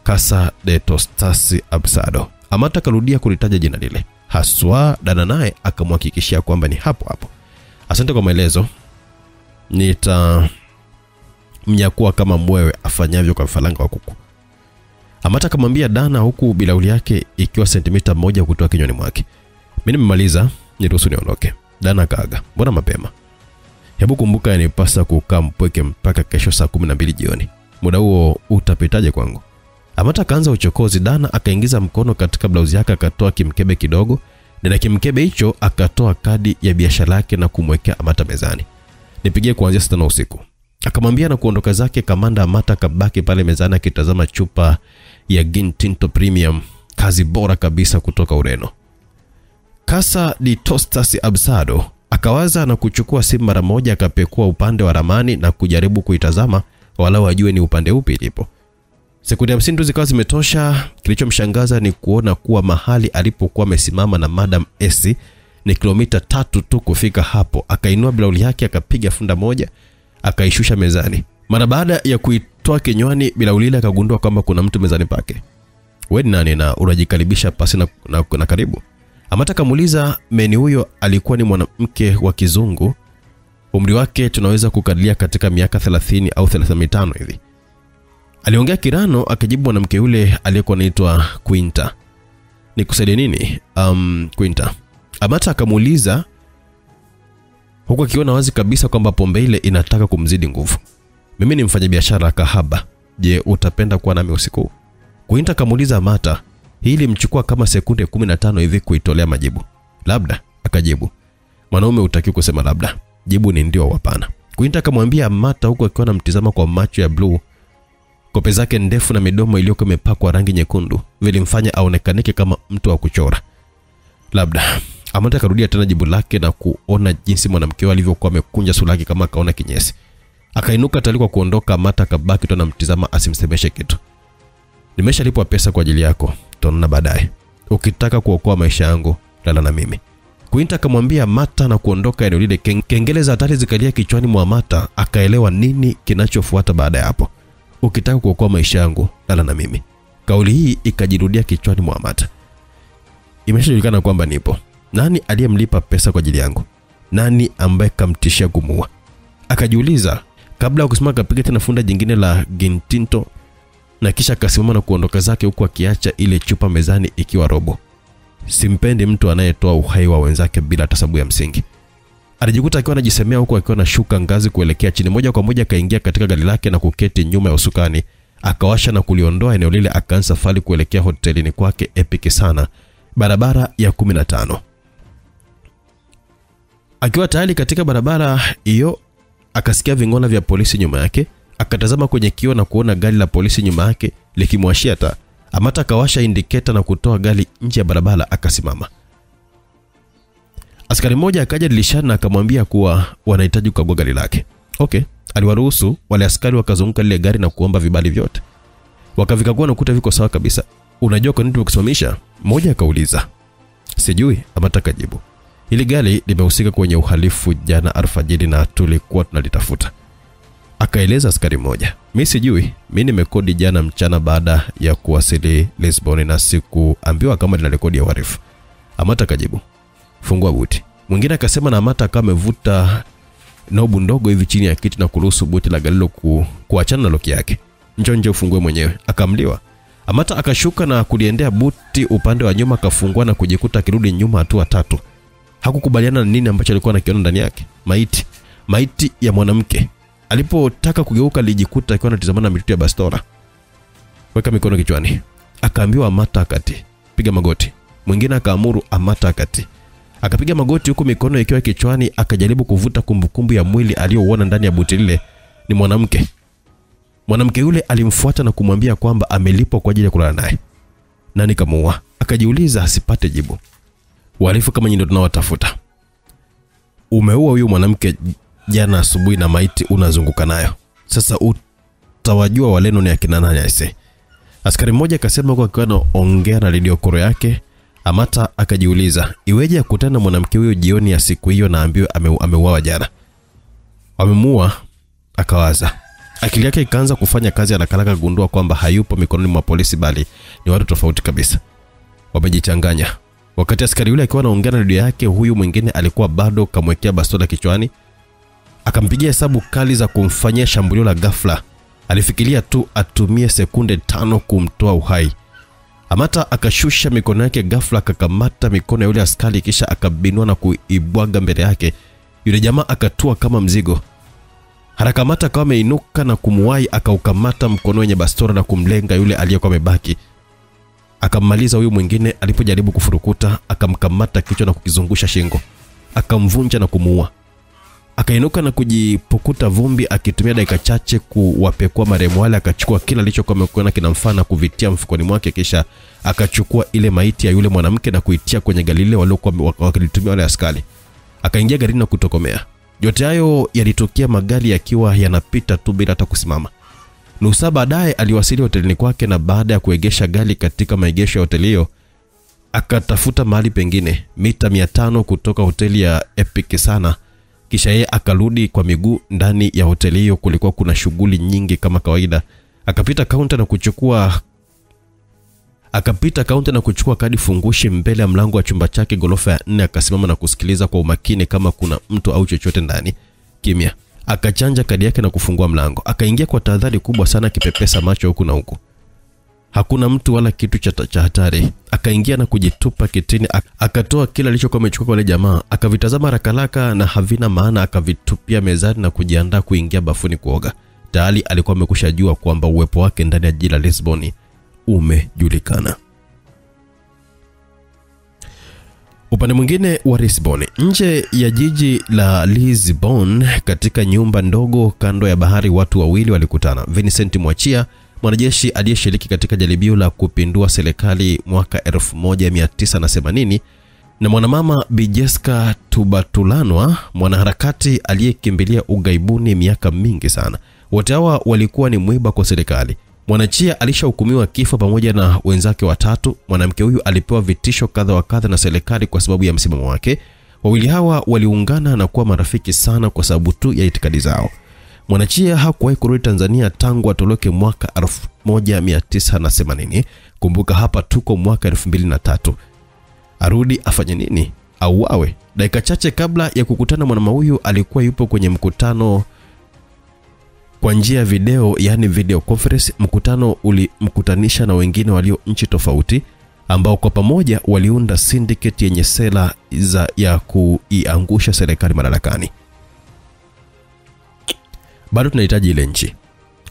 S1: Casa de Tostas Abusado. Amata karudia kulitaja jina lile. Haswa Dana naye akamhakikishia kwamba ni hapo hapo. Asante kwa maelezo. Mnyakuwa kama mwewe afanyavyo kwa mfalanga wa kuku. Amata akamwambia Dana huku bilauli yake ikiwa sentimita 1 kutoka kinywani mwake. Mimi nimemaliza, niruhusu niondoke. Dana kaaga. Mbona mapema? Hebu kumbuka yanipasa kukaa mpweke mpaka kesho saa 12 jioni. Muda huo utapitaje kwangu? Amata kaanza uchokozi. Dana akaingiza mkono katika blouse yake, akatoa kimkebe kidogo, na kimkebe hicho akatoa kadi ya biashara yake na kumwekea Amata mezani. Nipigie kuanzia 6 usiku. Akamwambia na kuondoka zake. Kamanda Amata kabaki pale mezani akitazama chupa ya Gin Tinto Premium, kazi bora kabisa kutoka Ureno. Casa de Tostas Abusado. Akawaza na kuchukua simu mara moja, akapekua upande wa ramani na kujaribu kuitazama walau ajue ni upande upi ilipo. Sekunde 50 tu zikawa zimetosha. Kilichomshangaza ni kuona kuwa mahali alipokuwa amesimama na Madam Essie ni kilomita 3 tu kufika hapo. Akainua blauli yake, akapiga funda moja, akaishusha mezani. Mara baada ya kuitoa kinywani, bilauli ile akagundua kwamba kuna mtu mezani pake. Wewe nani na unajikaribisha pasi na karibu? Amata kamuuliza. Meni huyo alikuwa ni mwanamke wa kizungu. Umri wake tunaweza kukadiria katika miaka 30 au 35 hivi. Aliongea Kirano, akajibu mwanamke yule aliyekuwa anaitwa Quinta. Nikusaidie nini? Quinta. Amata akamuuliza huku akiona wazi kabisa kwamba pombe ile inataka kumzidi nguvu. Mimi ni mfanyabiashara kahaba. Je, utapenda kuwa nami usiku? Quinta kamuuliza Amata. Hili mchukua kama sekunde 15 hivi kuitolea majibu. Labda, akajibu. Mwanaume hutaki kusema labda. Jibu ni ndio au hapana. Quinta akamwambia Amata huku akiwa anamtizama kwa macho ya blue. Kope zake ndefu na midomo iliyokuwa imepakwa rangi nyekundu vilimfanya aonekanike kama mtu wa kuchora. Labda. Amata karudia tena jibu lake na kuona jinsi mwanamke alivyokuwa amekunja sura yake kama kaona kinyesi. Akainuka tayari kwa kuondoka. Amata kabaki tu anamtizama asimsemeshe kitu. Nimeshalipwa pesa kwa ajili yako. Tutaona baadaye. Ukitaka kuokoa maisha yangu, lala na mimi. Quinta akamwambia Amata na kuondoka eneo lile. Kengele za hatari zikalia kichwani mwa Amata, akaelewa nini kinachofuata baada ya hapo. Ukitaka kuokoa maisha yangu, lala na mimi. Kauli hii ikajirudia kichwani mwa Amata. Imeshajulikana kwamba nipo. Nani aliyemlipa pesa kwa ajili yangu? Nani ambaye kamtishia kumuua? Akajiuliza kabla ya kusimama. Kapiga tena funda jingine la Gin Tinto na kisha akasimama na kuondoka zake huku akiacha ile chupa mezani ikiwa robo. Simpendi mtu anayetoa uhai wa wenzake bila tasabu ya msingi. Alijikuta akiwa anajisemea huku akiwa anashuka ngazi kuelekea chini. Moja kwa moja akaingia katika gari lake na kuketi nyuma ya usukani. Akawasha na kuliondoa eneo lile, akaanza safari kuelekea hotelini kwake Epic Sana, barabara ya 15. Akiwa tayari katika barabara hiyo, akasikia ving'ora vya polisi nyuma yake. Akatazama kwenye kioo na kuona gari la polisi nyuma yake likimwashia taa. Amata akawasha indicator na kutoa gari nje ya barabara, akasimama. Askari mmoja akaja dirishani na akamwambia kuwa wanahitaji kukagua gari lake. Okay, aliwaruhusu. Wale askari wakazunguka lile gari na kuomba vibali vyote. Wakavikagua na kukuta viko sawa kabisa. unajua kwa nini tumekusimamisha? Mmoja akauliza. Sijui, Amata akajibu. Hili gari limehusika kwenye uhalifu jana alfajiri na tulikuwa tunalitafuta. Akaeleza askari mmoja. Mimi sijui, mimi nimekodi jana mchana baada ya kuwasili Lisbon na sikuambiwa kama nina rekodi ya uhalifu. Amata akajibu. Fungua buti. Mwingine akasema na Amata kama amevuta nobu ndogo hivi chini ya kiti na kuruhusu buti la gari kuachana na loki yake. Njoo ufungue mwenyewe. Akamliwa. Amata akashuka na kuliendea buti upande wa nyuma, akafungua na kujikuta akirudi nyuma hatua 3. Hakukubaliana na nini ambacho alikuwa anakiona ndani yake. Maiti ya mwanamke. Alipotaka kugeuka alijikuta akiwa anatazamana na mitutu ya bastola. Weka mikono kichwani. Akaambiwa Amata akati. Piga magoti. Mwingine akaamuru Amata akati. Akapiga magoti huku mikono ikiwa kichwani, akajaribu kuvuta kumbukumbu ya mwili aliyouona ndani ya buti lile. Ni mwanamke. Mwanamke yule alimfuata na kumwambia kwamba amelipwa kwa ajili ya kulala naye. Nani kamuua? Akajiuliza asipate jibu. Wahalifu kama nyinyi ndio tunawatafuta. Umeua huyu mwanamke jana asubuhi na maiti unazunguka nayo. Sasa utawajua waleno ni akina nani aise. Askari mmoja akasema kwa akiwa anaongea na redio koro yake. Amata akajiuliza, iweje akutana mwanamke huyo jioni ya siku hiyo na ambiwe ameuawa jana? Wamemuua. Akawaza. Akili yake ikaanza kufanya kazi, anakalaka gundua kwamba hayupo mikononi mwa polisi bali ni watu tofauti kabisa. Wamejichanganya. Wakati askari yule akiwa anaongea na redio yake, huyu mwingine alikuwa bado kamwekea bastola kichwani. Akampigia hesabu kali za kumfanyia shambulio la ghafla. Alifikiria tu atumie sekunde 5 kumtoa uhai. Amata akashusha mikono yake ghafla, akakamata mikono ya yule askari kisha akabinua na kuibwaga mbele yake. Yule jamaa akatua kama mzigo. Haraka Amata akawa ameinuka na kumuwai, akaukamata mkono wenye bastola na kumlenga yule aliyekuwa amebaki. Akammaliza huyu mwingine. Alipojaribu kufurukuta, akamkamata kichwa na kukizungusha shingo. Akamvunja na kumuua. Akainuka na kujipukuta vumbi, akitumia dakika chache kuwapekua marehemu wale. Akachukua kila alichokuwa amekiona kinamfaa na kuvitia mfukoni mwake, kisha akachukua ile maiti ya yule mwanamke na kuitia kwenye gari lile waliokuwa wakilitumia wale askari. Akaingia garini na kutokomea. Yote hayo yalitokea magari yakiwa yanapita tu bila hata kusimama. Nusu baadaye aliwasili hotelini kwake, na baada ya kuegesha gari katika maegesho ya hoteli hiyo, akatafuta mahali pengine mita 500 kutoka hoteli ya Epic sana. Kisha yeye akarudi kwa miguu. Ndani ya hoteli hiyo kulikuwa kuna shughuli nyingi kama kawaida. Akapita kaunta na kuchukua kadi fungushi mbele ya mlango wa chumba chake gorofa ya 4. Akasimama na kusikiliza kwa umakini kama kuna mtu au chochote ndani. Kimya. Akachanja kadi yake na kufungua mlango. Akaingia kwa tahadhari kubwa sana, kipepesa macho huku na huku. Hakuna mtu wala kitu cha hatari. Akaingia na kujitupa kitini, akatoa kila alichokuwa amechukua kwa wale jamaa, akavitazama haraka na havina maana, akavitupia mezani na kujiandaa kuingia bafuni kuoga. Tayari alikuwa amekushajua kwamba uwepo wake ndani ya jiji la Lisbon umejulikana. Upande mwingine wa Lisbon, nje ya jiji la Lisbon, katika nyumba ndogo kando ya bahari, watu wawili walikutana. Vincent Mwachia, mwanajeshi aliyeshiriki katika jaribio la kupindua serikali mwaka 1980, na mwanamama Bijeska Tubatulanwa, mwanaharakati aliyekimbilia ugaibuni miaka mingi sana. Wote hawa walikuwa ni mwiba kwa serikali. Mwachia alishahukumiwa kifo pamoja na wenzake 3. Mwanamke huyu alipewa vitisho kadha wa kadha na serikali kwa sababu ya msimamo wake. Wawili hawa waliungana na kuwa marafiki sana kwa sababu tu ya itikadi zao. Mwachia hakuwahi kurudi Tanzania tangu atoroke mwaka 1980. Kumbuka hapa tuko mwaka 2003. Arudi afanye nini? Auawe? Dakika chache kabla ya kukutana mwanamama huyu alikuwa yupo kwenye mkutano kwa njia ya video, yani video conference. Mkutano ulimkutanisha na wengine walio nchi tofauti ambao kwa pamoja waliunda syndicate yenye sera ya kuiangusha serikali madarakani. Bado tunahitaji ile nchi.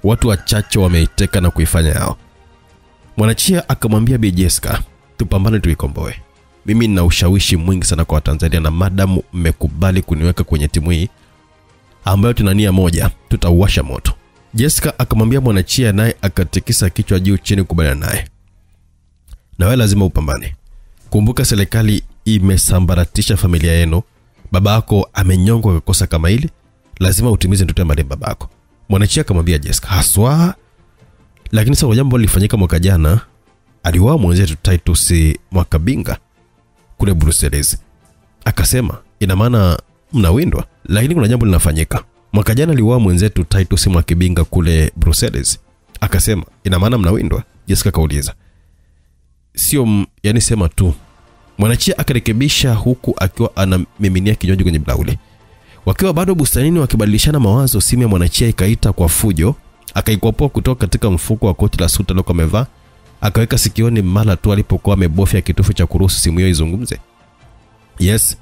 S1: Watu wachache wameiteka na kuifanya yao. Mwachia akamwambia Bijeska, tupambane tuikomboe. Mimi nina ushawishi mwingi sana kwa Tanzania, na madamu mmekubali kuniweka kwenye timu hii ambayo tuna nia moja, tutauwasha moto. Jessica akamwambia Mwachia, naye akatikisa kichwa juu chini kubaliana naye. Na wewe lazima upambane. Kumbuka serikali imesambaratisha familia yenu. Babako amenyongwa kwa kosa kama hili. Lazima utimize ndoto ya marehemu babako. Mwachia akamwambia Jessica, haswa. Lakini sasa jambo lilifanyika mwaka jana. aliuawa mwenzetu Titus Mwakibinga kule Brussels. Akasema, ina maana mnawindwa, lakini kuna jambo linafanyika. Mwaka jana aliuawa mwenzetu Titus Mwakibinga kule Brussels. Akasema, ina maana mnawindwa? Jessica kauliza. Sio, yani sema tu. Mwanachia akarekebisha huku akiwa anamiminia kinywaji kwenye bilauli. Wakiwa bado bustanini wakibadilishana mawazo, simu ya Mwanachia ikaita kwa fujo. Akaikwapoa kutoka katika mfuko wa koti la suti alilokuwa amevaa, akaweka sikioni mara tu alipokuwa amebofya kitufe cha kuruhusu simu hiyo izungumze. Yes.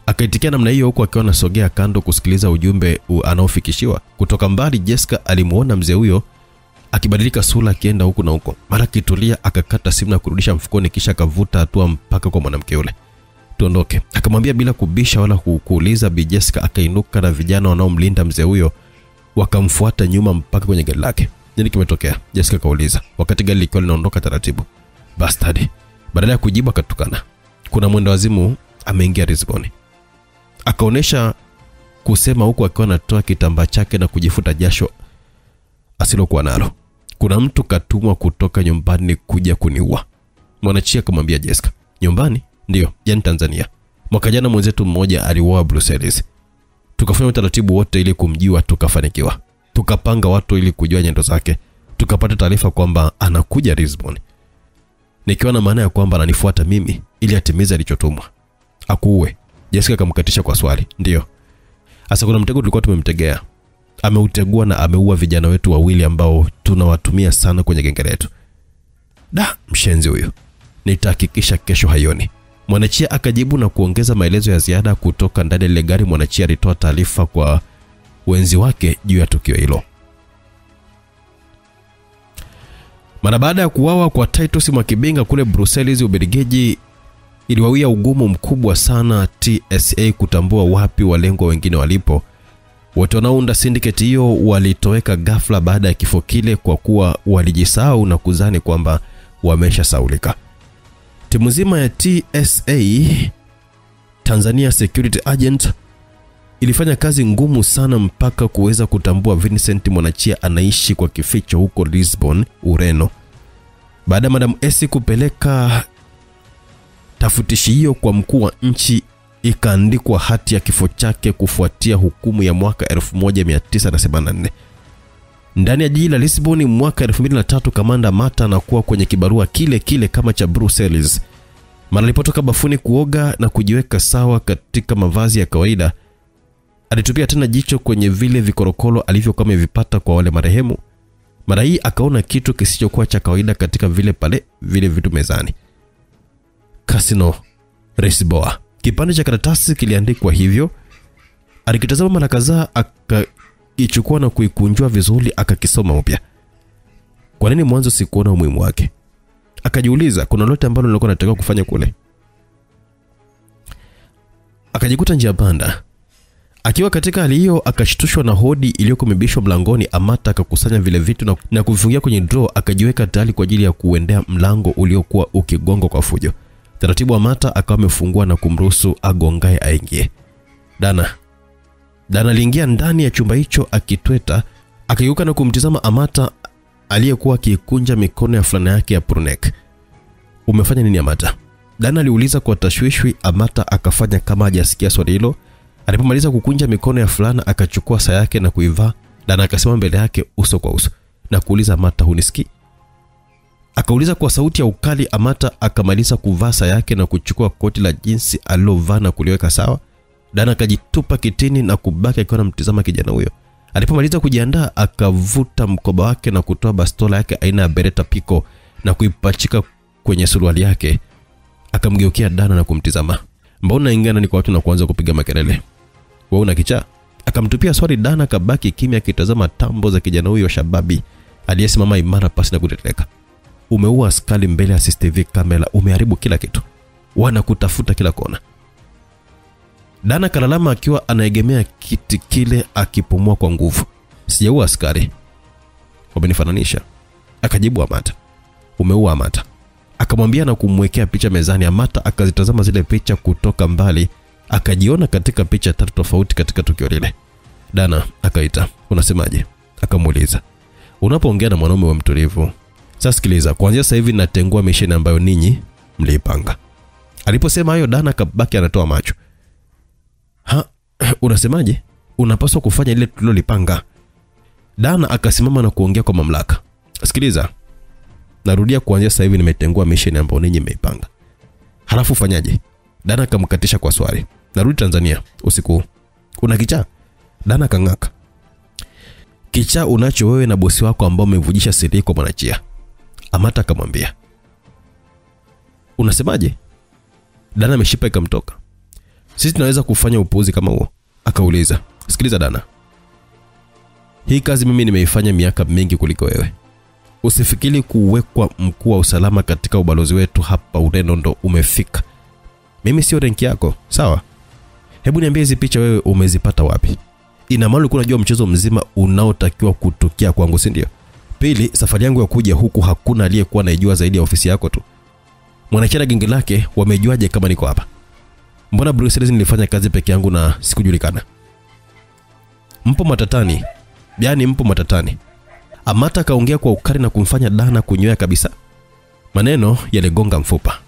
S1: Akaitikia namna hiyo huku akiwa anasogea kando kusikiliza ujumbe anaofikishiwa. Kutoka mbali Jessica alimuona mzee huyo akibadilika sura akienda huku na huko. Mara kitulia akakata simu na kurudisha mfukoni, kisha akavuta hatua mpaka kwa mwanamke yule. Tuondoke, akamwambia bila kubisha wala kuuliza. Bi Jessica akainuka na vijana wanaomlinda mzee huyo wakamfuata nyuma mpaka kwenye gari lake. Nini kimetokea? Jessica kauliza wakati gari likiwa linaondoka taratibu. Bastard. Badala ya kujibu akatukana. Kuna mwenda wazimu ameingia rizikoni. Akaonesha kusema huku akiwa anatoa kitambaa chake na kujifuta jasho asilokuwa nalo. Kuna mtu katumwa kutoka nyumbani kuja kuniua. Mwanachia akamwambia Jessica. Nyumbani? Ndio, yani Tanzania. Mwaka jana mwenzetu mmoja aliuawa Brussels. Tukafanya utaratibu wote ili kumjua, tukafanikiwa. Tukapanga watu ili kujua nyendo zake. Tukapata taarifa kwamba anakuja Lisbon. Nikiwa na maana ya kwamba ananifuata mimi ili atimize alichotumwa. Akuue. Jessica akamkatisha kwa swali. Ndio. Asa kuna mtego tulikuwa tumemtegea. Ameutegua na ameua vijana wetu wawili ambao tunawatumia sana kwenye genge letu. Da, mshenzi huyo. Nitahakikisha kesho haioni. Mwanachia akajibu na kuongeza maelezo ya ziada kutoka ndani ya ile gari. Mwanachia alitoa taarifa kwa wenzi wake juu ya tukio hilo. Mara baada ya kuuawa kwa Titus Mwakibinga kule Brussels, Ubelgiji, iliwawia ugumu mkubwa sana TSA kutambua wapi walengwa wengine walipo. Wote wanaounda syndicate hiyo walitoweka ghafla baada ya kifo kile, kwa kuwa walijisahau na kuzani kwamba wameshasaulika. Timu nzima ya TSA, Tanzania Security Agent, ilifanya kazi ngumu sana mpaka kuweza kutambua Vincent Mwanachia anaishi kwa kificho huko Lisbon, Ureno. Baada ya Madam Esi kupeleka tafutishi hiyo kwa mkuu wa nchi, ikaandikwa hati ya kifo chake kufuatia hukumu ya mwaka 1984. Ndani ya jiji la Lisbon mwaka 2003, Kamanda Mata anakuwa kwenye kibarua kile kile kama cha Brussels. Mara alipotoka bafuni kuoga na kujiweka sawa katika mavazi ya kawaida, alitupia tena jicho kwenye vile vikorokolo alivyokuwa amevipata kwa wale marehemu. Mara hii akaona kitu kisichokuwa cha kawaida katika vile vitu mezani. Casino Lisboa. Kipande cha karatasi kiliandikwa hivyo. Alikitazama mara kadhaa, akaichukua na kuikunjua vizuri, akakisoma upya. Kwa nini mwanzo sikuona umuhimu wake? Akajiuliza, kuna lolote ambalo nilikuwa nataka kufanya kule? Akajikuta njia panda. Akiwa katika hali hiyo, akashtushwa na hodi iliyokomebishwa mlangoni. Amata akakusanya vile vitu na kuvifungia kwenye draw, akajiweka tayari kwa ajili ya kuendea mlango uliokuwa ukigongwa kwa fujo. Taratibu Amata akawa amefungua na kumruhusu agongae aingie. Dana aliingia ndani ya chumba hicho akitweta, akigeuka na kumtizama Amata aliyekuwa akikunja mikono ya fulana yake ya prunek. Umefanya nini Amata? Dana aliuliza kwa tashwishwi. Amata akafanya kama hajasikia swali hilo. Alipomaliza kukunja mikono ya fulana, akachukua saa yake na kuivaa. Dana akasema mbele yake uso kwa uso na kuuliza, Amata, hunisikii? Akauliza kwa sauti ya ukali. Amata akamaliza kuvaa saa yake na kuchukua koti la jinsi alilovaa na kuliweka sawa. Dana akajitupa kitini na kubaki akiwa anamtazama kijana huyo. Alipomaliza kujiandaa, akavuta mkoba wake na kutoa bastola yake aina ya Beretta Pico na kuipachika kwenye suruali yake. Akamgeukia Dana na kumtizama. Mbona ingana ni kwa watu na kuanza kupiga makelele? Wewe una kichaa? Akamtupia swali Dana, kabaki kimya akitazama tambo za kijana huyo shababi aliyesimama imara pasi na kuteteleka. Umeua askari mbele ya CCTV kamera, umeharibu kila kitu. Wanakutafuta kila kona. Dana kalalama akiwa anaegemea kiti kile akipumua kwa nguvu. Sijaua askari. Wamenifananisha. Akajibu Amata. Umeua Amata. Akamwambia na kumwekea picha mezani. Amata akazitazama zile picha kutoka mbali, akajiona katika picha 3 tofauti katika tukio lile. Dana akaita. Unasemaje? Akamuuliza. Unapoongea na mwanaume wa mtulivu, Sasa sikiliza, kuanzia sasa hivi natengua mission ambayo ninyi mliipanga. Aliposema hayo Dana kabaki anatoa macho. Unasemaje? Unapaswa kufanya ile tulilopanga. Dana akasimama na kuongea kwa mamlaka. Sikiliza. Narudia, kuanzia sasa hivi nimetengua mission ambayo ninyi mmeipanga. Halafu fanyaje? Dana akamkatisha kwa swali. Narudi Tanzania usiku. Una kichaa? Dana kangaka. Kichaa unacho wewe na bosi wako ambao umevujisha siri kwa Mwanachia. Amata akamwambia. Unasemaje? Dana ameshipa ikamtoka. Sisi tunaweza kufanya upuuzi kama huo? Akauliza. Sikiliza Dana. Hii kazi mimi nimeifanya miaka mingi kuliko wewe. Usifikiri kuwekwa mkuu wa usalama katika ubalozi wetu hapa Ureno ndo umefika. Mimi sio renki yako, sawa? Hebu niambie hizi picha wewe umezipata wapi? Ina maana ulikuwa unajua mchezo mzima unaotakiwa kutukia kwangu, si ndio? Pili, safari yangu ya kuja huku hakuna aliyekuwa anajua zaidi ya ofisi yako tu. Mwanachia na genge lake wamejuaje kama niko hapa? Mbona Brussels nilifanya kazi peke yangu na sikujulikana? Mpo matatani. Yaani mpo matatani. Amata kaongea kwa ukali na kumfanya Dana kunyoa kabisa. Maneno yaligonga mfupa.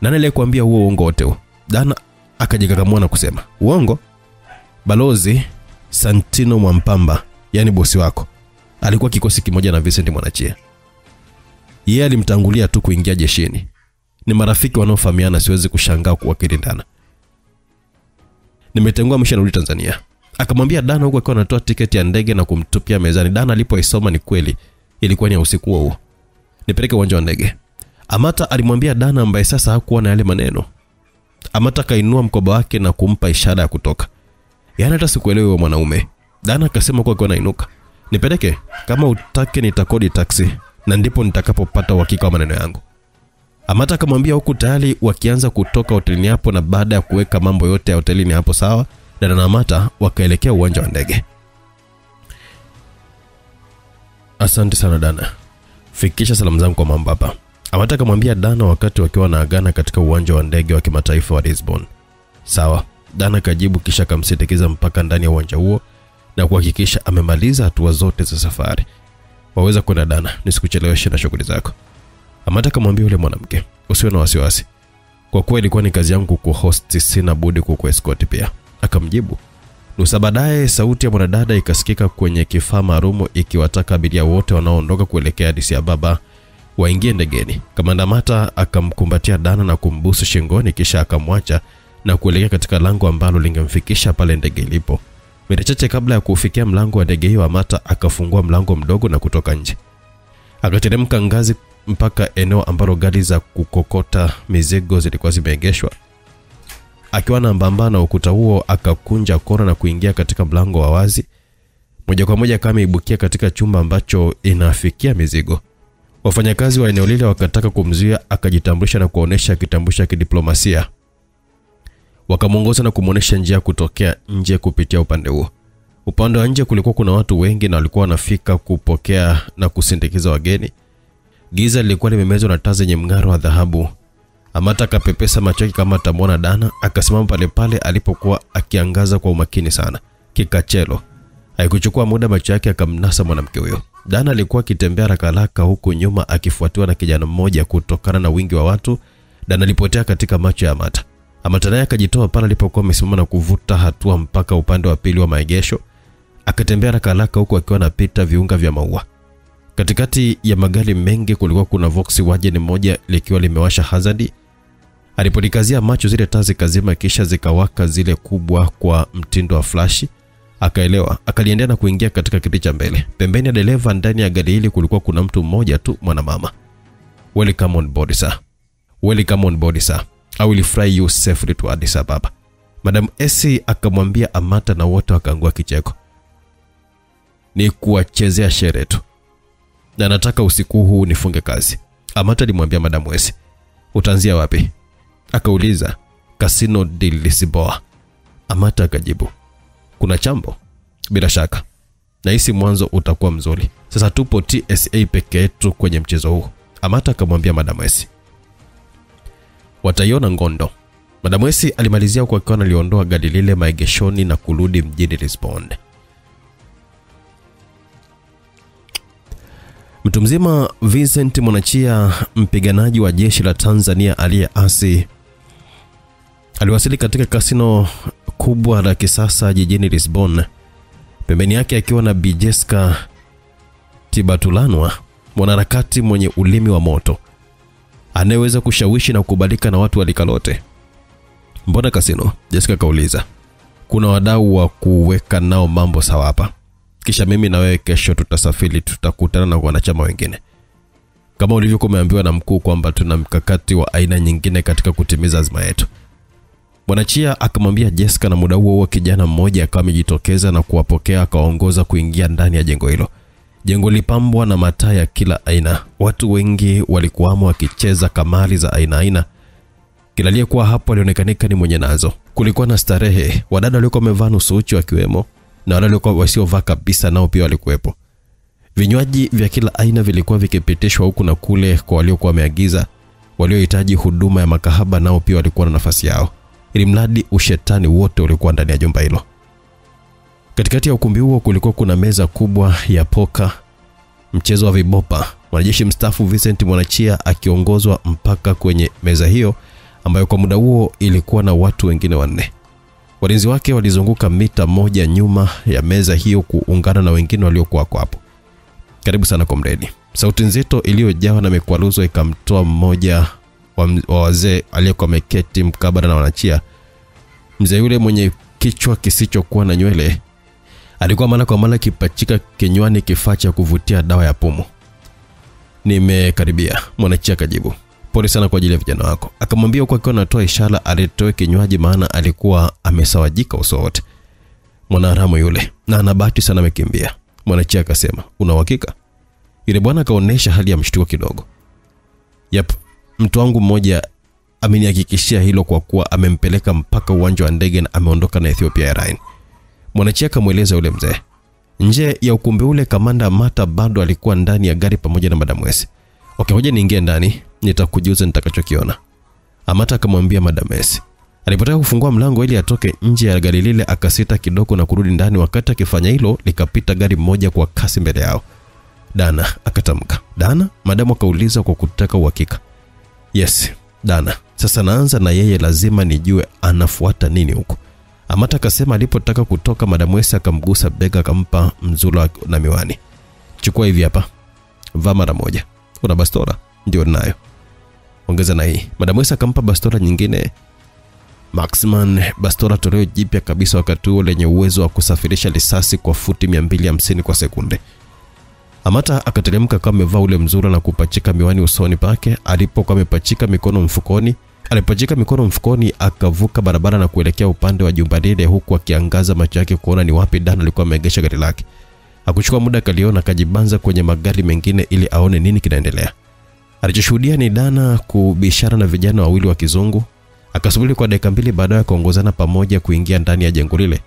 S1: Nani aliyekuambia huo uongo wote huo? Dana akajikakamua na kusema, uongo? Balozi Santino Mwampamba, yani bosi wako, alikuwa kikosi kimoja na Vincent Mwanachia. Yeye alimtangulia tu kuingia jeshini. Ni marafiki wanaofahamiana, siwezi kushangaa kuwakilindana. Nimetengua mshana rudi Tanzania. Akamwambia Dana huko akiwa anatoa tiketi ya ndege na kumtupia mezani. Dana alipoisoma ni kweli ilikuwa ni ya usiku huo. Nipeleke uwanja wa ndege. Amata alimwambia Dana ambaye sasa hakuwa na yale maneno. Amata kainua mkoba wake na kumpa ishara ya kutoka. Yaani hata sikuelewi wewe mwanaume. Dana akasema kwa akiwa anainuka. Nipeleke, kama utake nitakodi taxi na ndipo nitakapopata uhakika wa maneno yangu. Amata akamwambia huku tayari wakianza kutoka hotelini hapo, na baada ya kuweka mambo yote ya hotelini hapo sawa, Dana na Amata wakaelekea uwanja wa ndege. Asante sana Dana. Fikisha salamu zangu kwa mama hapa. Amata akamwambia Dana wakati wakiwa wanaagana katika uwanja wa ndege wa kimataifa wa Lisbon. Sawa. Dana kajibu kisha kamsindikiza mpaka ndani ya uwanja huo na kuhakikisha amemaliza hatua zote za safari. Waweza kwenda Dana, nisikucheleweshe na shughuli zako. Amata akamwambia yule mwanamke, usiwe na wasiwasi. Kwa kuwa ilikuwa ni kazi yangu kuhost, sina budi kukuescort pia. Akamjibu. Nusu baadaye sauti ya mwanadada ikasikika kwenye kifaa maalum ikiwataka abiria wote wanaoondoka kuelekea Addis Ababa waingie ndegeni. Kamanda Amata akamkumbatia Dana na kumbusu shingoni kisha akamwacha na kuelekea katika lango ambalo lingemfikisha pale ndege ilipo. Mita chache kabla ya kufikia mlango wa ndege hiyo, Amata akafungua mlango mdogo na kutoka nje. Akateremka ngazi mpaka eneo ambalo gari za kukokota mizigo zilikuwa zimeegeshwa. Akiwa na mbambana ukuta huo, akakunja kona na kuingia katika mlango wa wazi. Moja kwa moja kama ibukia katika chumba ambacho inafikia mizigo. Wafanyakazi wa eneo lile wakataka kumzuia, akajitambulisha na kuonesha kitambulisho cha kidiplomasia. Wakamuongoza na kumuonesha njia kutokea nje kupitia upande huo. Upande wa nje kulikuwa kuna watu wengi na walikuwa wanafika kupokea na kusindikiza wageni. Giza lilikuwa limemezwa na taa zenye mng'aro wa dhahabu. Amata akapepesa macho yake kama atamwona Dana, akasimama pale pale alipokuwa akiangaza kwa umakini sana. Kikachelo. Haikuchukua muda macho yake akamnasa mwanamke huyo. Dana alikuwa akitembea haraka huku nyuma akifuatiwa na kijana mmoja. Kutokana na wingi wa watu, Dana alipotea katika macho ya Amata. Amata naye akajitoa pale alipokuwa amesimama na kuvuta hatua mpaka upande wa pili wa maegesho. Akatembea haraka huku akiwa anapita viunga vya maua. Katikati ya magari mengi kulikuwa kuna Volkswagen moja likiwa limewasha hazard. Alipolikazia macho zile taa zikazima kisha zikawaka zile kubwa kwa mtindo wa flash. Akaelewa, akaliendea na kuingia katika kiti cha mbele. Pembeni ya dereva ndani ya gari hili kulikuwa kuna mtu mmoja tu, mwanamama. Welcome on board sir. Welcome on board sir. I will fly you safely to Addis Ababa. Madam Essie akamwambia Amata na wote wakaangua kicheko. Ni kuwachezea sherehe tu. Na nataka usiku huu nifunge kazi. Amata alimwambia Madam Essie. Utaanzia wapi? Akauliza. Casino de Lisboa. Amata akajibu. Kuna chambo? Bila shaka. Na hisi mwanzo utakuwa mzuri. Sasa tupo TSA peke yetu kwenye mchezo huu. Amata akamwambia Madam Essie. Wataiona ngondo. Madam Essie alimalizia kwa akiwa aliondoa gari lile maegeshoni na kurudi mjini Lisbon. Mtu mzima Vincent Mwanachia, mpiganaji wa jeshi la Tanzania aliyeasi, aliwasili katika kasino kubwa la kisasa jijini Lisbon. Pembeni yake akiwa na Bi Jessica Tibatulanwa, mwanaharakati mwenye ulimi wa moto anayeweza kushawishi na kukubalika na watu wa rika lote. Mbona kasino? Jessica kauliza. Kuna wadau wa kuweka nao mambo sawa hapa. Kisha mimi na wewe kesho tutasafiri, tutakutana na wanachama wengine. Kama ulivyokuwa umeambiwa na mkuu kwamba tuna mkakati wa aina nyingine katika kutimiza azma yetu. Mwanachia akamwambia Jessica, na muda huo kijana mmoja akawa amejitokeza na kuwapokea, akawaongoza kuingia ndani ya jengo hilo. Jengo lipambwa na mataa ya kila aina. Watu wengi walikuwamo wakicheza kamari za aina. Kila aliyekuwa hapo alionekanika ni mwenye nazo. Kulikuwa na starehe. Wadada walikuwa wamevaa nusu uchi wakiwemo, na wale walikuwa wasiovaa kabisa nao pia walikuwepo. Vinywaji vya kila aina vilikuwa vikipitishwa huku na kule kwa waliokuwa wameagiza. Waliohitaji huduma ya makahaba nao pia walikuwa na nafasi yao. Ili mradi ushetani wote ulikuwa ndani ya jumba hilo. Katikati ya ukumbi huo kulikuwa kuna meza kubwa ya poka, mchezo wa vibopa. Mwanajeshi mstaafu Vincent Mwanachia akiongozwa mpaka kwenye meza hiyo ambayo kwa muda huo ilikuwa na watu wengine 4. Walinzi wake walizunguka mita moja nyuma ya meza hiyo kuungana na wengine waliokuwa hapo. Karibu sana komredi. Sauti nzito iliyojawa na mikwaruzo ikamtoa mmoja wa wazee aliyekuwa ameketi mkabala na Mwanachia. Mzee yule mwenye kichwa kisichokuwa na nywele alikuwa mara kwa mara kipachika kinywani kifaa cha kuvutia dawa ya pumu. Nimekaribia, Mwanachia kajibu. Pole sana kwa ajili ya vijana wako. Akamwambia huko akiwa anatoa ishara alitoe kinywaji, maana alikuwa amesawajika uso wote. Mwanaharamu yule, na ana bahati sana amekimbia. Mwanachia akasema, una uhakika? Yule bwana akaonesha hali ya mshtuko kidogo. Yep, mtu wangu mmoja amenihakikishia hilo kwa kuwa amempeleka mpaka uwanja wa ndege na ameondoka na Ethiopia Airlines. Mwanachia akamweleza yule mzee. Nje ya ukumbi ule Kamanda Mata bado alikuwa ndani ya gari pamoja na Madam Wesi. Okay, hoja niingie ndani, nitakujuza nitakachokiona. Amata akamwambia Madam Wesi. Alipotaka kufungua mlango ili atoke nje ya gari lile akasita kidogo na kurudi ndani. Wakati akifanya hilo likapita gari moja kwa kasi mbele yao. Dana akatamka. Dana? Madam akauliza kwa kutaka uhakika. Yes, Dana. Sasa naanza na yeye, lazima nijue anafuata nini huko. Amata akasema. Alipotaka kutoka Madam Wesi akamgusa bega akampa mzula na miwani. Chukua hivi hapa. Vaa mara moja. Una bastola? Ndio nayo. Ongeza na hii. Madam Wesi akampa bastola nyingine. Marksman, bastola toleo jipya kabisa wakati huo lenye uwezo wa kusafirisha risasi kwa futi 250 kwa sekunde. Amata akateremka kama amevaa ule mzura na kupachika miwani usoni pake. Alipokuwa amepachika mikono mfukoni, akavuka barabara na kuelekea upande wa jumba lile huku akiangaza macho yake kuona ni wapi Dana alikuwa ameegesha gari lake. Hakuchukua muda kaliona akajibanza kwenye magari mengine ili aone nini kinaendelea. Alichoshuhudia ni Dana kubishana na vijana wawili wa kizungu. Akasubiri kwa dakika 2 baadaye akaongozana pamoja kuingia ndani ya jengo lile.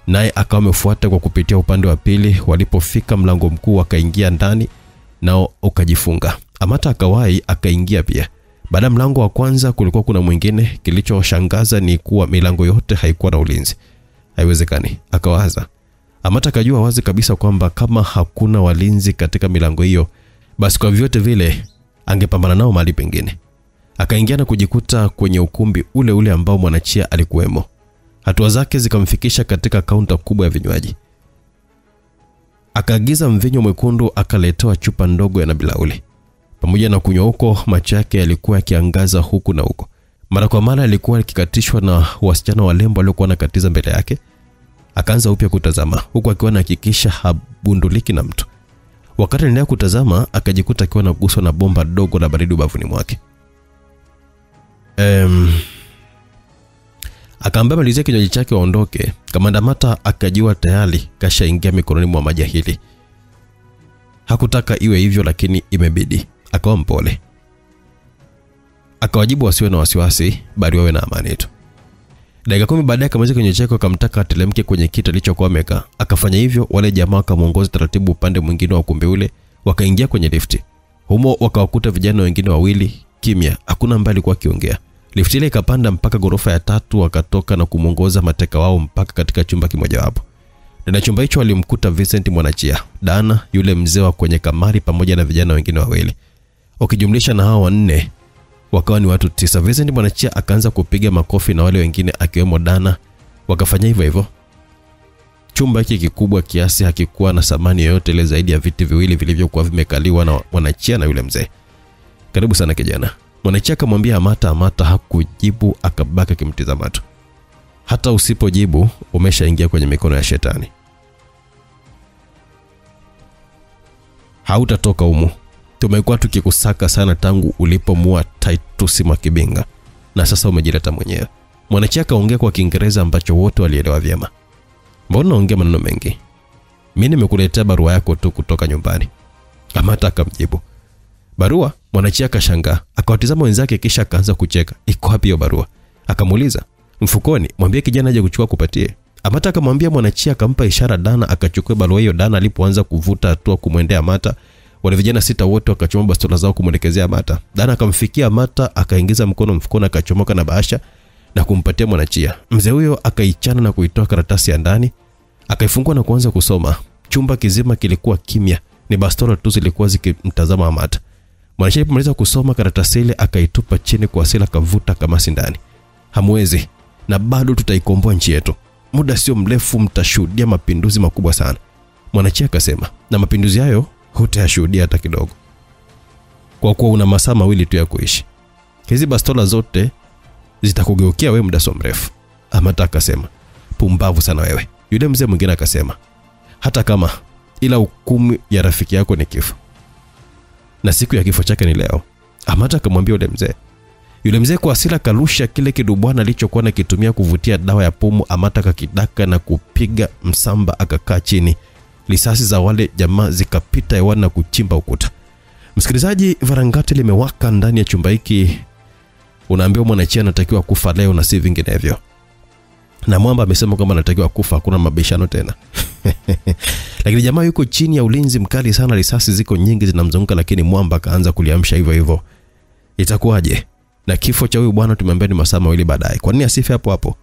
S1: Naye akawa amefuata kwa kupitia upande wa pili. Walipofika mlango mkuu akaingia ndani nao ukajifunga. Amata akawahi akaingia pia. Baada mlango wa kwanza kulikuwa kuna mwingine. Kilichoshangaza ni kuwa milango yote haikuwa na ulinzi. Haiwezekani, akawaza. Amata akajua wazi kabisa kwamba kama hakuna walinzi katika milango hiyo, basi kwa vyote vile angepambana nao mahali pengine. Akaingia na kujikuta kwenye ukumbi ule ule ambao Mwanachia alikuwemo. Hatua zake zikamfikisha katika kaunta kubwa ya vinywaji. Akaagiza mvinyo mwekundu, akaletewa chupa ndogo ya nabilauli. Pamoja na kunywa huko, macho yake yalikuwa yakiangaza huku na huko. Mara kwa mara alikuwa akikatishwa na wasichana walembo waliokuwa wanakatiza mbele yake. Akaanza upya kutazama huku akiwa anahakikisha habunduliki na mtu. Wakati anaendelea kutazama akajikuta akiwa anaguswa na bomba dogo la baridi ubavuni mwake. Akaambia malizia kinywaji chake waondoke. Kamanda Mata akajua tayari kashaingia mikononi mwa majahili. Hakutaka iwe hivyo lakini imebidi. Akawa mpole. Akawajibu wasiwe na wasiwasi, bali wawe na amani tu. Dakika 10 baadaye akamaliza kinywaji chake akamtaka atelemke kwenye kiti alichokuwa amekaa. Akafanya hivyo. Wale jamaa wakamuongoza taratibu upande mwingine wa ukumbi ule, wakaingia kwenye lifti. Humo wakawakuta vijana wengine wawili kimya, hakuna mbali kwa kiongea. Lifti ile ikapanda mpaka ghorofa ya 3, wakatoka na kumuongoza mateka wao mpaka katika chumba kimoja wapo. Na chumba hicho alimkuta Vincent Mwanachia, Dana, yule mzee wa kwenye kamari pamoja na vijana wengine wawili. Ukijumlisha na hao wanne wakawa ni watu 9. Vincent Mwanachia akaanza kupiga makofi na wale wengine akiwemo Dana wakafanya hivyo hivyo. Chumba hiki kikubwa kiasi hakikuwa na samani yoyote ile zaidi ya viti viwili vilivyokuwa vimekaliwa na Mwanachia na yule mzee. Karibu sana kijana. Mwanachia akamwambia Amata hakujibu, akabaki kimtizama tu. Hata usipojibu umeshaingia kwenye mikono ya shetani. Hautatoka humu. Tumekuwa tukikusaka sana tangu ulipomua Titus Mwakibinga na sasa umejileta mwenyewe. Mwanachia akaongea kwa Kiingereza ambacho wote walielewa vyema. Mbona unaongea maneno mengi? Mimi nimekuletea barua yako tu kutoka nyumbani. Amata akamjibu. Barua? Mwanachia akashangaa, akawatizama wenzake kisha akaanza kucheka. Iko wapi hiyo barua? Akamuuliza. Mfukoni, mwambie kijana aje kuchukua kupatie. Amata akamwambia Mwanachia, akampa ishara Dana akachukua barua hiyo. Dana alipoanza kuvuta hatua kumwendea Amata, wale vijana 6 wote wakachoma bastola zao kumwelekezea Amata. Dana akamfikia Amata, akaingiza mkono mfukoni, akachomoka na bahasha na kumpatia Mwanachia. Mzee huyo akaichana na kuitoa karatasi ya ndani, akaifungua na kuanza kusoma. Chumba kizima kilikuwa kimya, ni bastola tu zilikuwa zikimtazama Amata. Mwanachia alipomaliza kusoma karatasi ile akaitupa chini kwa hasira, akavuta kama sindani. Hamwezi, na bado tutaikomboa nchi yetu. Muda sio mrefu mtashuhudia mapinduzi makubwa sana. Mwanachia akasema, na mapinduzi hayo hutayashuhudia hata kidogo, kwa kuwa una masaa mawili tu ya kuishi. Hizi bastola zote zitakugeukia wewe muda sio mrefu. Amata akasema, pumbavu sana wewe. Yule mzee mwingine akasema, hata kama, ila hukumu ya rafiki yako ni kifo, na siku ya kifo chake ni leo. Amata akamwambia yule mzee kwa hasira karusha kile kidubwana alichokuwa anakitumia kuvutia dawa ya pumu. Amata akakidaka na kupiga msamba, akakaa chini. Risasi za wale jamaa zikapita hewani na kuchimba ukuta. Msikilizaji, varangati limewaka ndani ya chumba hiki. Unaambiwa Mwanachia anatakiwa kufa leo na si vinginevyo. Na Mwamba amesema kwamba anatakiwa kufa, hakuna mabishano tena. Lakini jamaa yuko chini ya ulinzi mkali sana, risasi ziko nyingi zinamzunguka, lakini Mwamba akaanza kuliamsha hivyo hivyo. Itakuwaje? Na kifo cha huyu bwana tumeambia ni masaa mawili baadaye. Kwa nini asife hapo hapo?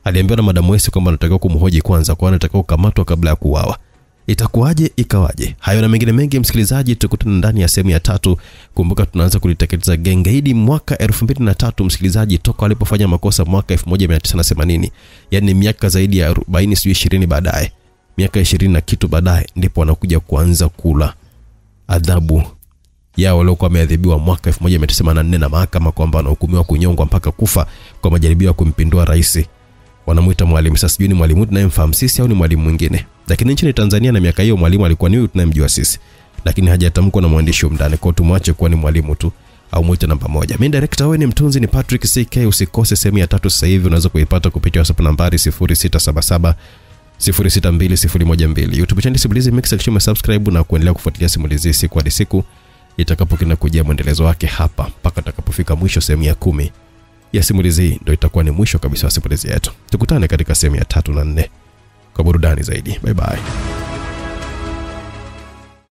S1: Aliambiwa na Madam West kwamba anatakiwa kumhoji kwanza, kwa anatakiwa kukamatwa kabla ya kuuawa. Itakuwaje? Ikawaje? Hayo na mengine mengi msikilizaji, tukutane ndani ya sehemu ya 3. Kumbuka tunaanza kuliteketeza genge hili mwaka 2003 msikilizaji, toka walipofanya makosa mwaka 1980. Yaani miaka zaidi ya 40 sio 20 baadaye. Miaka 20 na kitu baadaye ndipo wanakuja kuanza kula adhabu yao waliokuwa wameadhibiwa mwaka 1984 na mahakama kwamba wanahukumiwa kunyongwa mpaka kufa kwa majaribio ya kumpindua rais. Wanamuita Mwalimu. Sasa sijui ni mwalimu tunayemfahamu sisi au ni mwalimu mwingine. Lakini nchini Tanzania na miaka hiyo mwalimu alikuwa ni huyu tunayemjua sisi. Lakini hajatamkwa na mwandishi mndani, kwa tumwache kuwa ni mwalimu tu au mwite namba 1. Mimi director wewe ni mtunzi ni Patrick CK. Usikose sehemu ya 3 sasa hivi, unaweza kuipata kupitia WhatsApp nambari 0677 062012. YouTube channel Simulizi Mix, akisema subscribe na kuendelea kufuatilia simulizi siku hadi siku itakapokina kujia mwendelezo wake hapa mpaka atakapofika mwisho sehemu ya 10 ya simulizi. Ndio itakuwa ni mwisho kabisa wa simulizi yetu. Tukutane katika sehemu ya 3 na 4 kwa burudani zaidi. Bye bye.